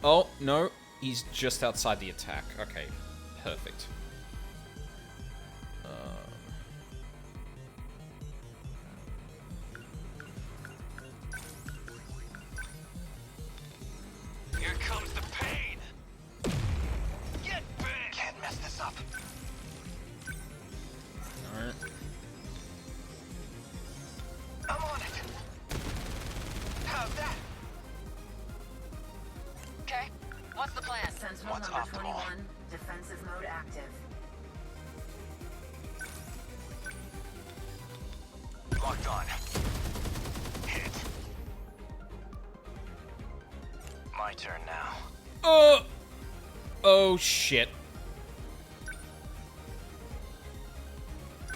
Oh, no. He's just outside the attack. Okay, perfect. Here comes the pain. Get back. Can't mess this up. Alright. I'm on it. How's that? Okay, what's the plan? Sentinel What's number optimal? 21, defensive mode active. Locked on. Hit. My turn now. Oh shit.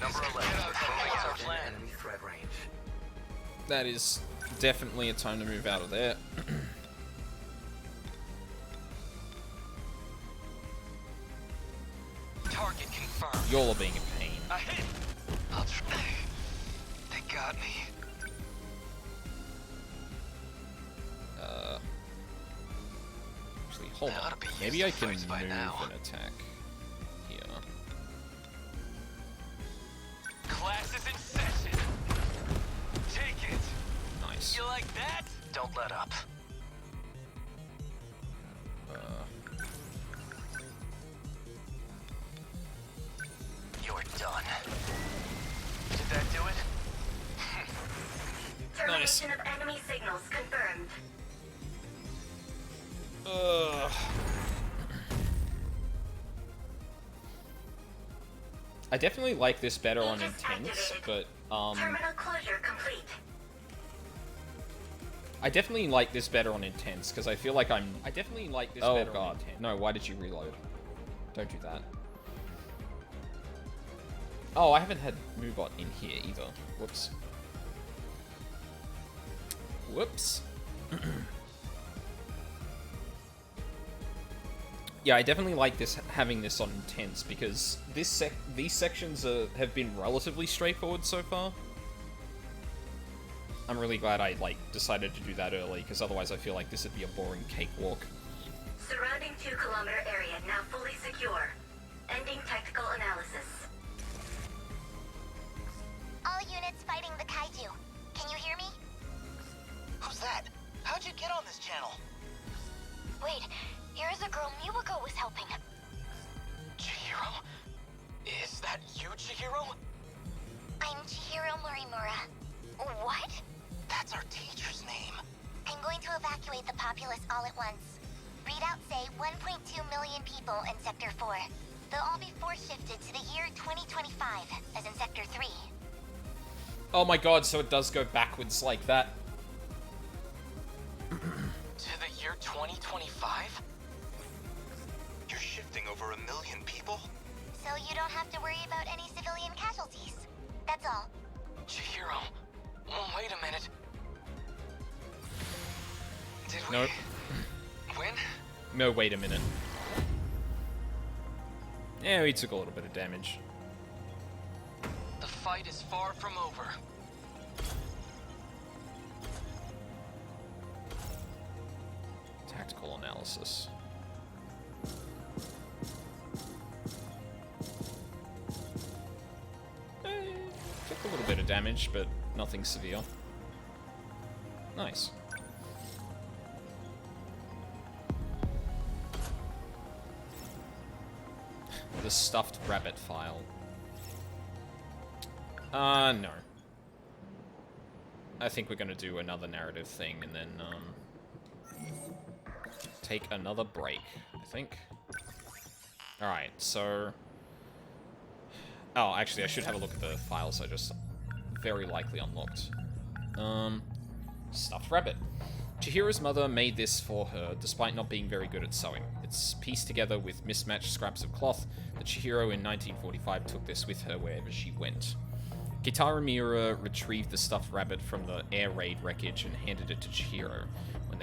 Number 11. What's our plan? Enemy threat range. That is definitely a time to move out of there. Target confirmed. Y'all are being a pain. A hit. I'll try. They got me. Actually, hold They on. ought to be Maybe used I to can fights by move now. and attack here. Class is in session. Take it. Nice. You like that? Don't let up. done. Did that do it? Termination of enemy signals confirmed. I definitely like this better on Intense, but, Terminal closure complete. I definitely like this better on Intense, because I feel like I definitely like this better on Intense. No, why did you reload? Don't do that. Oh, I haven't had Moobot in here either. Whoops. Whoops. Yeah, I definitely like this having this on Intense, because these sections have been relatively straightforward so far. I'm really glad I decided to do that early, because otherwise I feel like this would be a boring cakewalk. Surrounding 2-kilometer area now fully secure. Ending technical analysis. All units fighting the kaiju. Can you hear me? Who's that? How'd you get on this channel? Wait, here is a girl Miwako was helping. Chihiro? Is that you, Chihiro? I'm Chihiro Morimura. What? That's our teacher's name. I'm going to evacuate the populace all at once. Readouts say 1.2 million people in Sector 4. They'll all be force shifted to the year 2025, as in Sector 3. Oh my god, so it does go backwards like that. To the year 2025? You're shifting over 1 million people? So you don't have to worry about any civilian casualties. That's all. Chihiro, wait a minute. Did we Nope. win? No, wait a minute. Yeah, we took a little bit of damage. The fight is far from over. Tactical analysis. Took a little bit of damage, but nothing severe. Nice. The stuffed rabbit file. No. I think we're gonna do another narrative thing and then, take another break, I think. Alright, so... Oh, actually, I should have a look at the files I just very likely unlocked. Stuffed rabbit. Chihiro's mother made this for her, despite not being very good at sewing. It's pieced together with mismatched scraps of cloth that Chihiro in 1945 took this with her wherever she went. Kitaro Miura retrieved the stuffed rabbit from the air raid wreckage and handed it to Chihiro when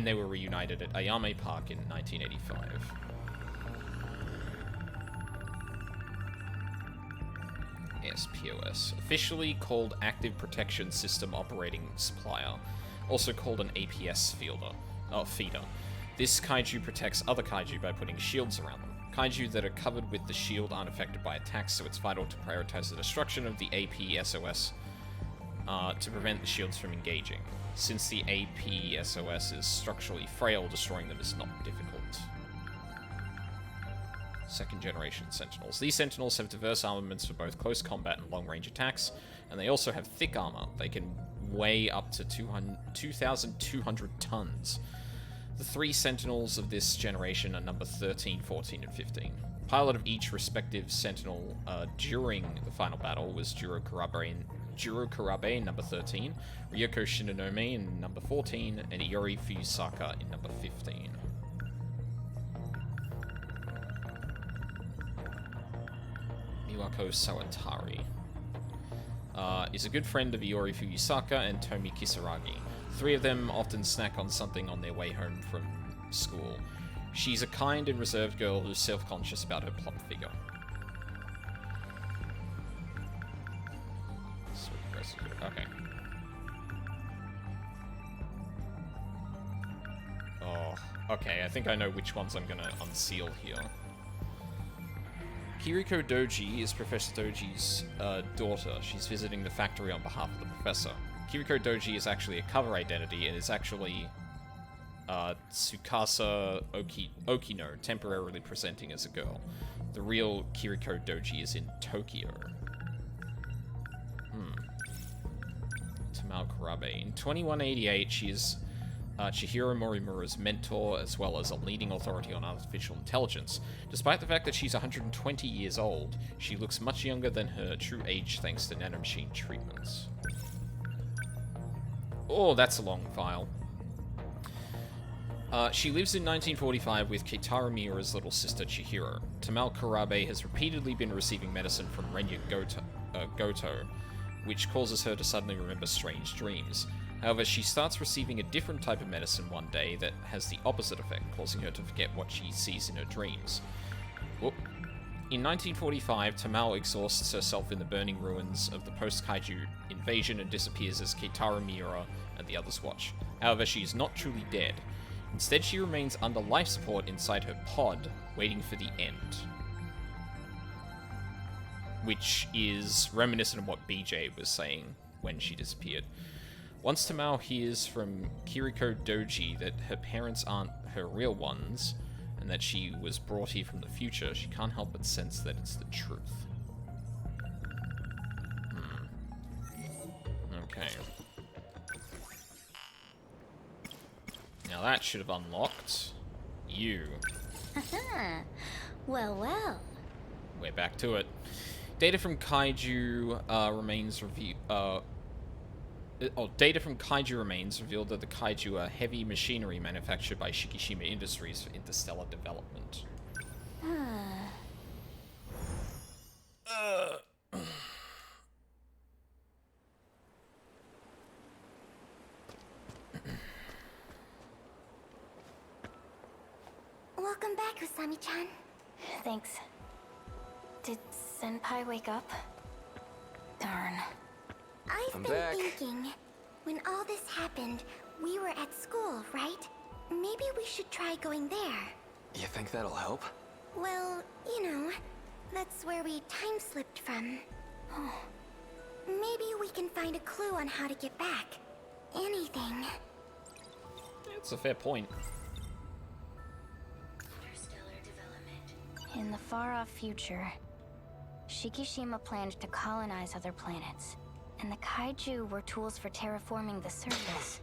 they were reunited at Ayame Park in 1985. SPOS, officially called Active Protection System Operating Supplier, also called an APS feeder. This kaiju protects other kaiju by putting shields around them. Kaiju that are covered with the shield aren't affected by attacks, so it's vital to prioritize the destruction of the APSOS to prevent the shields from engaging. Since the APSOS is structurally frail, destroying them is not difficult. Second generation Sentinels. These Sentinels have diverse armaments for both close combat and long-range attacks, and they also have thick armor. They can weigh up to 2,200 tons. The 3 Sentinels of this generation are number 13, 14, and 15. Pilot of each respective Sentinel during the final battle was Juro Kurabe in number 13, Ryoko Shinonome in number 14, and Iori Fuyusaka in number 15. Miwako Sawatari is a good friend of Iori Fuyusaka and Tomi Kisaragi. 3 of them often snack on something on their way home from school. She's a kind and reserved girl who's self-conscious about her plump figure. Okay. Oh, okay, I think I know which ones I'm gonna unseal here. Kiriko Doji is Professor Doji's daughter. She's visiting the factory on behalf of the professor. Kiriko Doji is actually a cover identity and is actually Tsukasa Okino temporarily presenting as a girl. The real Kiriko Doji is in Tokyo. Tamao Kurabe. In 2188, she is Chihiro Morimura's mentor, as well as a leading authority on artificial intelligence. Despite the fact that she's 120 years old, she looks much younger than her true age thanks to nanomachine treatments. Oh, that's a long file. She lives in 1945 with Keitaro Miura's little sister Chihiro. Tamao Kurabe has repeatedly been receiving medicine from Renya Goto, which causes her to suddenly remember strange dreams. However, she starts receiving a different type of medicine one day that has the opposite effect, causing her to forget what she sees in her dreams. Whoop. In 1945, Tamao exhausts herself in the burning ruins of the post-kaiju invasion and disappears as Keitaro Miura and the others watch. However, she is not truly dead. Instead, she remains under life support inside her pod, waiting for the end. Which is reminiscent of what BJ was saying when she disappeared. Once Tamao hears from Kiriko Doji that her parents aren't her real ones, and that she was brought here from the future, she can't help but sense that it's the truth. Okay. Now that should have unlocked you. Well, well. We're back to it. Data from Kaiju remains data from Kaiju remains revealed that the Kaiju are heavy machinery manufactured by Shikishima Industries for interstellar development. Welcome back, Usami-chan. Thanks. Did Senpai wake up? Darn. I've been thinking, when all this happened, we were at school, right? Maybe we should try going there. You think that'll help? Well, you know, that's where we time slipped from. Maybe we can find a clue on how to get back. Anything. That's a fair point. In the far-off future, Shikishima planned to colonize other planets, and the Kaiju were tools for terraforming the surface.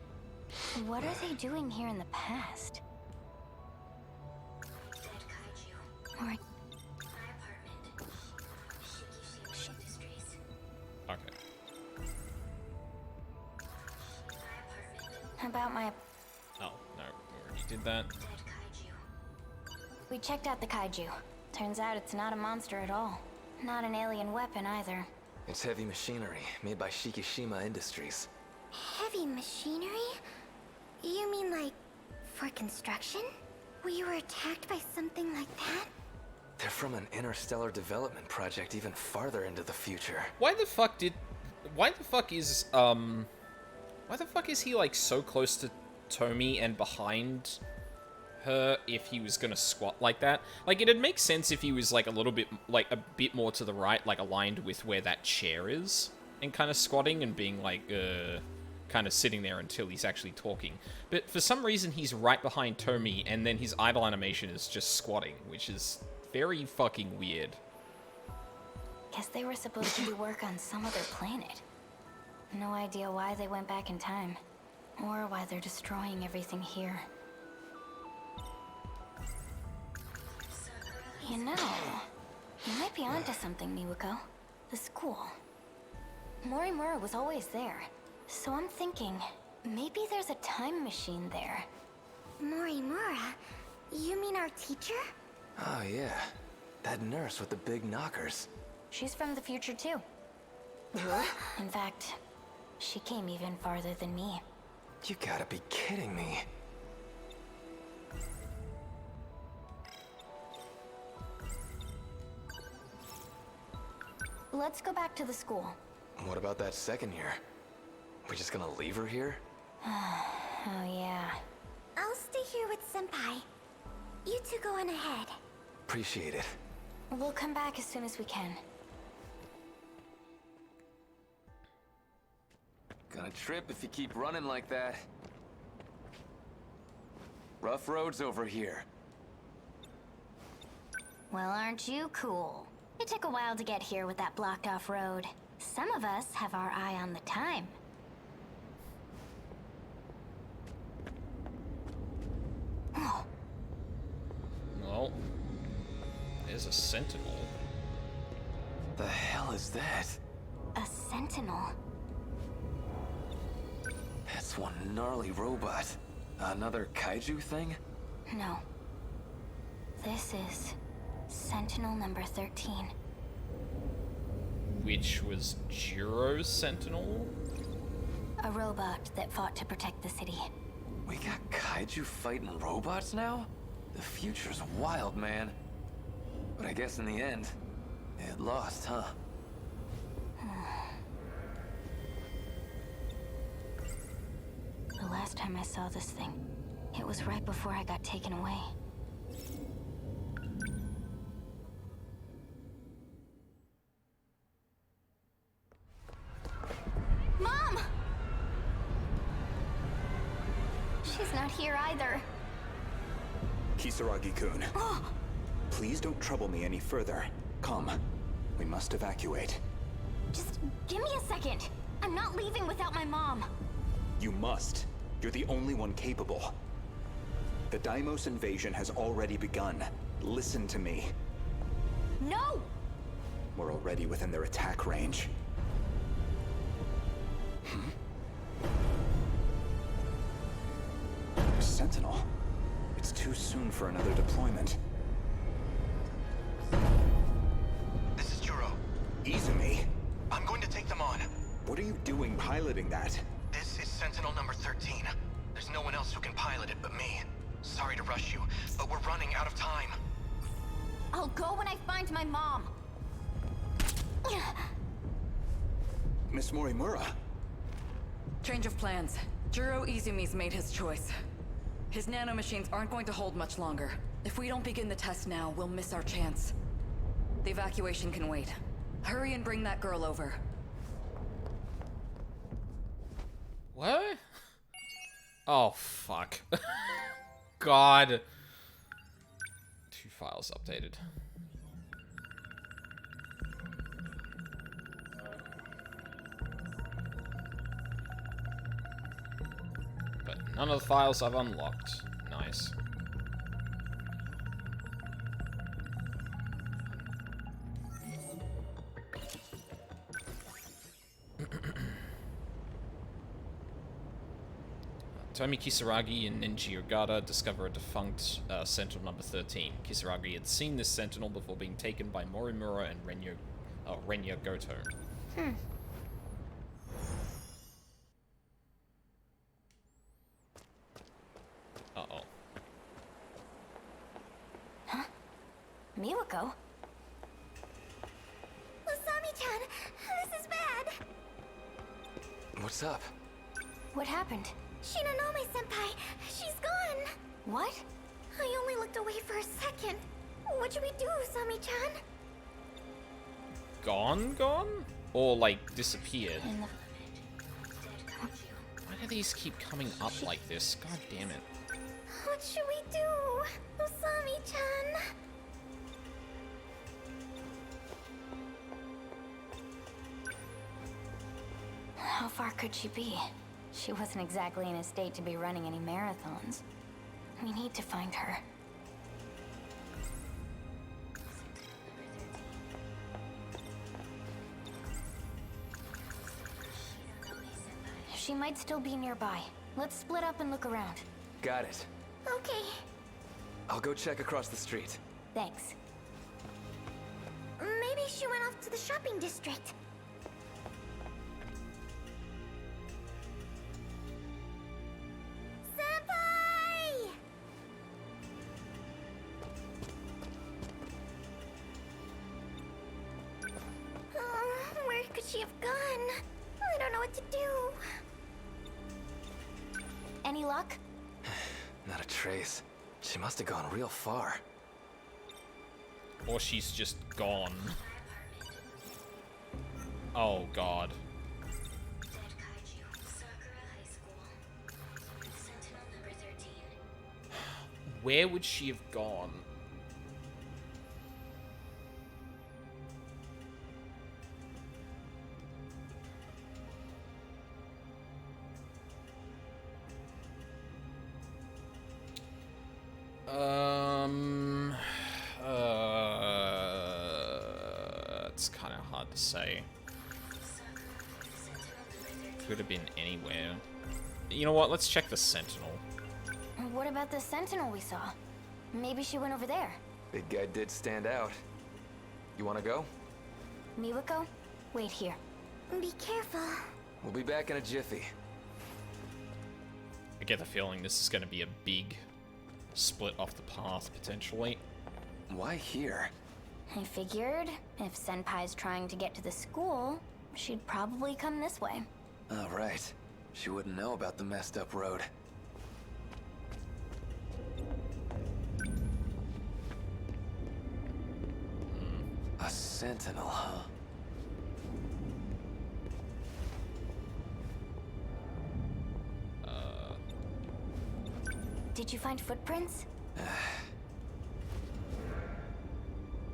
What are they doing here in the past? Dead Kaiju. Or... My apartment. Shikishima Industries. Okay. About my... Oh, no. We already did that. Dead Kaiju. We checked out the Kaiju. Turns out it's not a monster at all. Not an alien weapon either. It's heavy machinery made by Shikishima Industries. Heavy machinery? You mean like for construction? We were attacked by something like that? They're from an interstellar development project even farther into the future. Why the fuck is he like so close to Tomi and behind her if he was gonna squat like that? Like, it'd make sense if he was like a bit more to the right, like aligned with where that chair is, and kind of squatting and being like kind of sitting there until he's actually talking. But for some reason he's right behind Tomi, and then his idle animation is just squatting, which is very fucking weird. Guess they were supposed to do work on some other planet. No idea why they went back in time, or why they're destroying everything here. You know, you might be onto something, Miwako. The school. Morimura was always there, so I'm thinking, maybe there's a time machine there. Morimura? You mean our teacher? Oh yeah, that nurse with the big knockers. She's from the future too. In fact, she came even farther than me. You gotta be kidding me. Let's go back to the school. What about that second year? We just gonna leave her here? Oh yeah. I'll stay here with Senpai. You two go on ahead. Appreciate it. We'll come back as soon as we can. Gonna trip if you keep running like that. Rough roads over here. Well, aren't you cool? It took a while to get here with that blocked off road. Some of us have our eye on the time. Well, there's a sentinel. The hell is that? A sentinel? That's one gnarly robot. Another kaiju thing? No. This is Sentinel number 13. Which was Jiro's sentinel? A robot that fought to protect the city. We got kaiju fighting robots now? The future's wild, man. But I guess in the end, it lost, huh? The last time I saw this thing, it was right before I got taken away. Mom! She's not here either. Kisaragi-kun. Please don't trouble me any further. Come. We must evacuate. Just give me a second. I'm not leaving without my mom. You must. You're the only one capable. The Deimos invasion has already begun. Listen to me. No! We're already within their attack range. Sentinel. It's too soon for another deployment. This is Juro. Izumi. I'm going to take them on. What are you doing piloting that? This is Sentinel number 13. There's no one else who can pilot it but me. Sorry to rush you, but we're running out of time. I'll go when I find my mom. Miss Morimura. Change of plans. Juro Izumi's made his choice. His nanomachines aren't going to hold much longer. If we don't begin the test now, we'll miss our chance. The evacuation can wait. Hurry and bring that girl over. What? Oh, fuck. God. 2 files updated. But none of the files I've unlocked. Nice. Tomi Kisaragi and Ninji Ogata discover a defunct Sentinel number 13. Kisaragi had seen this Sentinel before being taken by Morimura and Renya Goto. Uh-oh. Huh? Miwako? Usami-chan, this is bad. What's up? What happened? Shinonome-senpai, she's gone. What? I only looked away for a second. What should we do, Usami-chan? Gone? Or, like, disappeared? Why do these keep coming up like this? God damn it. What should we do, Usami-chan? How far could she be? She wasn't exactly in a state to be running any marathons. We need to find her. She might still be nearby. Let's split up and look around. Got it. Okay. I'll go check across the street. Thanks. Maybe she went off to the shopping district. Senpai! Where could she have gone? I don't know what to do. Any luck? Not a trace. She must have gone real far. Or she's just gone. Oh, God. Where would she have gone? It's kind of hard to say. Could have been anywhere. You know what? Let's check the Sentinel. What about the Sentinel we saw? Maybe she went over there. Big guy did stand out. You wanna go? Miwako, wait here. Be careful. We'll be back in a jiffy. I get the feeling this is going to be a big split off the path, potentially. Why here? I figured if Senpai's trying to get to the school, she'd probably come this way. Oh, right. She wouldn't know about the messed up road. A sentinel, huh? Did you find footprints?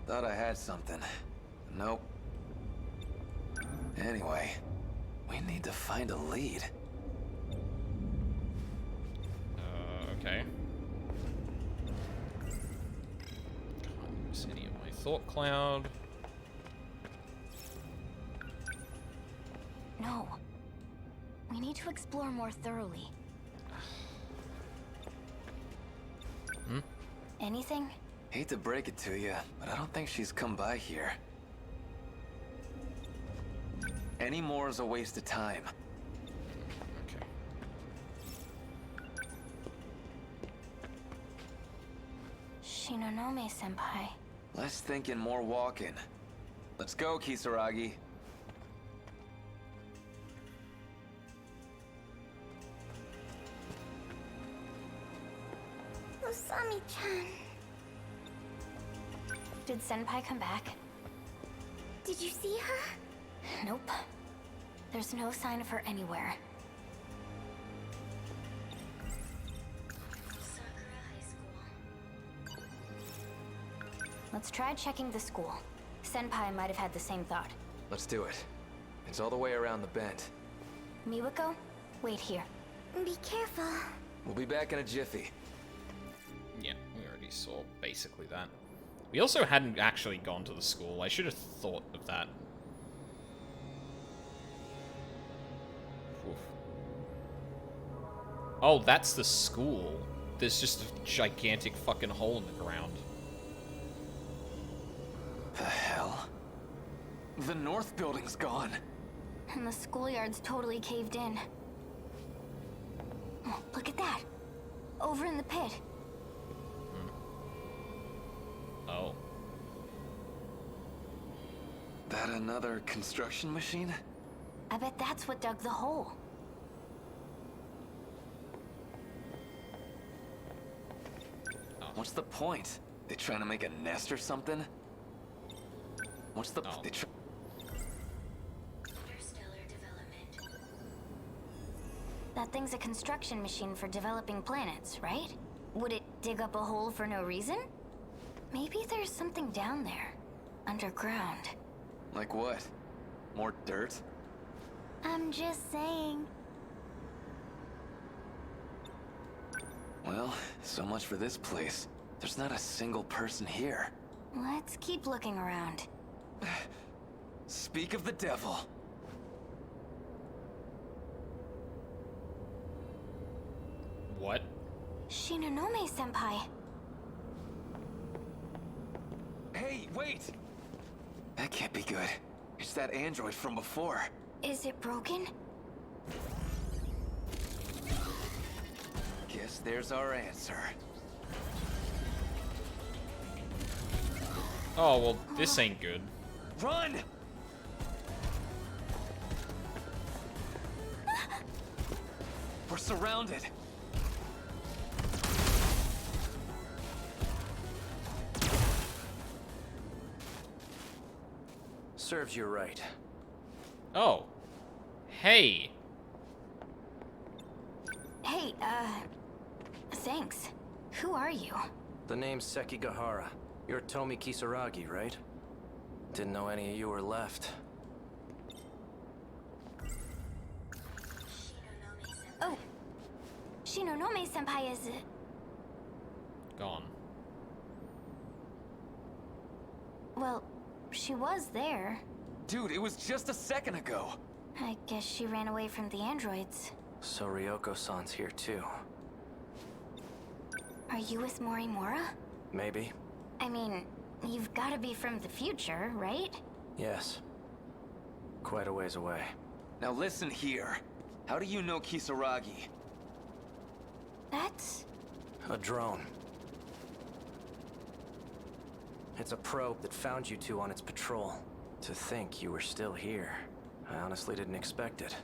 Thought I had something. Nope. Anyway, we need to find a lead. Okay. Can't use any of my thought cloud. No. We need to explore more thoroughly. Anything? Hate to break it to you, but I don't think she's come by here. Any more is a waste of time. Okay. Shinonome-senpai. Less thinking, more walking. Let's go, Kisaragi. Usami-chan. Did Senpai come back? Did you see her? Nope. There's no sign of her anywhere. Let's try checking the school. Senpai might have had the same thought. Let's do it. It's all the way around the bend. Miwako, wait here. Be careful. We'll be back in a jiffy. Yeah, we already saw basically that. We also hadn't actually gone to the school. I should have thought of that. Oof. Oh, that's the school. There's just a gigantic fucking hole in the ground. The hell? The north building's gone. And the schoolyard's totally caved in. Oh, look at that. Over in the pit. Oh. That another construction machine? I bet that's what dug the hole. What's the point? They trying to make a nest or something? What's the... Oh. That thing's a construction machine for developing planets, right? Would it dig up a hole for no reason? Maybe there's something down there. Underground. Like what? More dirt? I'm just saying. Well, so much for this place. There's not a single person here. Let's keep looking around. Speak of the devil. What? Shinonome-senpai. Hey, wait! That can't be good. It's that android from before. Is it broken? Guess there's our answer. Oh, well, this ain't good. Run! We're surrounded. Serves you right. Oh. Hey. Hey, thanks. Who are you? The name's Sekigahara. You're Tomi Kisaragi, right? Didn't know any of you were left. Oh. Shinonome-senpai is... Gone. Well, she was there. Dude, it was just a second ago. I guess she ran away from the androids. So Ryoko-san's here too. Are you with Morimura? Maybe. I mean, you've gotta be from the future, right? Yes. Quite a ways away. Now listen here. How do you know Kisaragi? That's... A drone. It's a probe that found you two on its patrol. To think you were still here. I honestly didn't expect it.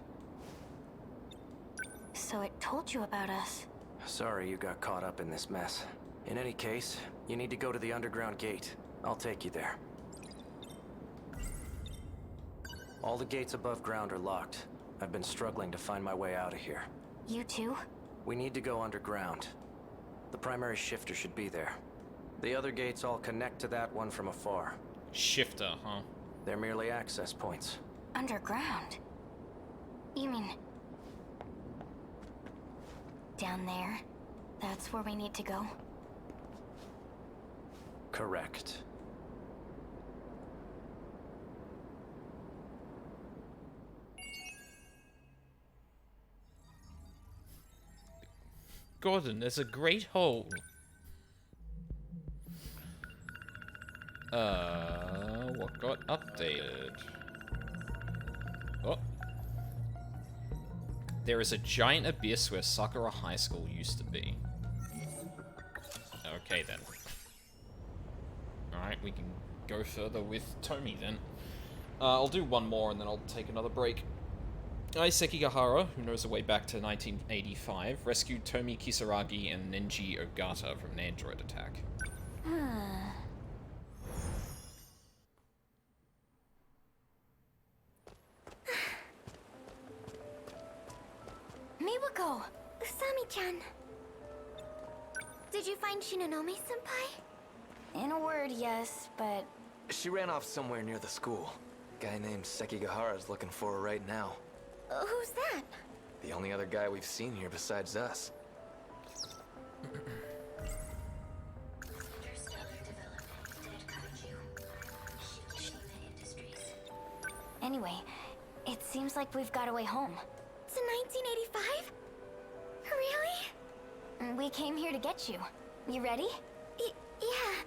So it told you about us. Sorry you got caught up in this mess. In any case, you need to go to the underground gate. I'll take you there. All the gates above ground are locked. I've been struggling to find my way out of here. You too? We need to go underground. The primary shifter should be there. The other gates all connect to that one from afar. Shifter, huh? They're merely access points. Underground? You mean... down there? That's where we need to go? Correct. Gordon, there's a great hole. What got updated? Oh. There is a giant abyss where Sakura High School used to be. Okay then. Alright, we can go further with Tomi then. I'll do one more and then I'll take another break. I, Sekigahara, who knows the way back to 1985, rescued Tomi Kisaragi and Nenji Ogata from an android attack. Miwako! Usami-chan! Did you find Shinonome-senpai? In a word, yes, but... She ran off somewhere near the school. Guy named Sekigahara's looking for her right now. Who's that? The only other guy we've seen here besides us. Anyway, it seems like we've got a way home. To 1985? Really? We came here to get you. You ready? Yeah.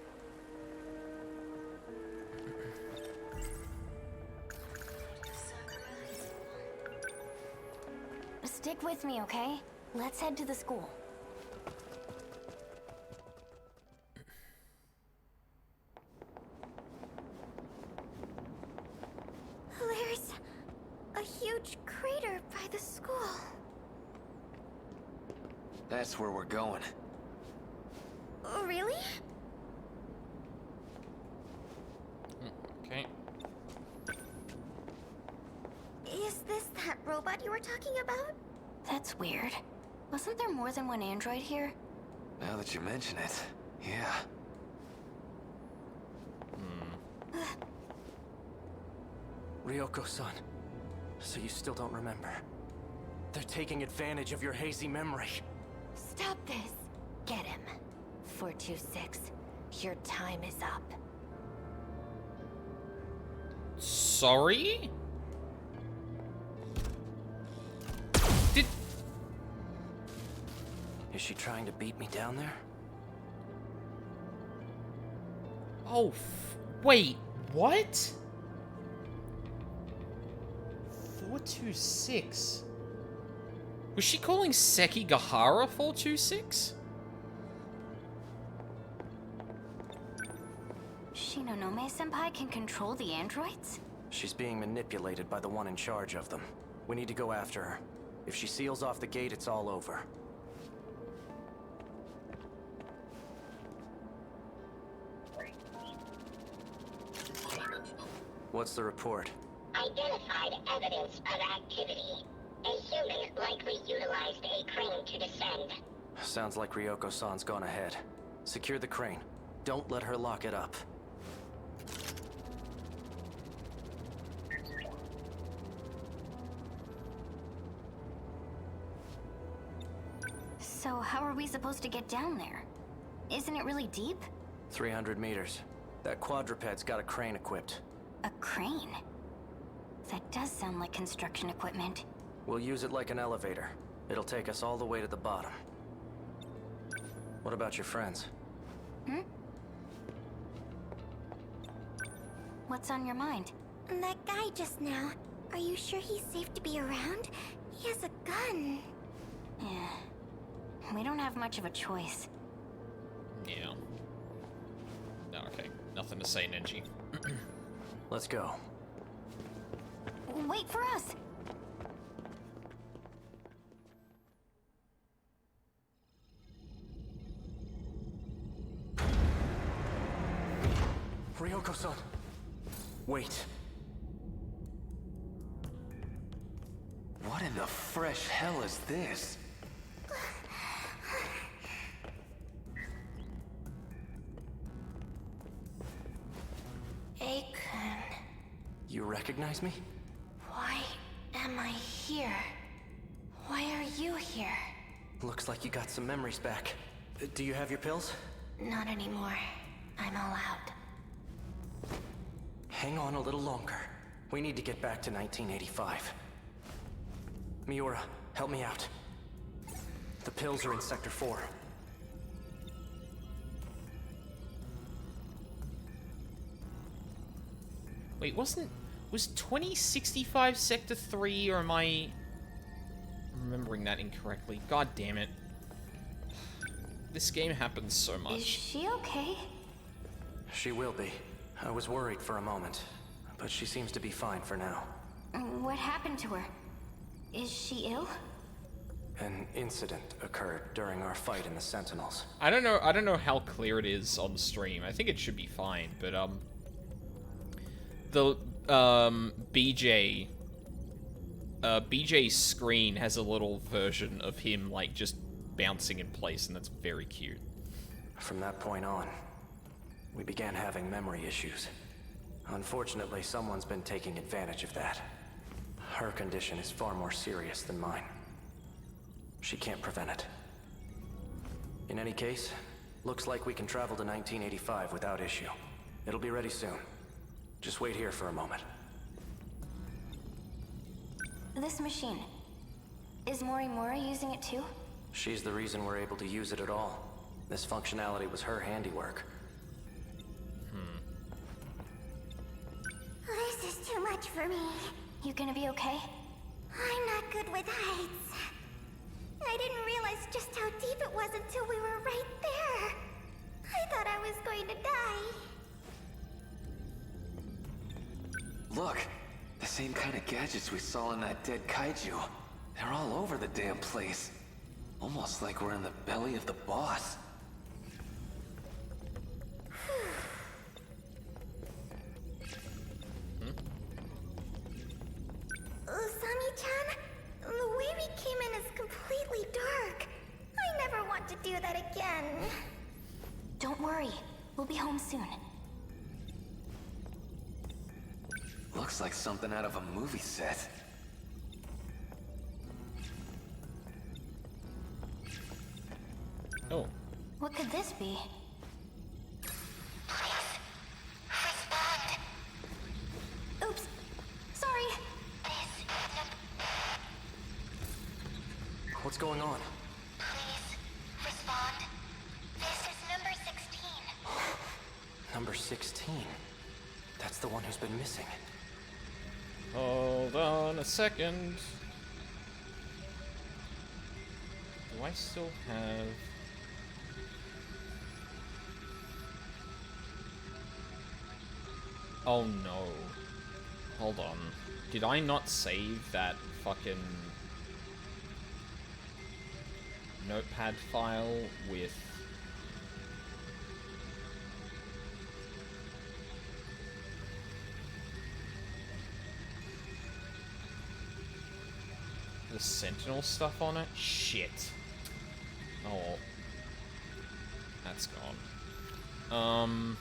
Stick with me, okay? Let's head to the school. There's a huge crater by the school. That's where we're going. Really? Okay. Is this that robot you were talking about? That's weird. Wasn't there more than one android here? Now that you mention it, yeah. Ryoko-san, so you still don't remember. They're taking advantage of your hazy memory. Stop this. Get him. 426. Your time is up. Sorry? Is she trying to beat me down there? Oh, wait, what? 426? Was she calling Sekigahara 426? Shinonome-senpai can control the androids? She's being manipulated by the one in charge of them. We need to go after her. If she seals off the gate, it's all over. What's the report? Identified evidence of activity. A human likely utilized a crane to descend. Sounds like Ryoko-san's gone ahead. Secure the crane. Don't let her lock it up. So how are we supposed to get down there? Isn't it really deep? 300 meters. That quadruped's got a crane equipped. A crane? That does sound like construction equipment. We'll use it like an elevator. It'll take us all the way to the bottom. What about your friends? Hmm? What's on your mind? That guy just now. Are you sure he's safe to be around? He has a gun. Yeah. We don't have much of a choice. Yeah. No, okay. Nothing to say, Nenji. Let's go. Wait for us! Ryoko-san! Wait. What in the fresh hell is this? Aikun, You recognize me? why am I here? Why are you here? Looks like you got some memories back. Do you have your pills? Not anymore. I'm all out. Hang on a little longer. We need to get back to 1985. Miura, help me out. The pills are in Sector 4. Wait, was 2065 Sector 3, or am I remembering that incorrectly? God damn it. This game happens so much. Is she okay? She will be. I was worried for a moment, but she seems to be fine for now. What happened to her? Is she ill? An incident occurred during our fight in the Sentinels. I don't know how clear it is on stream. I think it should be fine, but the BJ's screen has a little version of him like just bouncing in place, and that's very cute. From that point on, we began having memory issues. Unfortunately, someone's been taking advantage of that. Her condition is far more serious than mine. She can't prevent it. In any case, looks like we can travel to 1985 without issue. It'll be ready soon. Just wait here for a moment. This machine. Is Morimura using it too? She's the reason we're able to use it at all. This functionality was her handiwork. This is too much for me. You gonna be okay? I'm not good with heights. I didn't realize just how deep it was until we were right there. I thought I was going to die. Look, the same kind of gadgets we saw in that dead kaiju. They're all over the damn place. Almost like we're in the belly of the boss. Usami-chan, the way we came in is completely dark. I never want to do that again. Don't worry. We'll be home soon. Looks like something out of a movie set. Oh. What could this be? Oops. Sorry. What's going on? Please, respond. This is number 16. Number 16. That's the one who's been missing. Hold on a second. Do I still have... Oh no. Hold on. Did I not save that fucking notepad file with... the Sentinel stuff on it? Shit. Oh. That's gone.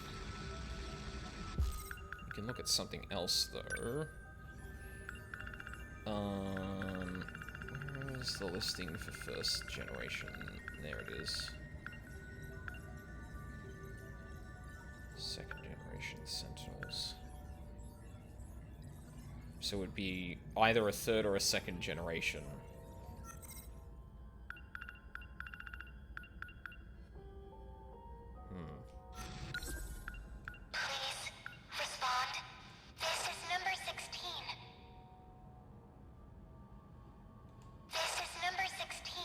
We can look at something else, though. Where's the listing for first generation? There it is. Second generation Sentinels. So it would be either a third or a second generation. Please, respond. This is number 16. This is number 16.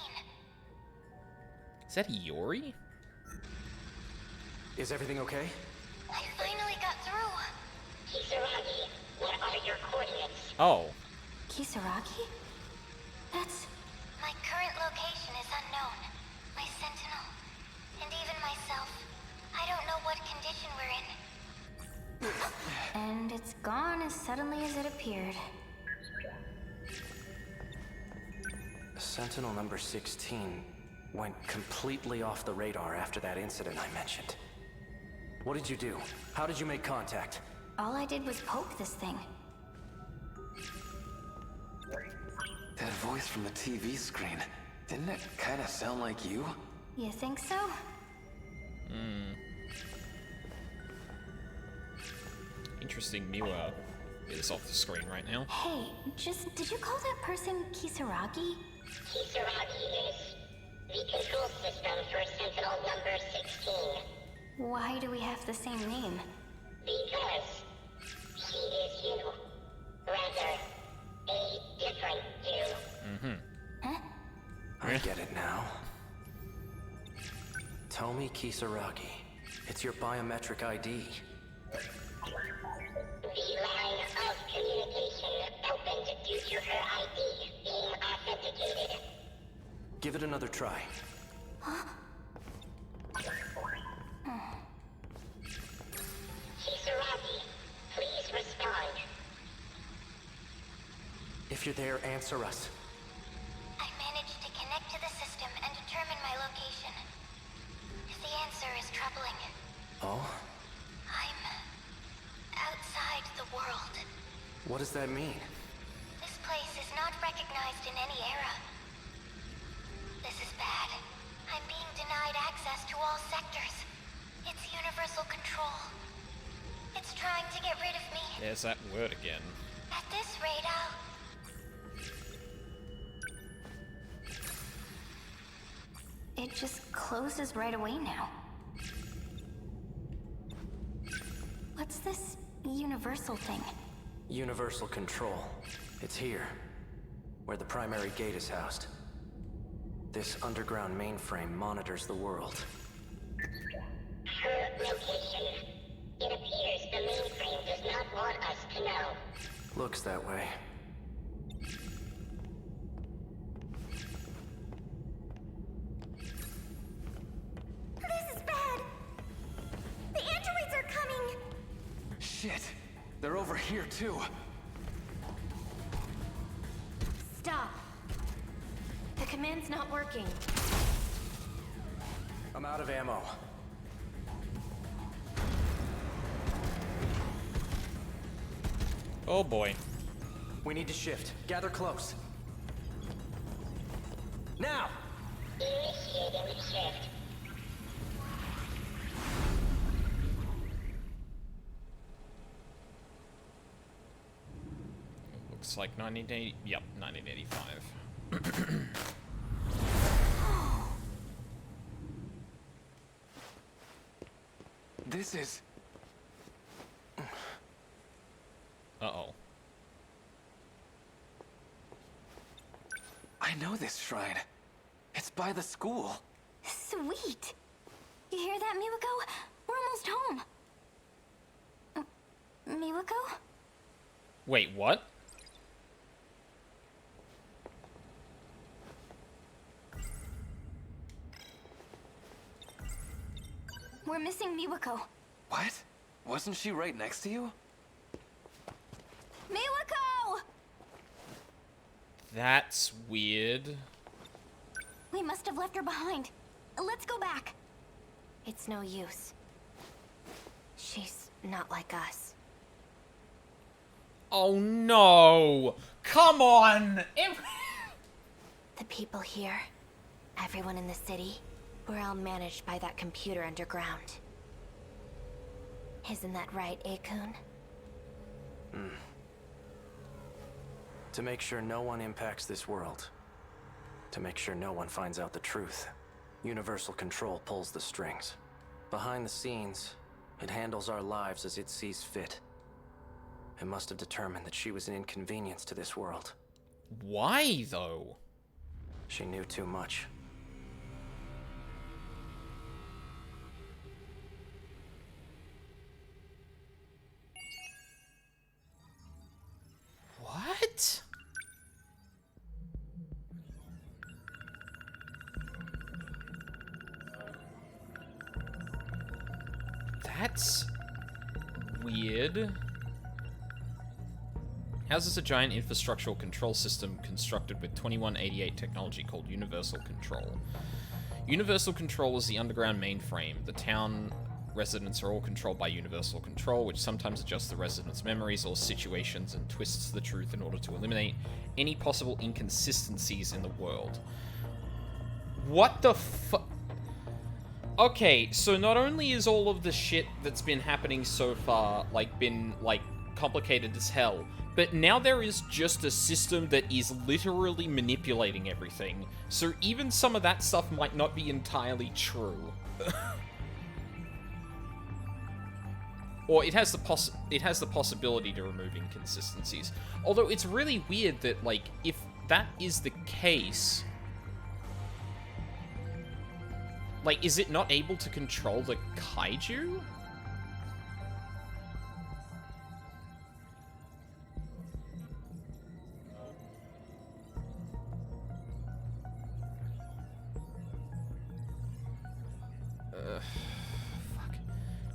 Is that Iori? Is everything okay? I finally got through. Kisaragi, what are your coordinates? Oh. Kisaragi? That's... My current location is unknown. My Sentinel, and even myself, I don't know what condition we're in. And it's gone as suddenly as it appeared. Sentinel number 16 went completely off the radar after that incident I mentioned. What did you do? How did you make contact? All I did was poke this thing. That voice from the TV screen, didn't it kind of sound like you? You think so? Interesting. Miwa is off the screen right now. Hey, did you call that person Kisaragi? Kisaragi is the control system for Sentinel number 16. Why do we have the same name? Because she is you. Rather, a different you. Huh? I get it now. Tomi Kisaragi. It's your biometric ID. The line of communication opened due to her ID being authenticated. Give it another try. Kisaragi, please respond. If you're there, answer us. I managed to connect to the system and determine my location. The answer is troubling. Oh? I'm outside the world. What does that mean? This place is not recognized in any era. This is bad. I'm being denied access to all sectors. It's universal control. It's trying to get rid of me. There's that word again. At this rate, It just closes right away now. What's this universal thing? Universal control. It's here, where the primary gate is housed. This underground mainframe monitors the world. Her location. It appears the mainframe does not want us to know. Looks that way. This is bad! The androids are coming! Shit! They're over here too. Stop. The command's not working. I'm out of ammo. Oh boy. We need to shift. Gather close. Now! Initiating shift. Looks like 1980. Yep, 1985. This is... Uh-oh. I know this shrine. It's by the school. Sweet! You hear that, Miwako? We're almost home. Miwako? Wait, what? We're missing Miwako. What? Wasn't she right next to you? Miwako! That's weird. We must have left her behind. let's go back. It's no use. She's not like us. Oh no! Come on! The people here, everyone in the city, we're all managed by that computer underground. Isn't that right, Akun? To make sure no one impacts this world. To make sure no one finds out the truth. Universal Control pulls the strings. Behind the scenes, it handles our lives as it sees fit. It must have determined that she was an inconvenience to this world. Why, though? She knew too much. What? That's weird. Houses a giant infrastructural control system constructed with 2188 technology called Universal Control. Universal Control is the underground mainframe. The town residents are all controlled by Universal Control, which sometimes adjusts the residents' memories or situations and twists the truth in order to eliminate any possible inconsistencies in the world. What the fu- Okay, so not only is all of the shit that's been happening so far, been complicated as hell, but now there is just a system that is literally manipulating everything, so even some of that stuff might not be entirely true. Or it has the possibility to remove inconsistencies. Although it's really weird that, if that is the case, is it not able to control the kaiju? Fuck.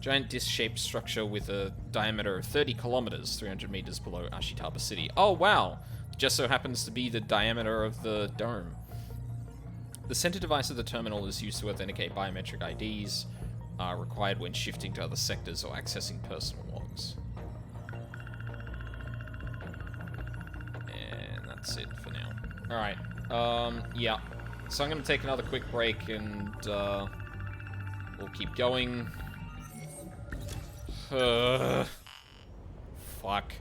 Giant disc-shaped structure with a diameter of 30 kilometers, 300 meters below Ashitaba City. Oh, wow! Just so happens to be the diameter of the dome. The center device of the terminal is used to authenticate biometric IDs, required when shifting to other sectors or accessing personal logs. And that's it for now. Alright, yeah. So I'm gonna take another quick break and, we'll keep going. Fuck.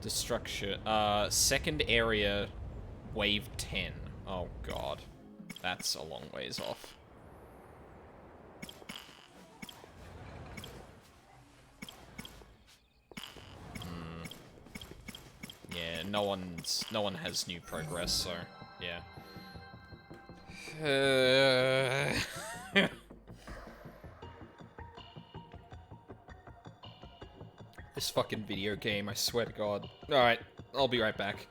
Destruction. Second area, wave 10. Oh god. That's a long ways off. Yeah, no one has new progress, so yeah. This fucking video game, I swear to god. Alright, I'll be right back.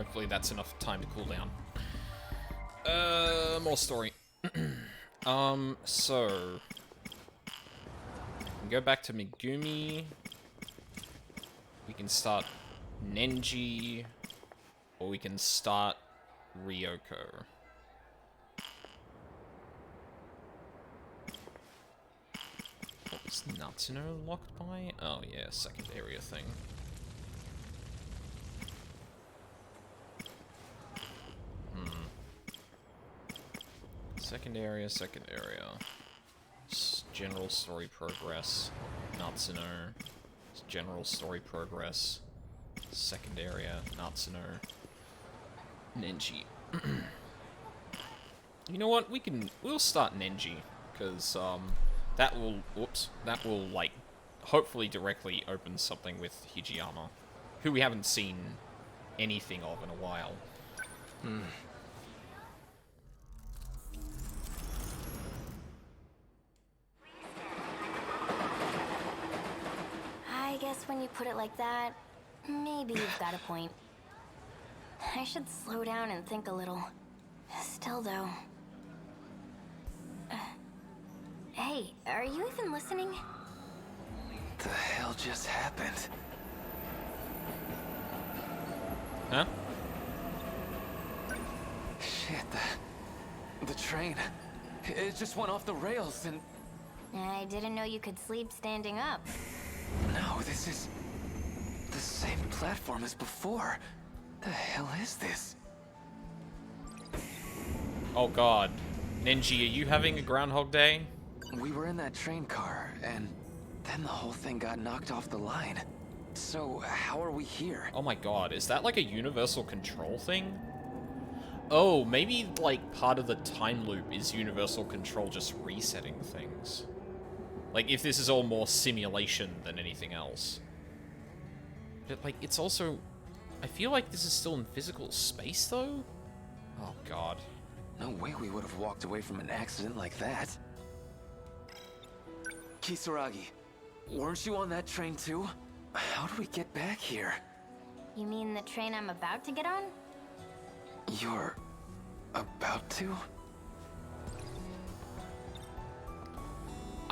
hopefully that's enough time to cool down. More story. So... we can go back to Megumi. We can start Nenji. Or we can start Ryoko. What was Natsuno locked by? Oh yeah, second area thing. Second area. General story progress. Natsuno. General story progress. Second area. Natsuno. Nenji. You know what? We'll start Nenji, because that will like hopefully directly open something with Hijiyama, who we haven't seen anything of in a while. I guess when you put it like that, maybe you've got a point. I should slow down and think a little. Still, though... hey, are you even listening? The hell just happened? Huh? Shit, the train. It just went off the rails and... I didn't know you could sleep standing up. No, this is... the same platform as before. The hell is this? Oh god. Nenji, are you having a Groundhog Day? We were in that train car, and then the whole thing got knocked off the line. So, how are we here? Oh my god, is that like a universal control thing? Oh, maybe like part of the time loop is universal control just resetting things. Like, if this is all more simulation than anything else. But, like, it's also... I feel like this is still in physical space, though? Oh, God. No way we would have walked away from an accident like that. Kisaragi, weren't you on that train, too? How do we get back here? You mean the train I'm about to get on? You're... about to?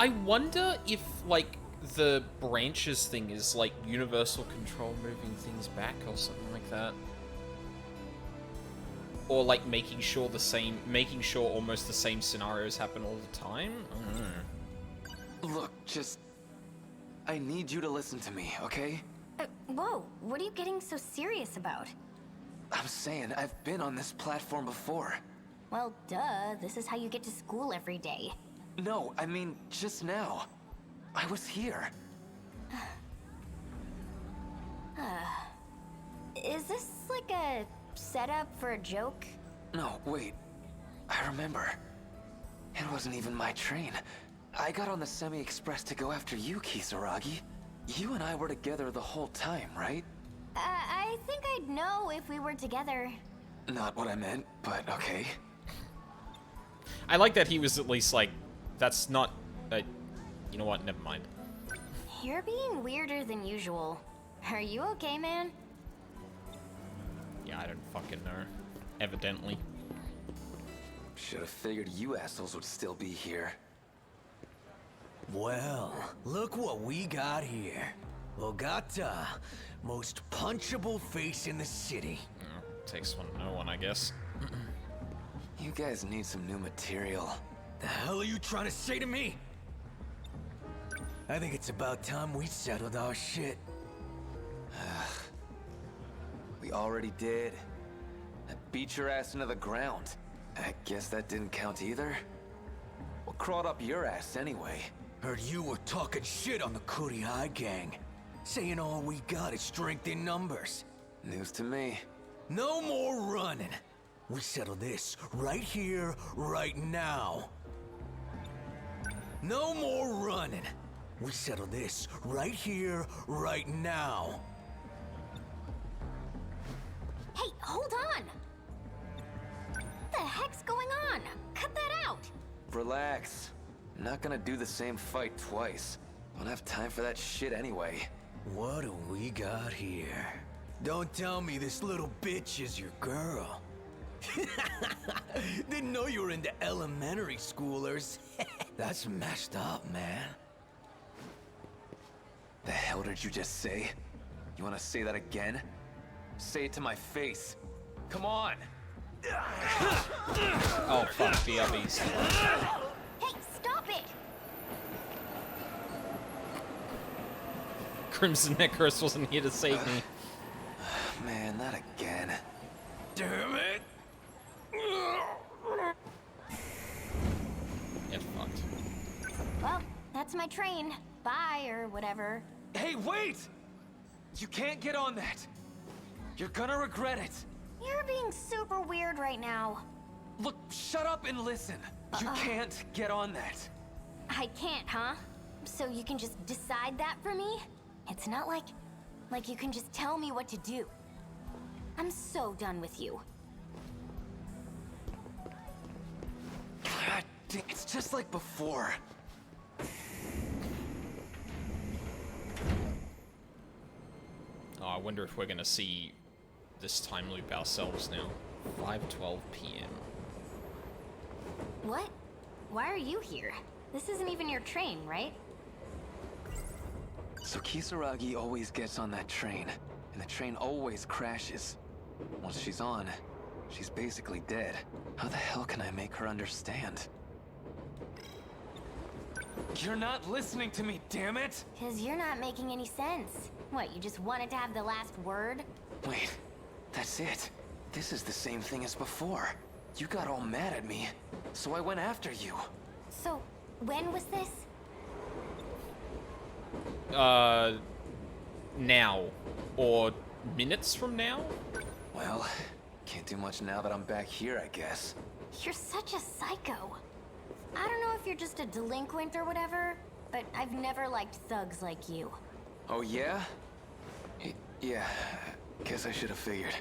I wonder if, like, the branches thing is, like, universal control moving things back or something like that. Or, like, making sure almost the same scenarios happen all the time? I don't know. Look, just... I need you to listen to me, okay? Whoa, what are you getting so serious about? I'm saying, I've been on this platform before. Well, duh, this is how you get to school every day. No, I mean, just now. I was here. Is this like a setup for a joke? No, wait. I remember. It wasn't even my train. I got on the Semi-Express to go after you, Kisaragi. You and I were together the whole time, right? I think I'd know if we were together. Not what I meant, but okay. I like that he was at least like, that's not a... You know what? Never mind. You're being weirder than usual. Are you okay, man? Yeah, I don't fucking know. Evidently. Should have figured you assholes would still be here. Well, look what we got here. Ogata, most punchable face in the city. Takes one to know one, I guess. You guys need some new material. The hell are you trying to say to me? I think it's about time we settled our shit. We already did. I beat your ass into the ground. I guess that didn't count either. What crawled up your ass anyway? Heard you were talking shit on the Kuriai gang. Saying all we got is strength in numbers. News to me. No more running. We settle this right here, right now. No more running. We settle this right here, right now. Hey, hold on! What the heck's going on? Cut that out! Relax. I'm not gonna do the same fight twice. Don't have time for that shit anyway. What do we got here? Don't tell me this little bitch is your girl. Didn't know you were into elementary schoolers. That's messed up, man. The hell did you just say? You wanna say that again? Say it to my face. Come on! Oh, fuck, BRBs. Hey, stop it! Crimson Necros wasn't here to save me. Man, not again. Damn it! Get fucked. Well, that's my train. Bye, or whatever. Hey, wait! You can't get on that! You're gonna regret it! You're being super weird right now. Look, shut up and listen. You can't get on that. I can't, huh? So you can just decide that for me? It's not like you can just tell me what to do. I'm so done with you. God, it's just like before. Oh, I wonder if we're gonna see this time loop ourselves now. 5:12 p.m. What? Why are you here? This isn't even your train, right? So Kisaragi always gets on that train, and the train always crashes. Once she's on, she's basically dead. How the hell can I make her understand? You're not listening to me, damn it! 'Cause you're not making any sense. What, you just wanted to have the last word? Wait, that's it. This is the same thing as before. You got all mad at me, so I went after you. So, when was this? Now. Or minutes from now? Well, can't do much now that I'm back here, I guess. You're such a psycho. I don't know if you're just a delinquent or whatever, but I've never liked thugs like you. Oh yeah? Yeah, guess I should have figured.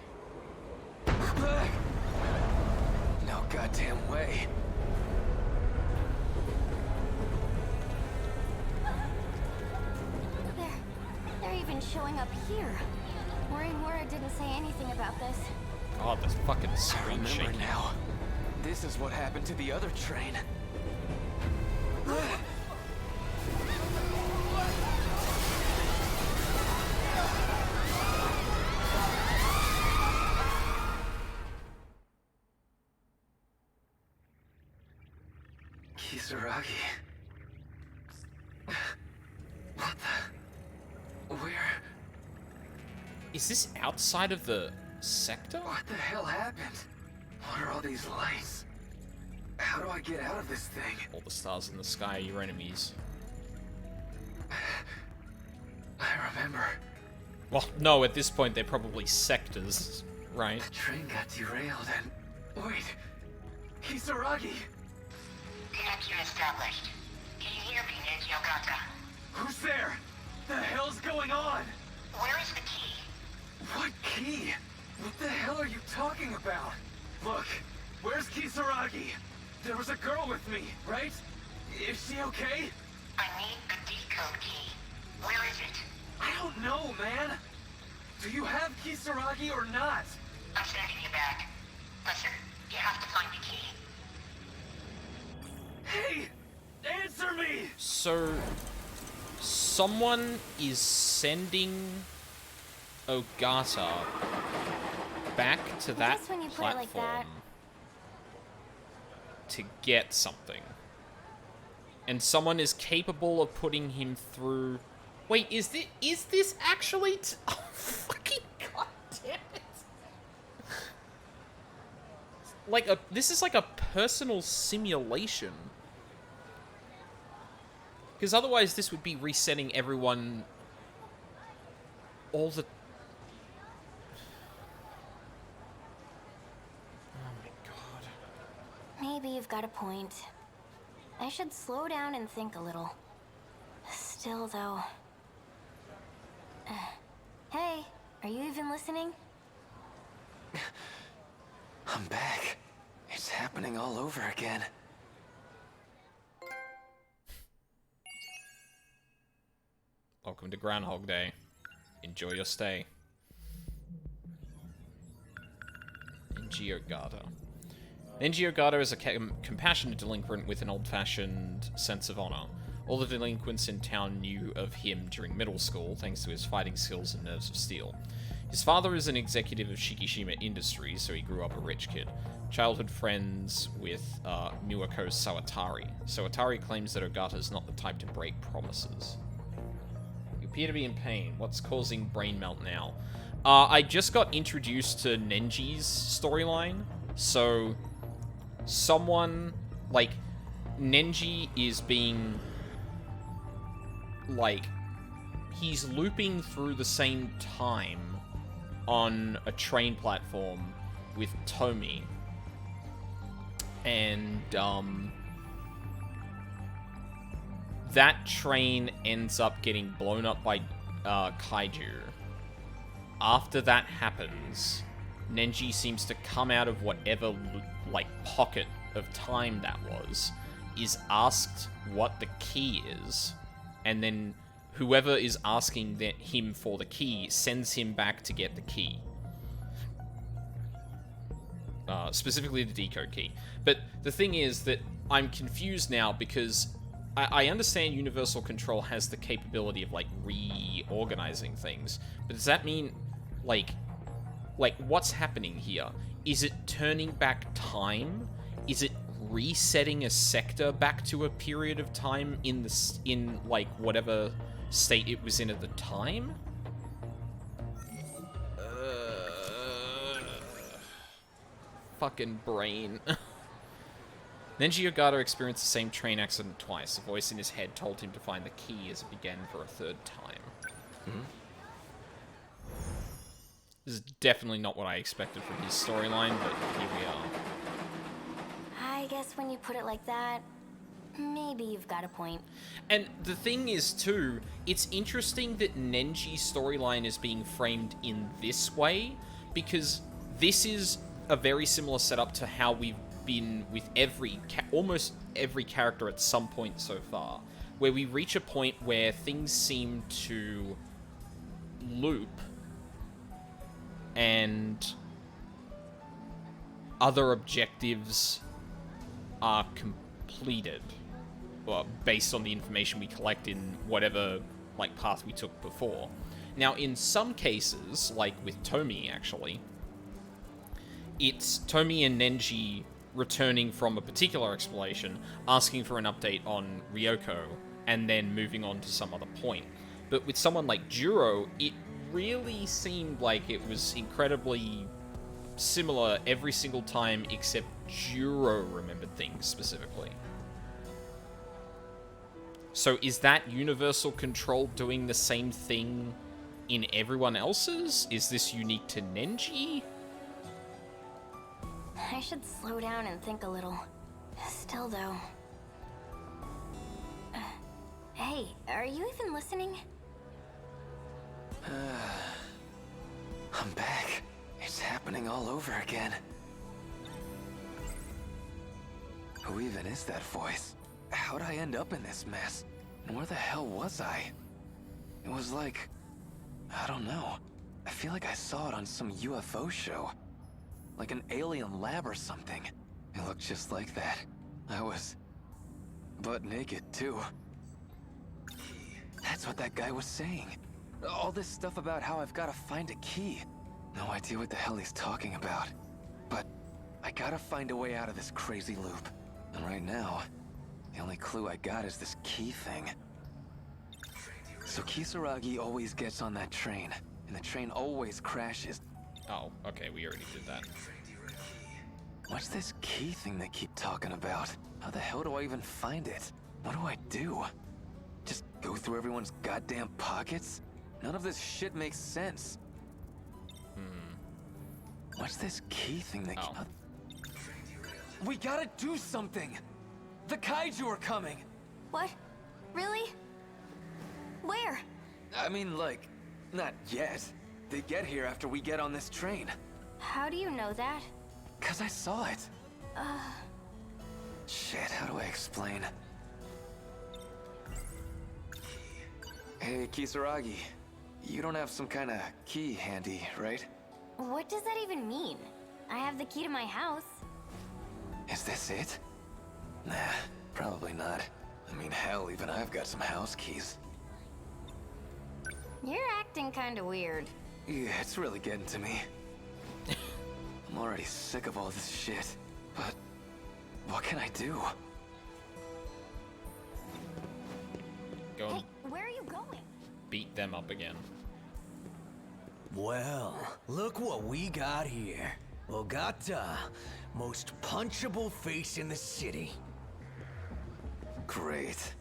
No goddamn way. They're even showing up here. Morimura didn't say anything about this. Oh, the fucking I screen remember shaking. now. This is what happened to the other train. Kisaragi. What the? Where? Is this outside of the sector? What the hell happened? What are all these lights? How do I get out of this thing? All the stars in the sky are your enemies. I remember. Well, no, at this point they're probably sectors, right? The train got derailed and... Wait! Kisaragi! Connection established. Can you hear me, Neji Ogata? Who's there? The hell's going on? Where is the key? What key? What the hell are you talking about? Look, where's Kisaragi? There was a girl with me, right? Is she okay? I need the decode key. Where is it? I don't know, man. Do you have Kisaragi or not? I'm sending you back. Listen, you have to find the key. Hey! Answer me! So, someone is sending Ogata back to that Just when you play it like that. platform to get something. And someone is capable of putting him through... Wait, is this actually... Oh, fucking goddamn it. Like this is like a personal simulation. Because otherwise this would be resetting everyone all the... Oh my god. Maybe you've got a point. I should slow down and think a little. Still, though... Hey, are you even listening? I'm back. It's happening all over again. Welcome to Groundhog Day. Enjoy your stay. Nenji Ogata. Nenji Ogata is a compassionate delinquent with an old-fashioned sense of honor. All the delinquents in town knew of him during middle school, thanks to his fighting skills and nerves of steel. His father is an executive of Shikishima Industries, so he grew up a rich kid. Childhood friends with Miwako Sawatari. Sawatari claims that Ogata is not the type to break promises. You appear to be in pain. What's causing brain melt now? I just got introduced to Nenji's storyline, so someone, like, Nenji is being, like, he's looping through the same time on a train platform with Tomi. And, that train ends up getting blown up by, kaiju. After that happens, Nenji seems to come out of whatever, like, pocket of time that was, is asked what the key is, and then whoever is asking him for the key sends him back to get the key. Specifically the decode key. But the thing is that I'm confused now because I understand Universal Control has the capability of, like, reorganizing things, but does that mean, like, what's happening here? Is it turning back time? Is it resetting a sector back to a period of time in like, whatever state it was in at the time? Fucking brain. Nenji Ogata experienced the same train accident twice. A voice in his head told him to find the key as it began for a third time. This is definitely not what I expected from his storyline, but here we are. I guess when you put it like that, maybe you've got a point. And the thing is, too, it's interesting that Nenji's storyline is being framed in this way, because this is a very similar setup to how we've been with almost every character at some point so far, where we reach a point where things seem to loop and other objectives are completed, well, based on the information we collect in whatever, like, path we took before. Now, in some cases, like with Tomi, actually, it's Tomi and Nenji returning from a particular exploration, asking for an update on Ryoko, and then moving on to some other point. But with someone like Juro, it really seemed like it was incredibly similar every single time, except Juro remembered things specifically. So is that Universal Control doing the same thing in everyone else's? Is this unique to Nenji? I should slow down and think a little. Still, though. Hey, are you even listening? I'm back. It's happening all over again. Who even is that voice? How'd I end up in this mess? And where the hell was I? It was like... I don't know. I feel like I saw it on some UFO show. Like an alien lab or something. It looked just like that. I was... butt naked, too. That's what that guy was saying. All this stuff about how I've gotta find a key. No idea what the hell he's talking about. But I gotta find a way out of this crazy loop. And right now, the only clue I got is this key thing. So Kisaragi always gets on that train, and the train always crashes. Oh, okay, we already did that. What's this key thing they keep talking about? How the hell do I even find it? What do I do? Just go through everyone's goddamn pockets? None of this shit makes sense. What's this key thing they keep... We gotta do something! The kaiju are coming! What? Really? Where? I mean, like, not yet. They get here after we get on this train. How do you know that? 'Cause I saw it. Shit, how do I explain? Hey, Kisaragi. You don't have some kind of key handy, right? What does that even mean? I have the key to my house. Is this it? Nah, probably not. I mean, hell, even I've got some house keys. You're acting kinda weird. Yeah, it's really getting to me. I'm already sick of all this shit. But what can I do? Go and Where are you going? beat them up again. Well, look what we got here. Ogata, most punchable face in the city. Great.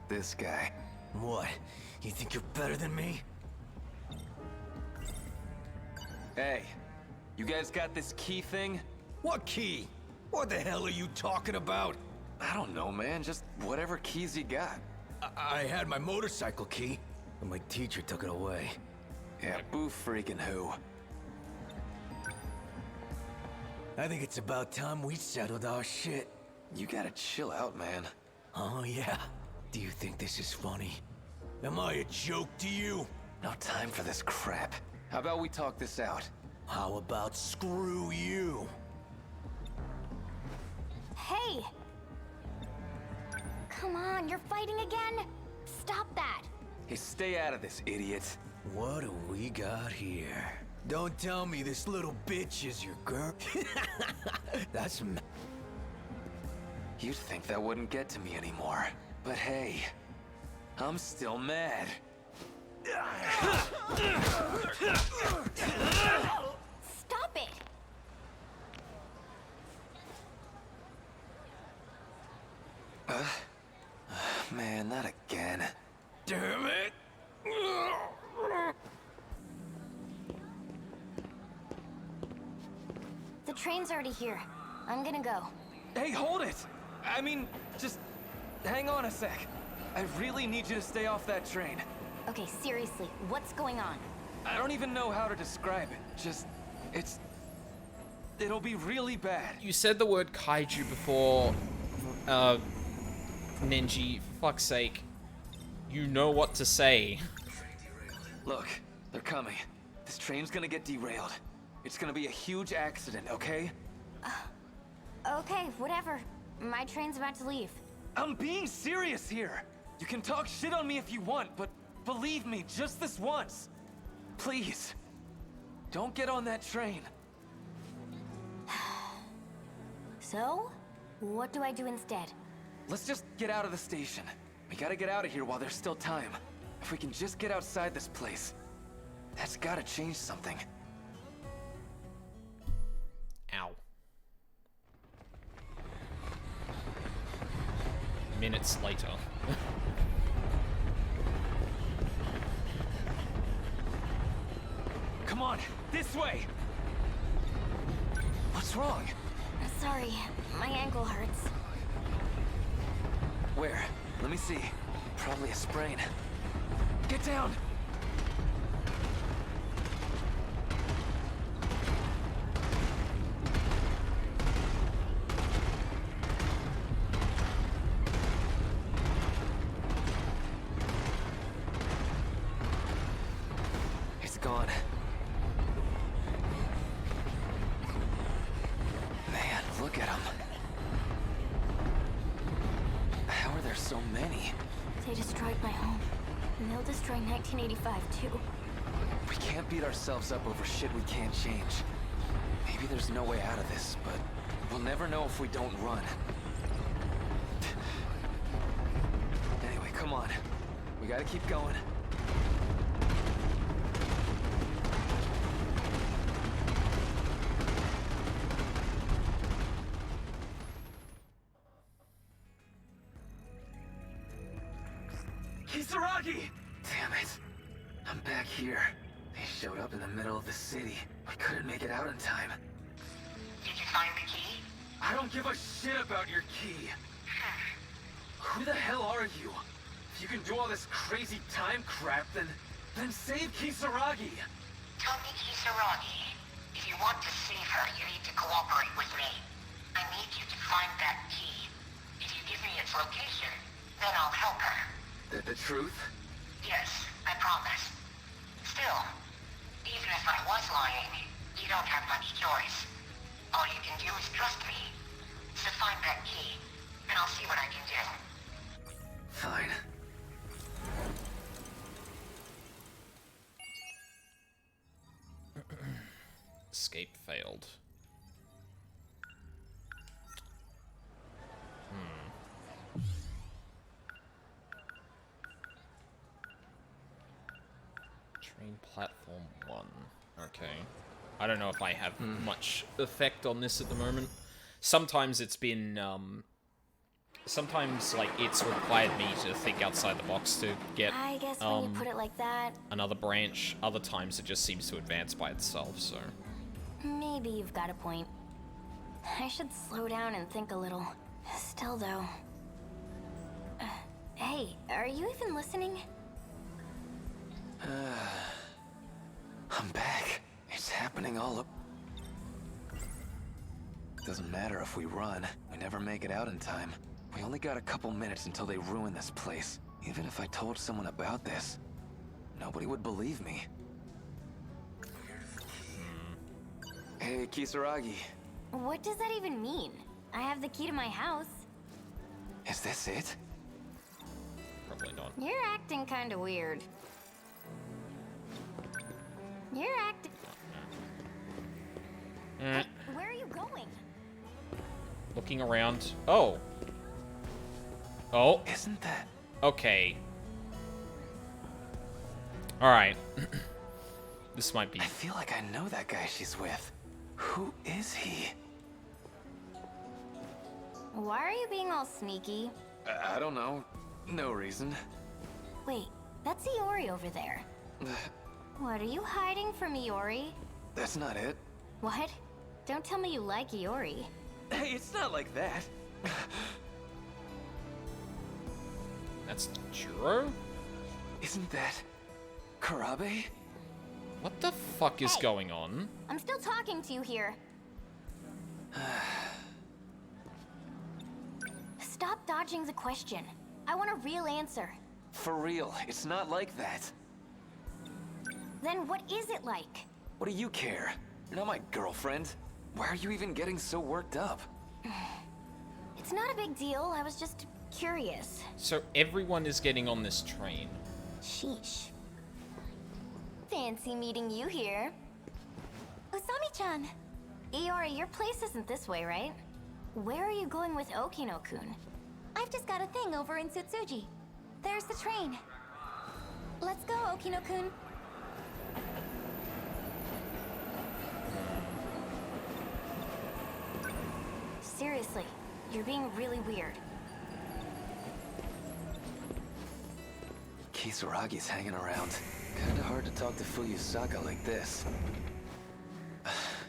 This guy. What? You think you're better than me? Hey, you guys got this key thing? What key? What the hell are you talking about? I don't know, man. Just whatever keys you got. I had my motorcycle key, but my teacher took it away. Yeah, boo freaking who. I think it's about time we settled our shit. You gotta chill out, man. Oh, yeah? Do you think this is funny? Am I a joke to you? No time for this crap. How about we talk this out? How about screw you? Hey! Come on, you're fighting again? Stop that! Hey, stay out of this, idiot. What do we got here? Don't tell me this little bitch is your girl. That's You'd think that wouldn't get to me anymore. But hey, I'm still mad. Stop it! Man, not again. Damn it! The train's already here. I'm gonna go. Hey, hold it! I mean, just hang on a sec. I really need you to stay off that train. Okay, seriously, what's going on? I don't even know how to describe it. Just, it'll be really bad. You said the word kaiju before, Ninji. For fuck's sake. You know what to say. Look, they're coming. This train's gonna get derailed. It's gonna be a huge accident, okay? Okay, whatever. My train's about to leave. I'm being serious here. You can talk shit on me if you want, but believe me, just this once. Please, don't get on that train. So, what do I do instead? Let's just get out of the station. We gotta get out of here while there's still time. If we can just get outside this place, that's gotta change something. Ow. Minutes later. Come on, this way! What's wrong? Sorry, my ankle hurts. Where? Let me see. Probably a sprain. Get down! It's gone. Man, look at them. How are there so many? They destroyed my home. And they'll destroy 1985 too. We can't beat ourselves up over shit we can't change. Maybe there's no way out of this, but we'll never know if we don't run. Anyway, come on. We gotta keep going. Kisaragi! Damn it. I'm back here. They showed up in the middle of the city. We couldn't make it out in time. Did you find the key? I don't give a shit about your key. Who the hell are you? If you can do all this crazy time crap, then save Kisaragi. Tomi Kisaragi. If you want to save her, you need to cooperate with me. I need you to find that key. If you give me its location, then I'll help her. The truth? Yes, I promise. Still, even if I was lying, you don't have much choice. All you can do is trust me. So find that key, and I'll see what I can do. Fine. Escape failed. Train platform 1. Okay. I don't know if I have much effect on this at the moment. Sometimes it's been, sometimes, like, it's required me to think outside the box to get, I guess when you put it like that, another branch. Other times it just seems to advance by itself, so... maybe you've got a point. I should slow down and think a little. Still, though. Hey, are you even listening? I'm back. It's happening all up. Doesn't matter if we run. We never make it out in time. We only got a couple minutes until they ruin this place. Even if I told someone about this, nobody would believe me. Hey, Kisaragi. What does that even mean? I have the key to my house. Is this it? Probably not. You're acting kind of weird. You're acting... Hey, where are you going? Looking around. Oh. Oh. Isn't that... Okay. Alright. This might be... I feel like I know that guy she's with. Who is he? Why are you being all sneaky? I don't know. No reason. Wait, that's Iori over there. What, are you hiding from Iori? That's not it. What? Don't tell me you like Iori. Hey, it's not like that. That's Juro? Isn't that... Karabe? What the fuck is going on? I'm still talking to you here. Stop dodging the question. I want a real answer. For real, it's not like that. Then what is it like? What do you care? You're not my girlfriend. Why are you even getting so worked up? It's not a big deal. I was just curious. So everyone is getting on this train. Sheesh. Fancy meeting you here. Usami-chan! Iori, your place isn't this way, right? Where are you going with Okino-kun? I've just got a thing over in Tsutsuji. There's the train. Let's go, Okino-kun. Seriously, you're being really weird. Kisaragi's hanging around. Kinda hard to talk to Fuyusaka like this.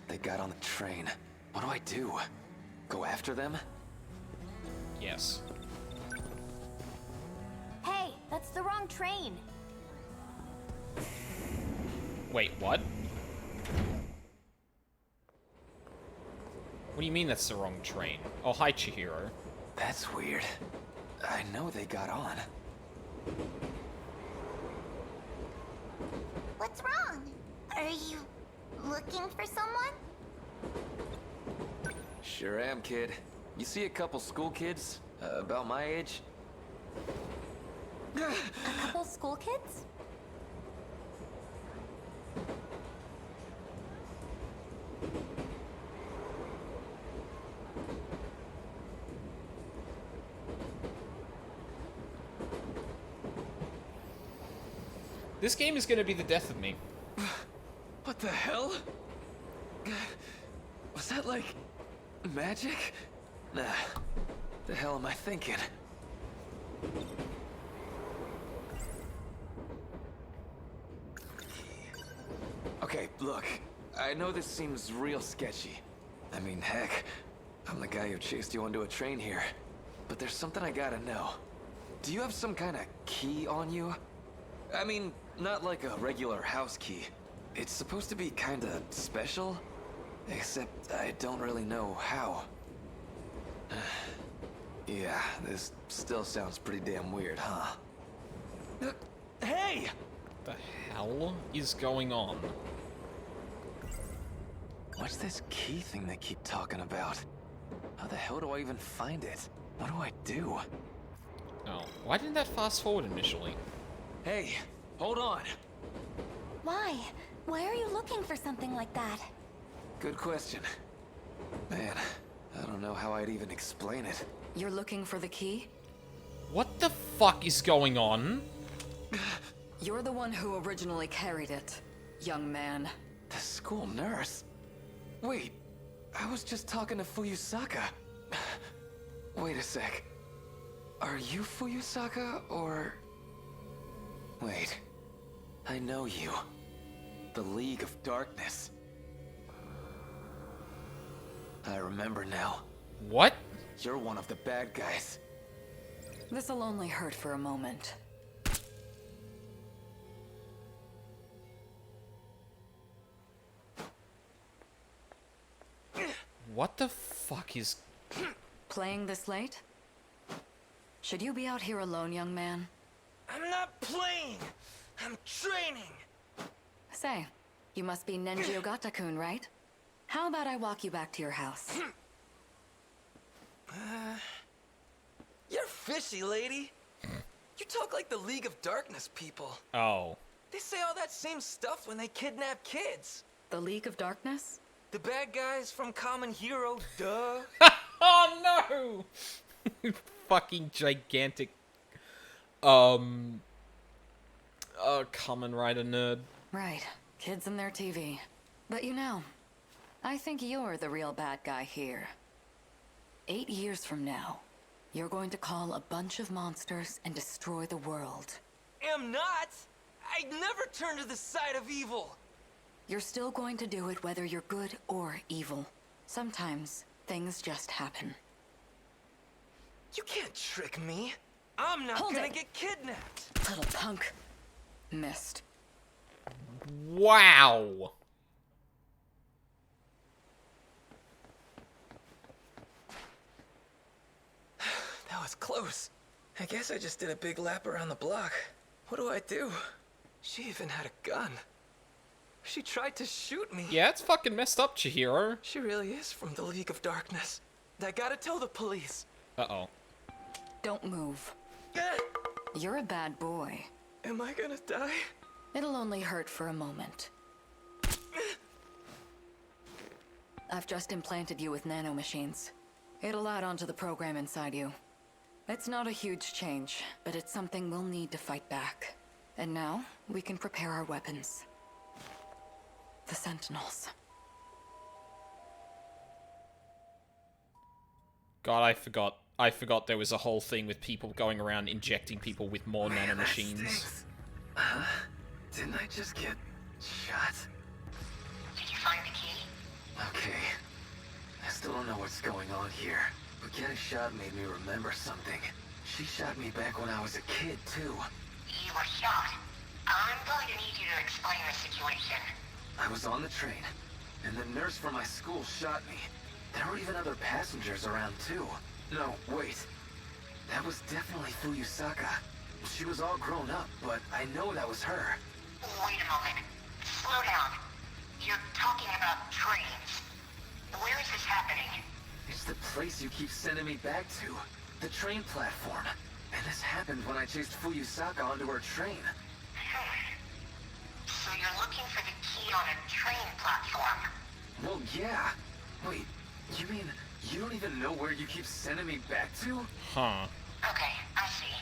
They got on the train. What do I do? Go after them? Yes. Hey, that's the wrong train. Wait, what? What do you mean that's the wrong train? Oh, hi, Chihiro. That's weird. I know they got on. What's wrong? Are you looking for someone? Sure am, kid. You see a couple school kids, about my age? A couple school kids? This game is gonna be the death of me. What the hell? Was that like... magic? Nah. The hell am I thinking? Okay, look. I know this seems real sketchy. I mean, heck, I'm the guy who chased you onto a train here. But there's something I gotta know. Do you have some kind of key on you? I mean, not like a regular house key. It's supposed to be kinda special, except I don't really know how. Yeah, this still sounds pretty damn weird, huh? Hey! The hell is going on? What's this key thing they keep talking about? How the hell do I even find it? What do I do? Oh, why didn't that fast forward initially? Hey, hold on. Why? Why are you looking for something like that? Good question. Man, I don't know how I'd even explain it. You're looking for the key? What the fuck is going on? You're the one who originally carried it, young man. The school nurse? Wait, I was just talking to Fuyusaka. Wait a sec. Are you Fuyusaka, or... Wait. I know you. The League of Darkness. I remember now. What? You're one of the bad guys. This'll only hurt for a moment. What the fuck is... Playing this late? Should you be out here alone, young man? I'm not playing! I'm training! Say, you must be Nenji Ogata-kun, right? How about I walk you back to your house? You're fishy, lady. You talk like the League of Darkness people. Oh. They say all that same stuff when they kidnap kids. The League of Darkness? The bad guys from Common Hero, duh. Oh no! Fucking gigantic... Kamen Rider nerd. Right, kids and their TV. But you know, I think you're the real bad guy here. 8 years from now, you're going to call a bunch of monsters and destroy the world. Am not! I'd never turn to the side of evil! You're still going to do it whether you're good or evil. Sometimes, things just happen. You can't trick me. I'm not gonna get kidnapped. Little punk. Missed. Wow! That was close. I guess I just did a big lap around the block. What do I do? She even had a gun. She tried to shoot me. Yeah, it's fucking messed up, Chihiro. She really is from the League of Darkness. I gotta tell the police. Uh-oh. Don't move. You're a bad boy. Am I gonna die? It'll only hurt for a moment. I've just implanted you with nanomachines. It'll add on to the program inside you. It's not a huge change, but it's something we'll need to fight back. And now, we can prepare our weapons. The Sentinels. God, I forgot there was a whole thing with people going around injecting people with more nanomachines. Didn't I just get shot? Did you find the key? Okay. I still don't know what's going on here, but getting shot made me remember something. She shot me back when I was a kid, too. You were shot. I'm going to need you to explain the situation. I was on the train, and the nurse from my school shot me. There were even other passengers around, too. No, wait. That was definitely Fuyusaka. She was all grown up, but I know that was her. Wait a moment. Slow down. You're talking about trains. Where is this happening? It's the place you keep sending me back to. The train platform. And this happened when I chased Fuyusaka onto her train. So you're looking for the key on a train platform? Well, yeah. Wait, you mean you don't even know where you keep sending me back to? Huh. Okay, I see.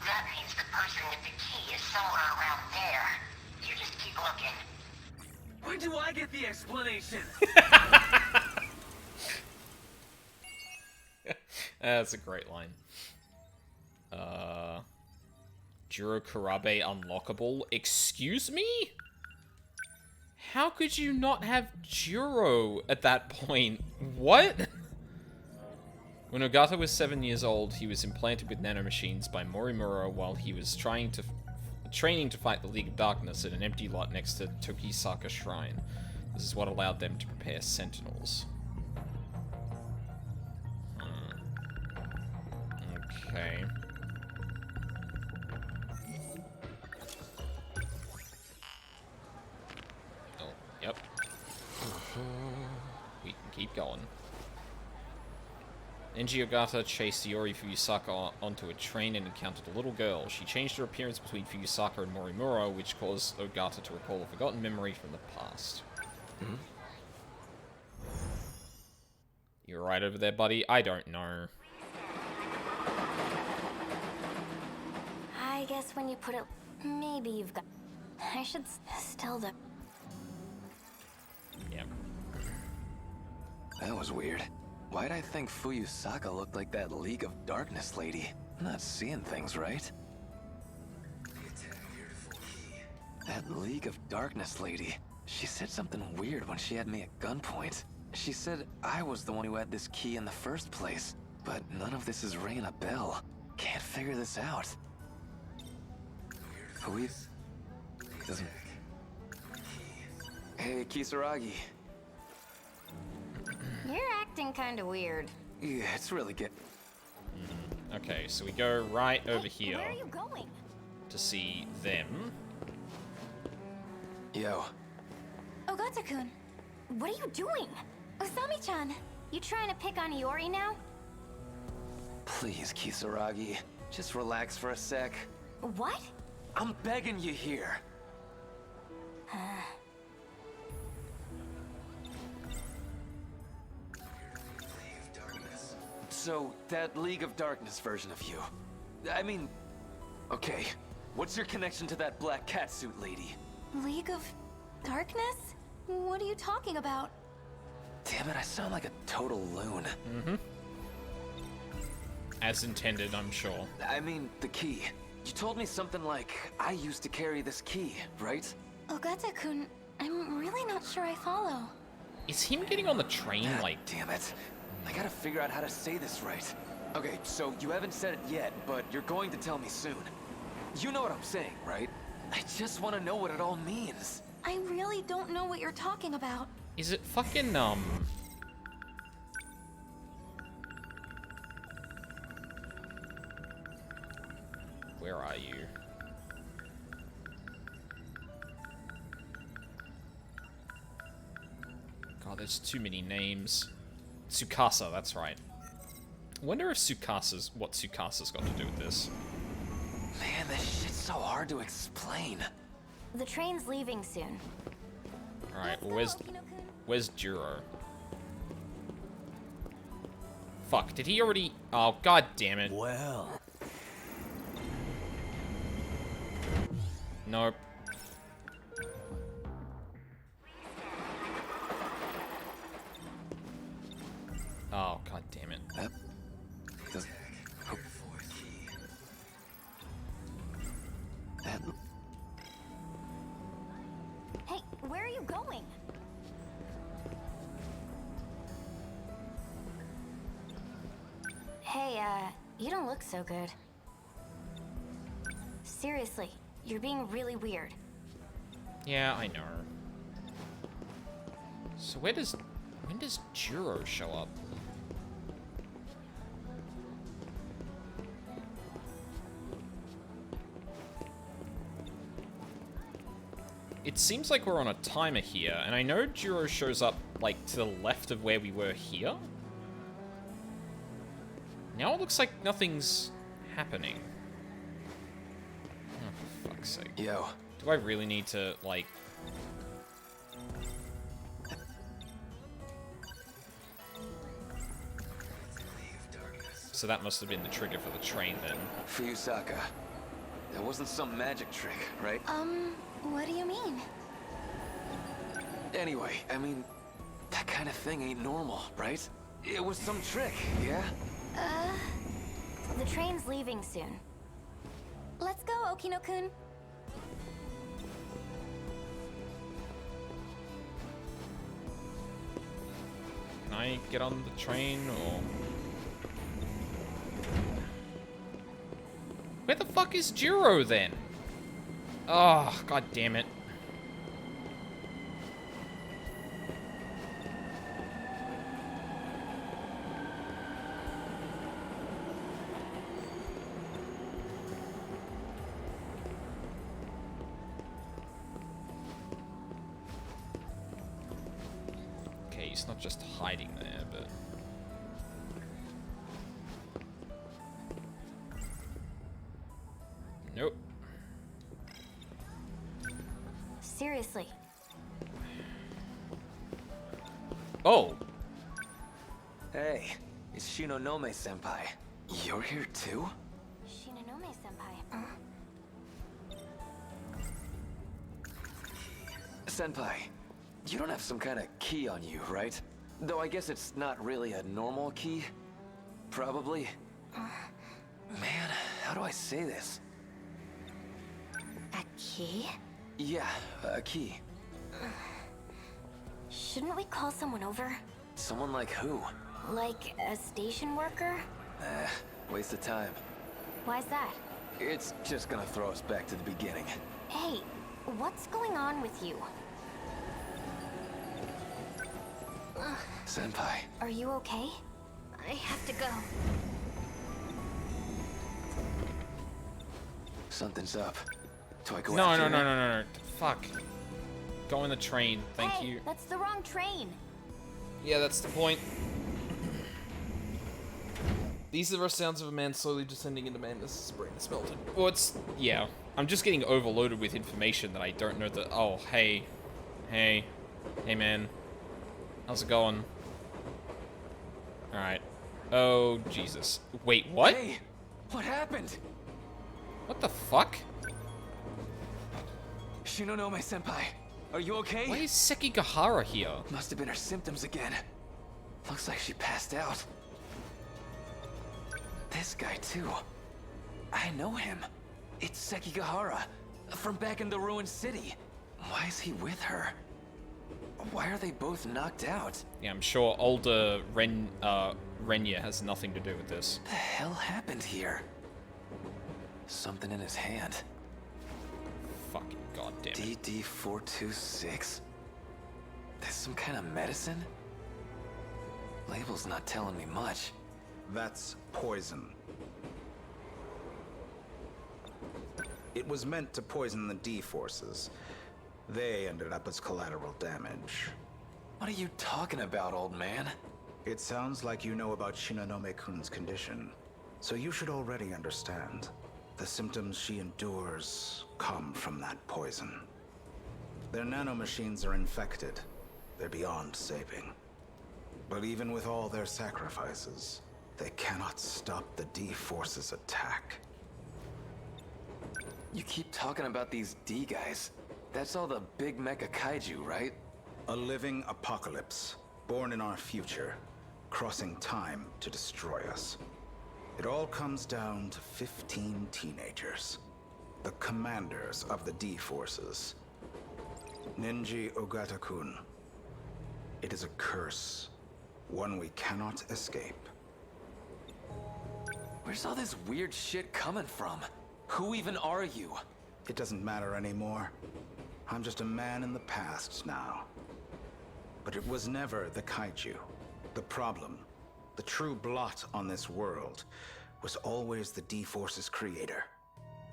That means the person with the key is somewhere around there. You just keep looking. When do I get the explanation? That's a great line. Juro Kurabe unlockable? Excuse me? How could you not have Juro at that point? What? When Ogata was 7 years old, he was implanted with nanomachines by Morimura while he was training to fight the League of Darkness at an empty lot next to Tokisaka Shrine. This is what allowed them to prepare Sentinels. Okay. Oh, yep. keep going. Enji Ogata chased Yori Fuyusaka onto a train and encountered a little girl. She changed her appearance between Fuyusaka and Morimura, which caused Ogata to recall a forgotten memory from the past. Hmm? You're right over there, buddy? I don't know. I guess when you put it, maybe you've got... I should still the... Yeah. That was weird. Why'd I think Fuyusaka looked like that League of Darkness lady? I'm not seeing things right. That League of Darkness lady. She said something weird when she had me at gunpoint. She said I was the one who had this key in the first place. But none of this is ringing a bell. Can't figure this out. Doesn't... Hey, Kisaragi. You're acting kind of weird. Yeah, it's really good. Okay, so we go right over here. Where are you going? To see them. Yo. Ogata-kun, what are you doing? Osami-chan, you trying to pick on Iori now? Please, Kisaragi. Just relax for a sec. What? I'm begging you here. So, that League of Darkness version of you. I mean, okay, what's your connection to that black catsuit lady? League of Darkness? What are you talking about? Damn it, I sound like a total loon. Mm-hmm. As intended, I'm sure. I mean, the key. You told me something like, I used to carry this key, right? Ogata-kun, I'm really not sure I follow. Is him getting on the train, God like... damn it. I gotta figure out how to say this right. Okay, so you haven't said it yet, but you're going to tell me soon. You know what I'm saying, right? I just want to know what it all means. I really don't know what you're talking about. Is it fucking, Where are you? God, there's too many names. Tsukasa, that's right. I wonder if what Tsukasa's got to do with this. Man, this shit's so hard to explain. The train's leaving soon. Alright, well, where's Juro? Fuck, did he already... Oh, god damn it. Well... Nope. Oh, god damn it. Hey, where are you going? Hey, you don't look so good. Seriously, you're being really weird. Yeah, I know. So when does Juro show up? It seems like we're on a timer here, and I know Juro shows up, like, to the left of where we were here. Now it looks like nothing's happening. Oh, for fuck's sake. Yo. Do I really need to, like... So that must have been the trigger for the train, then. Fuyusaka. That wasn't some magic trick, right? What do you mean? Anyway, I mean, that kind of thing ain't normal, right? It was some trick, yeah? The train's leaving soon. Let's go, Okino-kun. Can I get on the train, or... Where the fuck is Juro, then? Oh, god damn it. it's not just hiding there, but... Nope. Seriously. Oh! Hey, it's Shinonome-senpai. You're here too? Shinonome-senpai. Senpai, you don't have some kind of key on you, right? Though I guess it's not really a normal key. Probably. Man, how do I say this? A key? Yeah, a key. Shouldn't we call someone over? Someone like who? Like a station worker? Waste of time. Why's that? It's just gonna throw us back to the beginning. Hey, what's going on with you? Senpai. Are you okay? I have to go. Something's up. Do I go No, after no, no, her? no, no, no. Fuck. Go on the train. Thank Hey, you. that's the wrong train. Yeah, that's the point. These are the sounds of a man slowly descending into madness. His brain is melted. Well, it's... Yeah. I'm just getting overloaded with information that I don't know that... Oh, hey. Hey. Hey, man. How's it going? Alright. Oh, Jesus. Wait, what? Hey! What happened? What the fuck? Shinonome-senpai, are you okay? Why is Sekigahara here? Must have been her symptoms again. Looks like she passed out. This guy, too. I know him. It's Sekigahara, from back in the ruined city. Why is he with her? Why are they both knocked out? Yeah, I'm sure older Renya has nothing to do with this. The hell happened here? Something in his hand. Fucking goddamn it. DD-426. There's some kind of medicine? Label's not telling me much. That's poison. It was meant to poison the D-forces. They ended up as collateral damage. What are you talking about, old man? It sounds like you know about Shinonome-kun's condition, so you should already understand. The symptoms she endures come from that poison. Their nanomachines are infected. They're beyond saving. But even with all their sacrifices, they cannot stop the D-Force's attack. You keep talking about these D guys. That's all the big mecha kaiju, right? A living apocalypse, born in our future, crossing time to destroy us. It all comes down to 15 teenagers, the commanders of the D-Forces. Ninji Ogata-kun. It is a curse, one we cannot escape. Where's all this weird shit coming from? Who even are you? It doesn't matter anymore. I'm just a man in the past now. But it was never the kaiju. The problem, the true blot on this world, was always the D-Force's creator.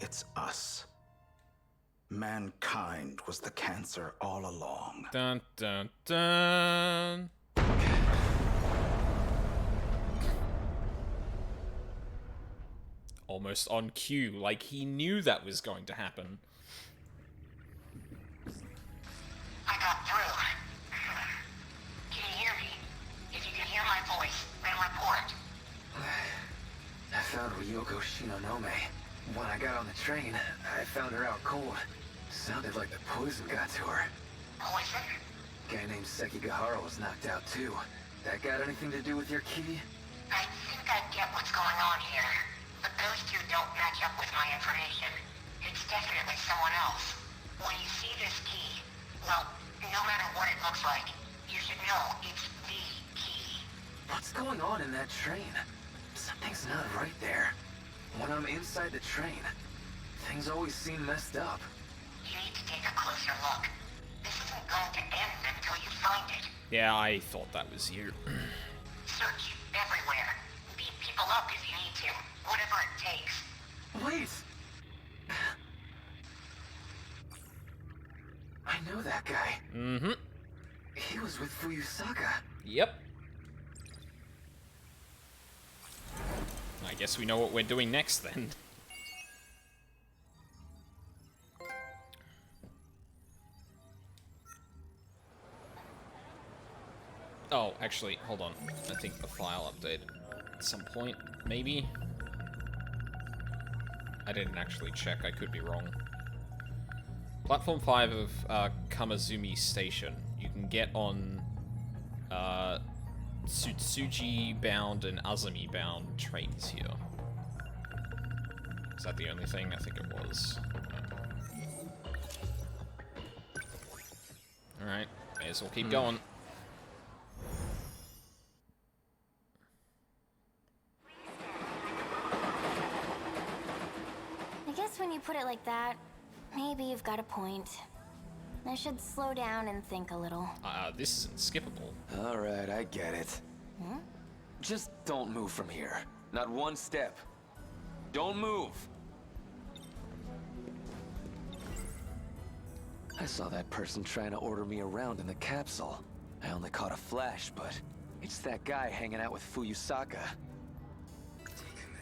It's us. Mankind was the cancer all along. Dun dun dun. Almost on cue, like he knew that was going to happen. I got through. Can you hear me? If you can hear my voice, then report. I found Ryoko Shinonome. When I got on the train, I found her out cold. Sounded like the poison got to her. Poison? Guy named Sekigahara was knocked out too. That got anything to do with your key? I think I get what's going on here. But those two don't match up with my information. It's definitely someone else. When you see this key, well, no matter what it looks like, you should know it's the key. What's going on in that train? Something's not right there. When I'm inside the train, things always seem messed up. You need to take a closer look. This isn't going to end until you find it. Yeah, I thought that was you. Search everywhere. Beat people up if you need to. Whatever it takes. Wait! I know that guy. Mm-hmm. He was with Fuyusaka. Yep. I guess we know what we're doing next then. Oh, actually, hold on. I think the file updated at some point, maybe? I didn't actually check, I could be wrong. Platform 5 of Kamazumi Station. You can get on Tsutsuji-bound and Azumi-bound trains here. Is that the only thing? I think it was. Alright, may as well keep going. I guess when you put it like that, maybe you've got a point. I should slow down and think a little. This isn't skippable. Alright, I get it. Hmm? Just don't move from here. Not one step. Don't move! I saw that person trying to order me around in the capsule. I only caught a flash, but it's that guy hanging out with Fuyusaka.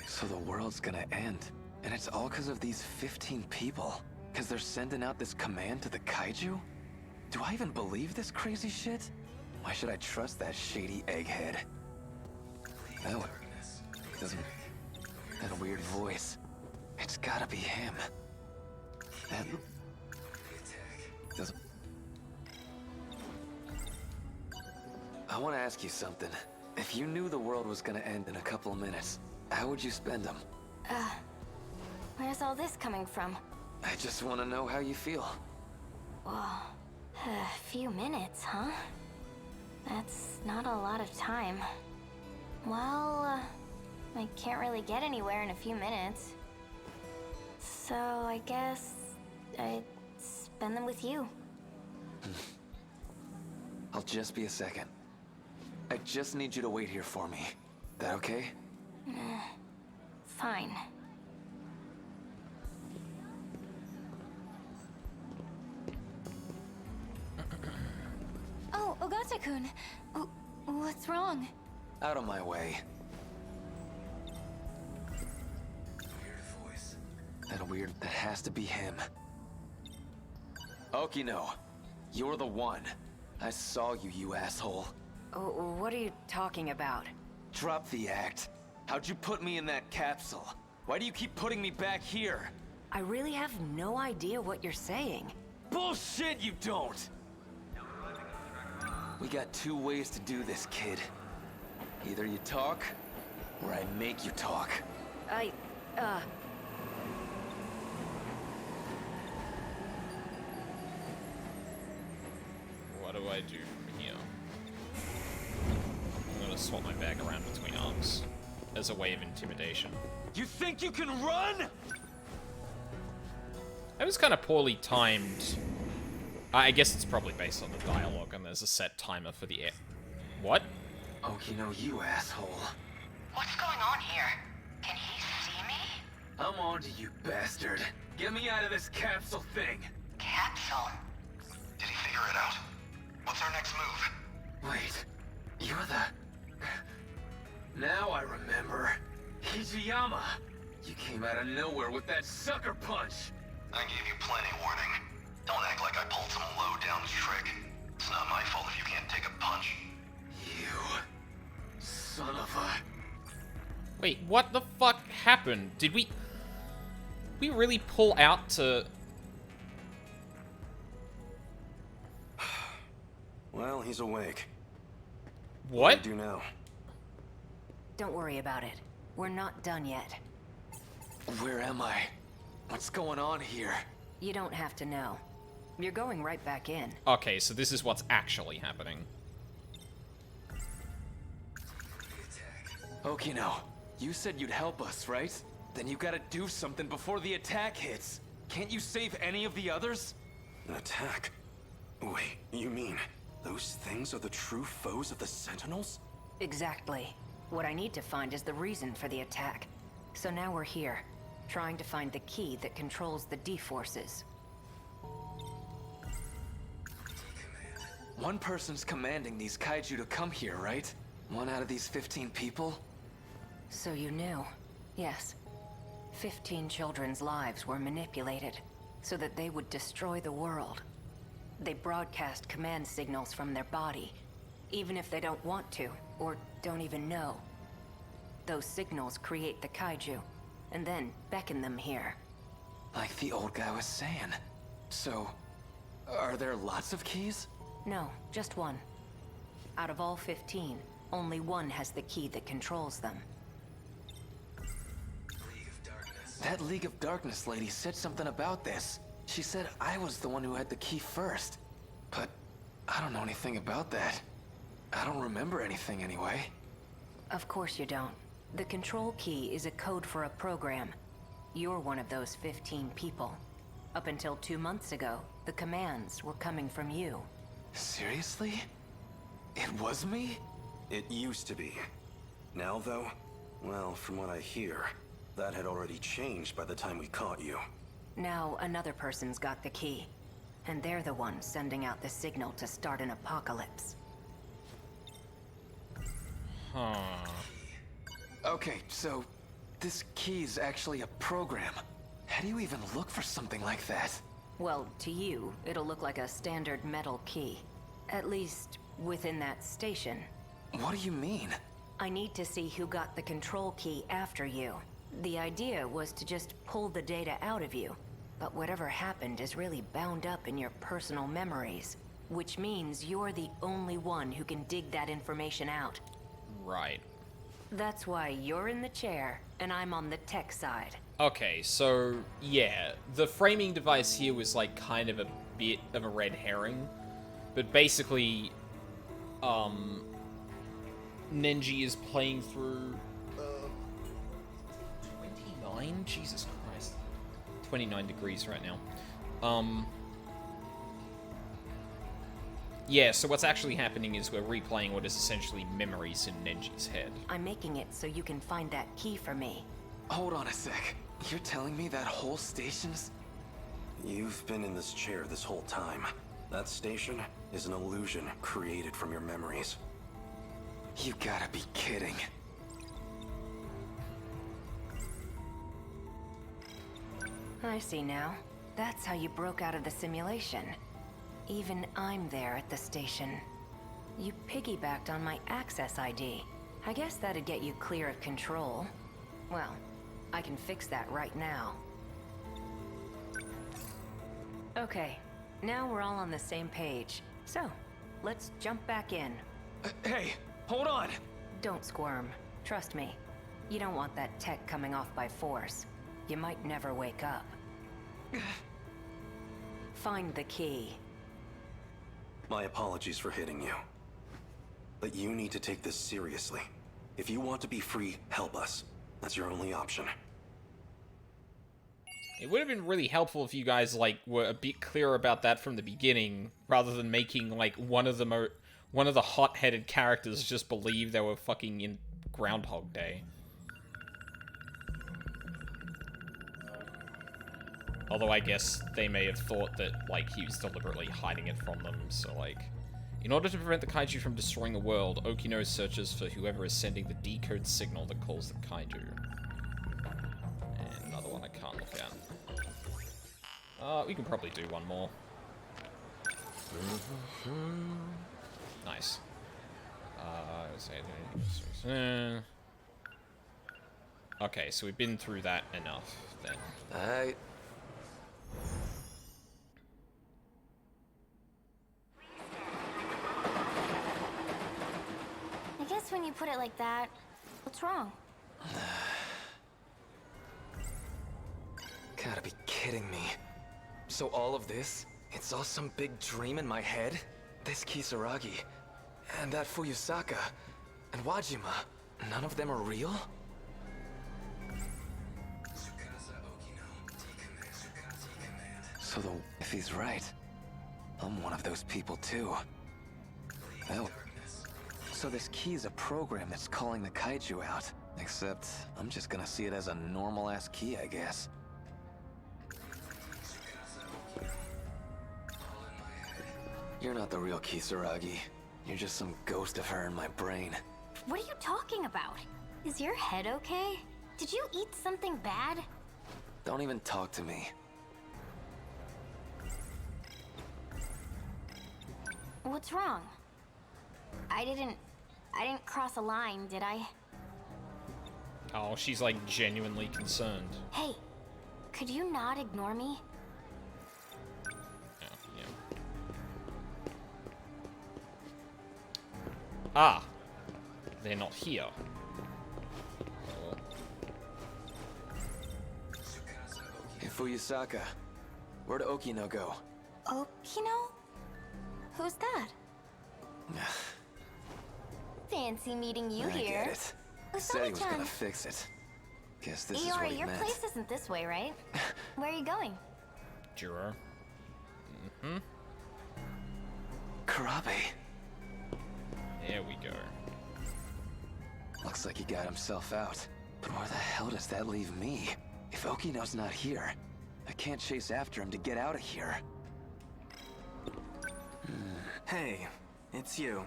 So the world's gonna end. And it's all because of these 15 people. Because they're sending out this command to the kaiju? Do I even believe this crazy shit? Why should I trust that shady egghead? That weird voice. It's gotta be him. That doesn't. I want to ask you something. If you knew the world was gonna end in a couple of minutes, how would you spend them? Where's all this coming from? I just want to know how you feel. Whoa. A few minutes, huh? That's not a lot of time. Well, I can't really get anywhere in a few minutes. So I guess I'd spend them with you. I'll just be a second. I just need you to wait here for me. That okay? Fine. Oh, Ogata-kun. What's wrong? Out of my way. That has to be him. Okino, you're the one. I saw you, you asshole. Oh, what are you talking about? Drop the act. How'd you put me in that capsule? Why do you keep putting me back here? I really have no idea what you're saying. Bullshit, you don't! We got two ways to do this, kid. Either you talk, or I make you talk. What do I do from here? I'm gonna swap my bag around between arms as a way of intimidation. You think you can run? That was kind of poorly timed. I guess it's probably based on the dialogue, and there's a set timer for the air. What? Okino, you asshole. What's going on here? Can he see me? I'm on to you, bastard. Get me out of this capsule thing. Capsule? Did he figure it out? What's our next move? Wait, you're the... Now I remember. Hijiyama. You came out of nowhere with that sucker punch. I gave you plenty warning. Don't act like I pulled some low-down trick. It's not my fault if you can't take a punch. You... son of a... Wait, what the fuck happened? Did we really pull out to... Well, he's awake. What? do now? Don't worry about it. We're not done yet. Where am I? What's going on here? You don't have to know. You're going right back in. Okay, so this is what's actually happening. Okino, you said you'd help us, right? Then you gotta do something before the attack hits. Can't you save any of the others? An attack? Wait, you mean those things are the true foes of the Sentinels? Exactly. What I need to find is the reason for the attack. So now we're here, trying to find the key that controls the D-forces. one person's commanding these kaiju to come here, right? One out of these 15 people? So you knew. Yes. 15 children's lives were manipulated so that they would destroy the world. They broadcast command signals from their body, even if they don't want to, or don't even know. Those signals create the kaiju, and then beckon them here. Like the old guy was saying. So, are there lots of keys? No, just one. Out of all 15, only one has the key that controls them. That League of Darkness lady said something about this. She said I was the one who had the key first. But I don't know anything about that. I don't remember anything anyway. Of course you don't. The control key is a code for a program. You're one of those 15 people. Up until 2 months ago, the commands were coming from you. Seriously? It was me? It used to be. Now, though, well, from what I hear, that had already changed by the time we caught you. Now another person's got the key, and they're the ones sending out the signal to start an apocalypse. Huh. Okay, so this key's actually a program. How do you even look for something like that? Well, to you, it'll look like a standard metal key. At least, within that station. What do you mean? I need to see who got the control key after you. The idea was to just pull the data out of you, but whatever happened is really bound up in your personal memories, which means you're the only one who can dig that information out. Right. That's why you're in the chair, and I'm on the tech side. Okay, so, yeah, the framing device here was, like, kind of a bit of a red herring, but basically, Nenji is playing through, 29? Jesus Christ. 29 degrees right now. Yeah, so what's actually happening is we're replaying what is essentially memories in Nenji's head. I'm making it so you can find that key for me. Hold on a sec. You're telling me that whole station's... You've been in this chair this whole time. That station is an illusion created from your memories. You gotta be kidding. I see now. That's how you broke out of the simulation. Even I'm there at the station. You piggybacked on my access ID. I guess that'd get you clear of control. Well, I can fix that right now. Okay, now we're all on the same page. So, let's jump back in. Hey, hold on! Don't squirm. Trust me. You don't want that tech coming off by force. You might never wake up. Find the key. My apologies for hitting you. But you need to take this seriously. If you want to be free, help us. That's your only option. It would have been really helpful if you guys, like, were a bit clearer about that from the beginning, rather than making, like, one of the hot-headed characters just believe they were fucking in Groundhog Day. Although I guess they may have thought that, like, he was deliberately hiding it from them, so, like... In order to prevent the kaiju from destroying the world, Okino searches for whoever is sending the decode signal that calls the kaiju. And another one I can't look at. We can probably do one more. Nice. Okay, so we've been through that enough, then. I guess when you put it like that, what's wrong? Gotta be kidding me. So all of this, it's all some big dream in my head? This Kisaragi, and that Fuyusaka, and Wajima, none of them are real? So if he's right, I'm one of those people too. Oh. So this key's a program that's calling the kaiju out. Except, I'm just gonna see it as a normal-ass key, I guess. You're not the real Kisaragi. You're just some ghost of her in my brain. What are you talking about? Is your head okay? Did you eat something bad? Don't even talk to me. What's wrong? I didn't cross a line, did I? Oh, she's like genuinely concerned. Hey, could you not ignore me? Oh, yeah. Ah, they're not here. Oh. Hey, Fuyusaka, where'd Okino go? Okino? Who's that? Fancy meeting you I here. get it. Said he was gonna Usami-chan. fix it. Guess this is Iori, what he your meant. place isn't this way, right? Where are you going? Juro. Mm-hmm. Karabe. There we go. Looks like he got himself out. But where the hell does that leave me? If Okino's not here, I can't chase after him to get out of here. Hey, it's you.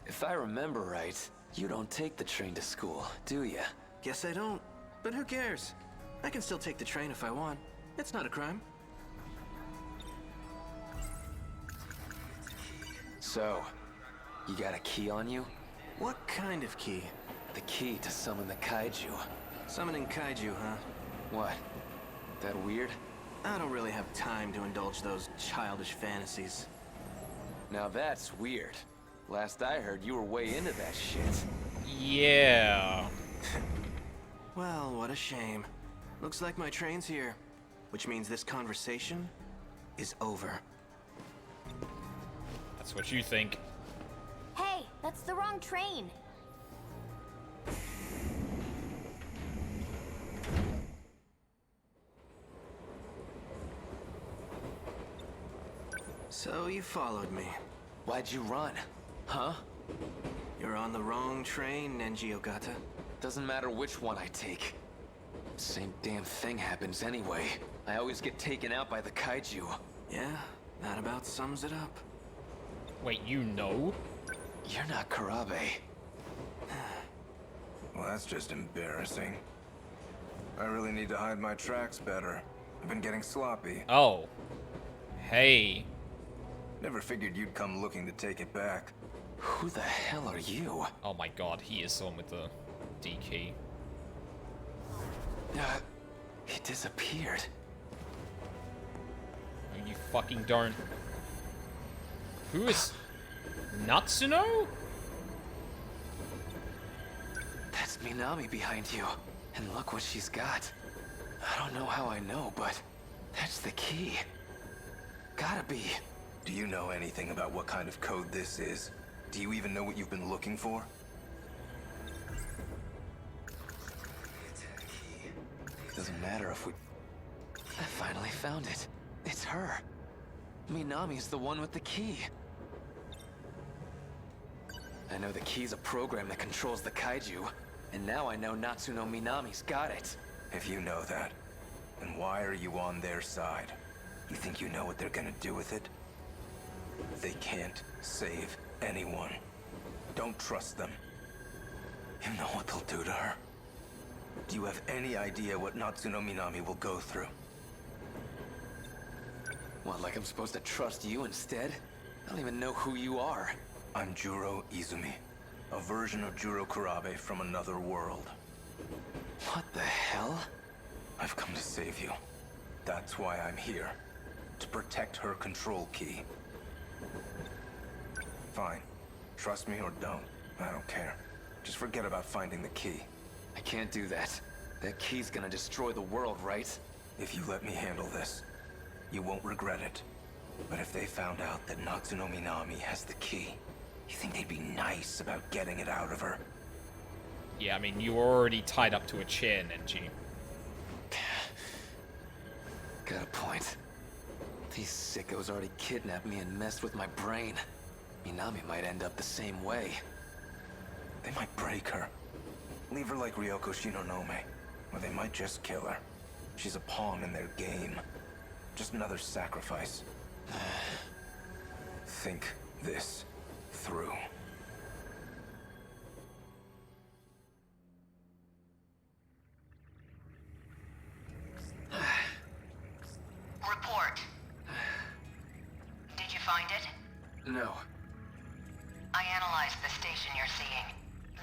If I remember right, you don't take the train to school, do ya? Guess I don't. But who cares? I can still take the train if I want. It's not a crime. So, you got a key on you? What kind of key? The key to summon the kaiju. Summoning kaiju, huh? What? That weird? I don't really have time to indulge those childish fantasies. Now that's weird. Last I heard, you were way into that shit. Yeah. Well, what a shame. Looks like my train's here. Which means this conversation is over. That's what you think. Hey, that's the wrong train. So you followed me. Why'd you run? Huh? You're on the wrong train, Nenji Ogata. Doesn't matter which one I take. Same damn thing happens anyway. I always get taken out by the kaiju. Yeah, that about sums it up. Wait, you know? You're not Karabe. Well, that's just embarrassing. I really need to hide my tracks better. I've been getting sloppy. Oh. Hey. Never figured you'd come looking to take it back. Who the hell are you? Oh my god, he is the one with the D key. He disappeared. Oh, you fucking don't. Who is... Natsuno? That's Minami behind you. And look what she's got. I don't know how I know, but that's the key. Gotta be. Do you know anything about what kind of code this is? Do you even know what you've been looking for? Doesn't matter if we... I finally found it. It's her. Minami's the one with the key. I know the key's a program that controls the kaiju, and now I know Natsuno Minami's got it. If you know that, then why are you on their side? You think you know what they're gonna do with it? They can't save anyone. Don't trust them. You know what they'll do to her? Do you have any idea what Natsuno Minami will go through? What, like I'm supposed to trust you instead? I don't even know who you are. I'm Juro Izumi, a version of Juro Kurabe from another world. What the hell? I've come to save you. That's why I'm here. To protect her control key. Fine. Trust me or don't. I don't care. Just forget about finding the key. I can't do that. That key's gonna destroy the world, right? If you let me handle this, you won't regret it. But if they found out that Natsuno Minami has the key, you think they'd be nice about getting it out of her? Yeah, I mean, you were already tied up to a chair, Nenji. Got a point. These sickos already kidnapped me and messed with my brain. Minami might end up the same way. They might break her. Leave her like Ryoko Shinonome. Or they might just kill her. She's a pawn in their game. Just another sacrifice. Think this through. Report. Did you find it? No. I analyzed the station you're seeing.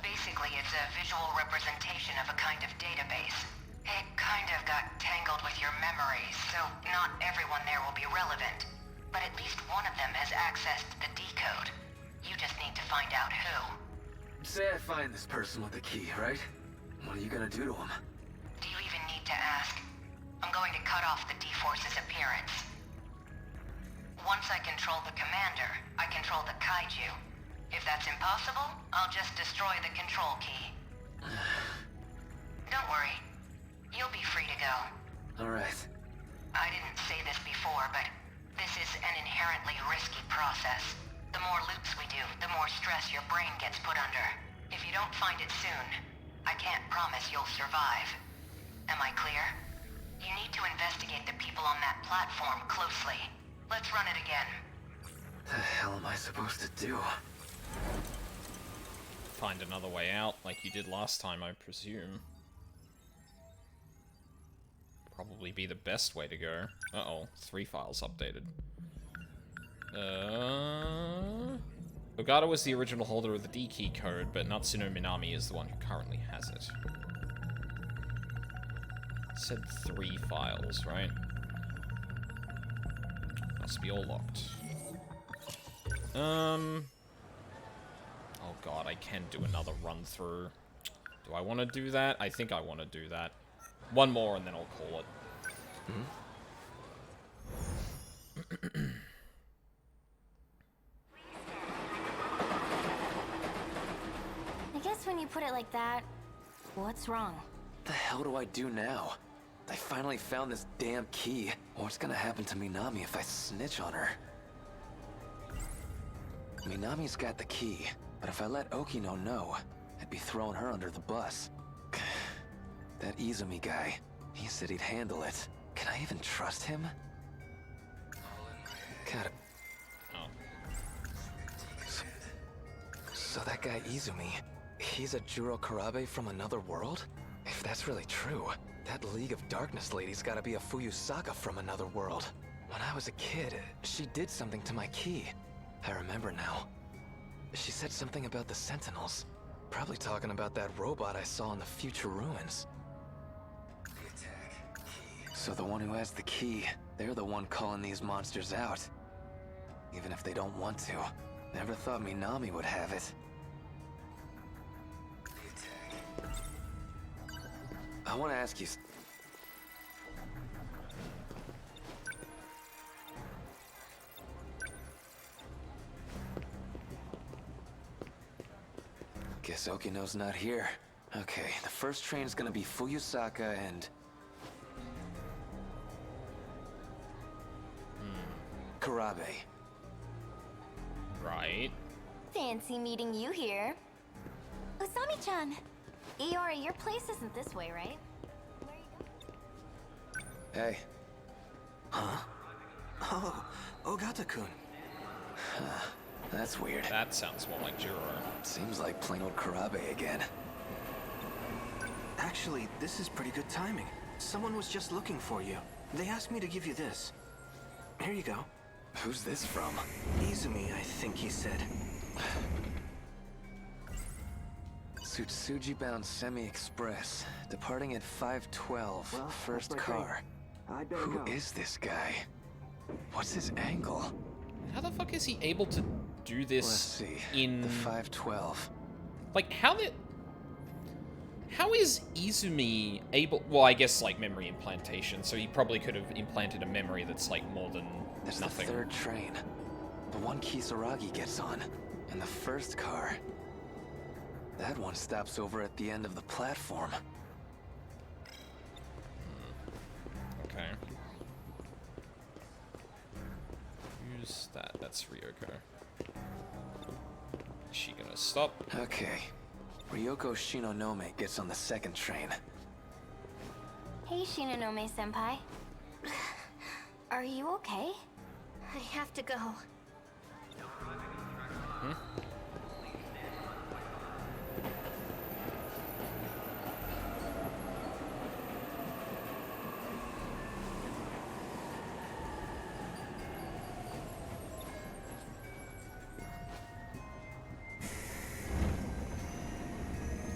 Basically, it's a visual representation of a kind of database. It kind of got tangled with your memories, so not everyone there will be relevant. But at least one of them has accessed the decode. You just need to find out who. Say I find this person with the key, right? What are you gonna do to him? Do you even need to ask? I'm going to cut off the D-Force's appearance. Once I control the commander, I control the kaiju. If that's impossible, I'll just destroy the control key. Don't worry. You'll be free to go. Alright. I didn't say this before, but this is an inherently risky process. The more loops we do, the more stress your brain gets put under. If you don't find it soon, I can't promise you'll survive. Am I clear? You need to investigate the people on that platform closely. Let's run it again. The hell am I supposed to do? Find another way out, like you did last time, I presume. Probably be the best way to go. Uh-oh, 3 files updated. Ogata was the original holder of the D-key code, but Natsuno Minami is the one who currently has it. It said 3 files, right? Must be all locked. Oh god, I can do another run through. Do I want to do that? I think I want to do that. One more and then I'll call it. I guess when you put it like that, what's wrong? The hell do I do now? I finally found this damn key. What's gonna happen to Minami if I snitch on her? Minami's got the key, but if I let Okino know, I'd be throwing her under the bus. That Izumi guy, he said he'd handle it. Can I even trust him? Gotta... So that guy Izumi, he's a Juro Karabe from another world? If that's really true, that League of Darkness lady's gotta be a Fuyusaka from another world. When I was a kid, she did something to my key. I remember now. She said something about the Sentinels. Probably talking about that robot I saw in the future ruins. So the one who has the key, they're the one calling these monsters out. Even if they don't want to. Never thought Minami would have it. I want to ask you... Guess Okino's not here. Okay, the first train's gonna be Fuyusaka and... Karabe. Right. Fancy meeting you here. Usami-chan! Iori, your place isn't this way, right? Hey. Huh? Oh, Ogata-kun. That's weird. That sounds more like Juro. Seems like plain old Karabe again. Actually, this is pretty good timing. Someone was just looking for you. They asked me to give you this. Here you go. Who's this from? Izumi, I think he said. Tsutsuji-bound Semi-Express, departing at 5:12, Well, first that's my car. Who is this guy? What's his angle? How the fuck is he able to do this? Let's see. In the 512. Like how is Izumi able? Well, I guess like memory implantation. So he probably could have implanted a memory that's like more than There's nothing. the third train. The one Kisaragi gets on. And the first car. That one stops over at the end of the platform. Okay. Who's that? That's Ryoko. Is she gonna stop? Okay. Ryoko Shinonome gets on the second train. Hey, Shinonome-senpai. Are you okay? I have to go.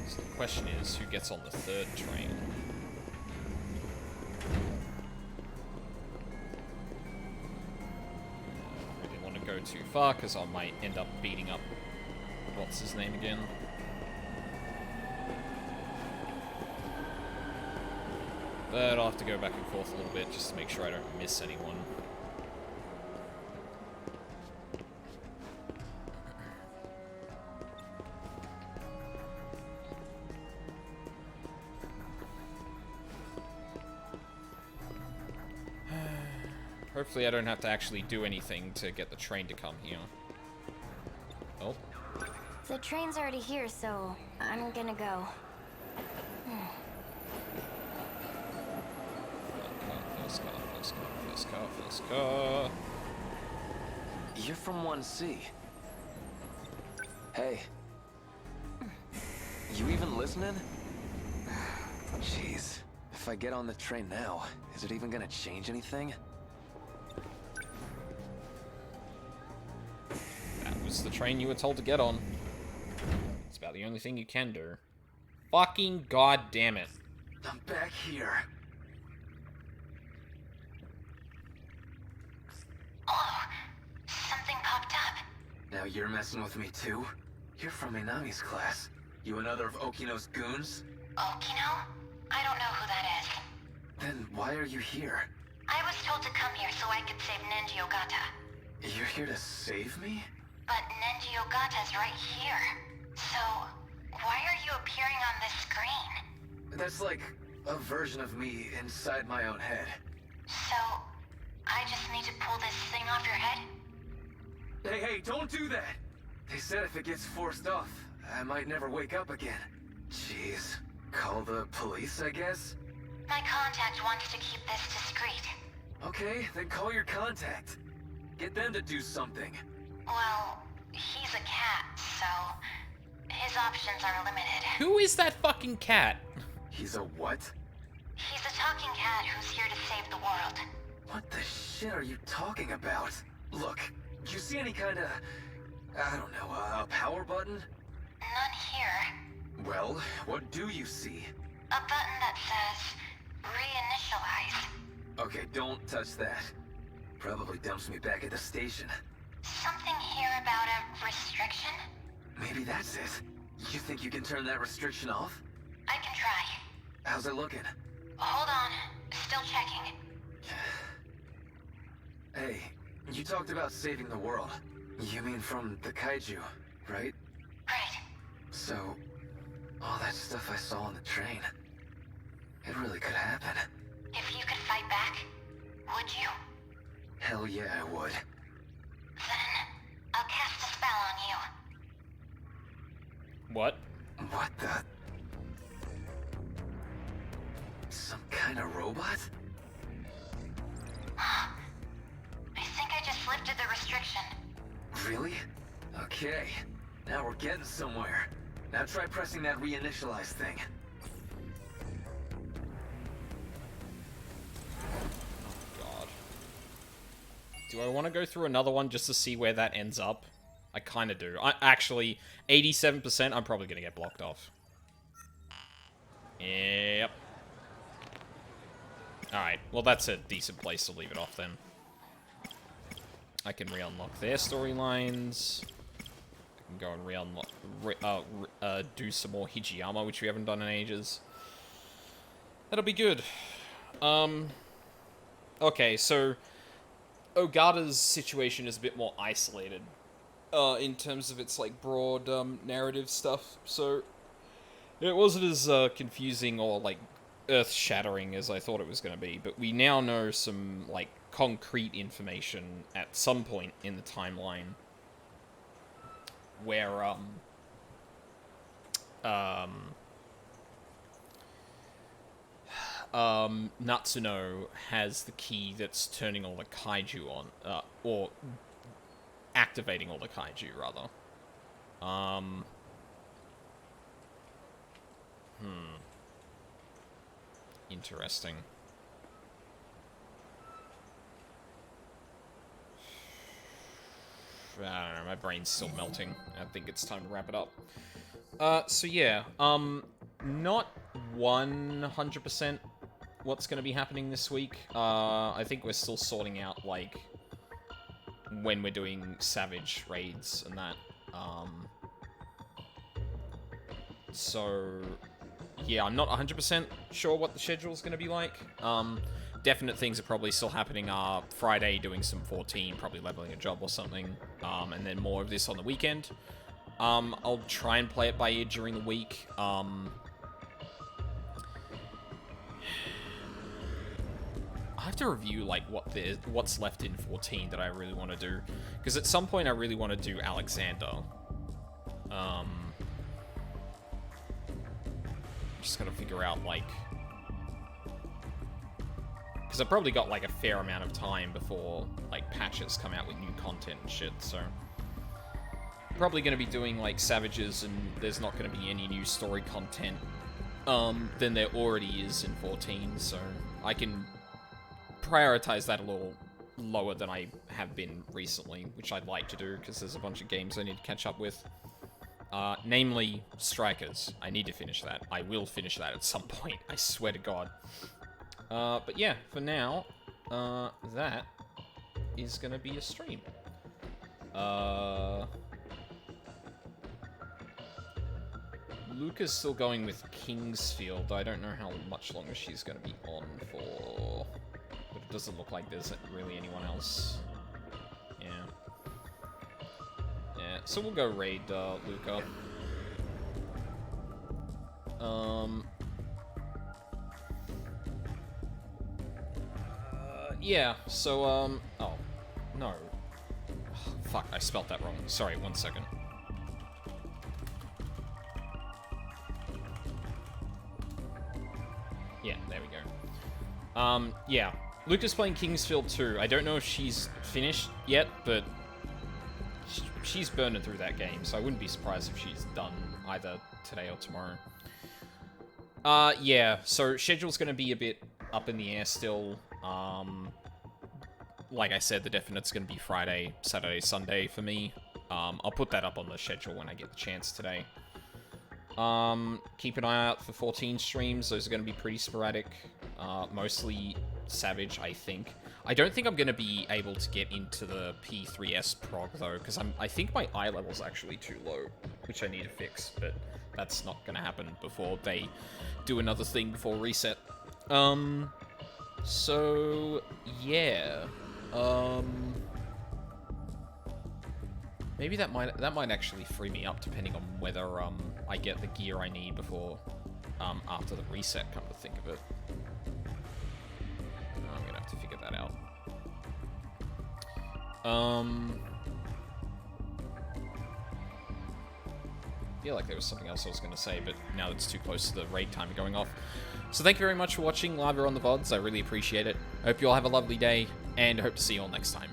So the question is, who gets on the third train? I really want to go too far, because I might end up beating up... What's his name again? But I'll have to go back and forth a little bit, just to make sure I don't miss anyone. Hopefully I don't have to actually do anything to get the train to come here. Oh. The train's already here, so I'm gonna go. First car. You're from 1C. Hey. You even listening? Jeez. If I get on the train now, is it even gonna change anything? That was the train you were told to get on. It's about the only thing you can do. Fucking goddamn it. I'm back here. Oh, something popped up. Now you're messing with me too? You're from Minami's class. You another of Okino's goons? Okino? I don't know who that is. Then why are you here? I was told to come here so I could save Nenji Ogata. You're here to save me? But Nenji Ogata's right here. So, why are you appearing on this screen? That's like a version of me inside my own head. So, I just need to pull this thing off your head? Hey, don't do that! They said if it gets forced off, I might never wake up again. Jeez. Call the police, I guess? My contact wants to keep this discreet. Okay, then call your contact. Get them to do something. Well, he's a cat, so his options are limited. Who is that fucking cat? He's a what? He's a talking cat who's here to save the world. What the shit are you talking about? Look, you see any kind of, I don't know, a power button? None here. Well, what do you see? A button that says, reinitialize. Okay, don't touch that. Probably dumps me back at the station. Something here about a restriction? Maybe that's it. You think you can turn that restriction off? I can try. How's it looking? Hold on. Still checking. Hey, you talked about saving the world. You mean from the kaiju, right? Right. So, all that stuff I saw on the train, it really could happen. If you could fight back, would you? Hell yeah, I would. Then, I'll cast a spell on you. What? What the? Some kind of robot? I think I just lifted the restriction. Really? Okay. Now we're getting somewhere. Now try pressing that reinitialize thing. God. Do I want to go through another one just to see where that ends up? I kind of do. Actually, 87%, I'm probably going to get blocked off. Yep. Alright, well that's a decent place to leave it off then. I can re-unlock their storylines. I can go and re-unlock, do some more Hijiyama, which we haven't done in ages. That'll be good. Okay, so Ogata's situation is a bit more isolated in terms of its like broad narrative stuff. So it wasn't as confusing or like earth-shattering as I thought it was going to be, but we now know some like concrete information at some point in the timeline where Natsuno has the key that's turning all the kaiju on, or activating all the kaiju, rather. Interesting. I don't know, my brain's still melting. I think it's time to wrap it up. So yeah, not 100% what's going to be happening this week. I think we're still sorting out, like, when we're doing Savage raids and that. So, yeah, I'm not 100% sure what the schedule's going to be like. Definite things are probably still happening are Friday doing some 14, probably leveling a job or something, and then more of this on the weekend. I'll try and play it by ear during the week. I have to review, like, what's left in 14 that I really want to do, because at some point I really want to do Alexander. Just gotta figure out, like, because I've probably got, like, a fair amount of time before, like, patches come out with new content and shit, so probably gonna be doing, like, Savages, and there's not gonna be any new story content than there already is in 14, so I can prioritize that a little lower than I have been recently, which I'd like to do, because there's a bunch of games I need to catch up with. Namely, Strikers. I need to finish that. I will finish that at some point, I swear to God. But yeah, for now, that is gonna be a stream. Luca's still going with Kingsfield. I don't know how much longer she's gonna be on for, but it doesn't look like there's really anyone else. Yeah. Yeah, so we'll go raid Luca. Yeah, so, oh, no. Fuck, I spelt that wrong. Sorry, 1 second. Yeah, there we go. Yeah. Luca's playing Kingsfield 2. I don't know if she's finished yet, but she's burning through that game, so I wouldn't be surprised if she's done either today or tomorrow. Yeah, so schedule's gonna be a bit up in the air still. Like I said, the definite's gonna be Friday, Saturday, Sunday for me. I'll put that up on the schedule when I get the chance today. Keep an eye out for 14 streams. Those are going to be pretty sporadic. Mostly Savage, I think. I don't think I'm going to be able to get into the P3S prog, though, because I think my eye level's actually too low, which I need to fix, but that's not going to happen before they do another thing before reset. So, yeah. Maybe that might actually free me up, depending on whether I get the gear I need before after the reset. Come to think of it, I'm gonna have to figure that out. I feel like there was something else I was gonna say, but now it's too close to the raid timer going off. So thank you very much for watching live or on the VODs. I really appreciate it. I hope you all have a lovely day, and I hope to see you all next time.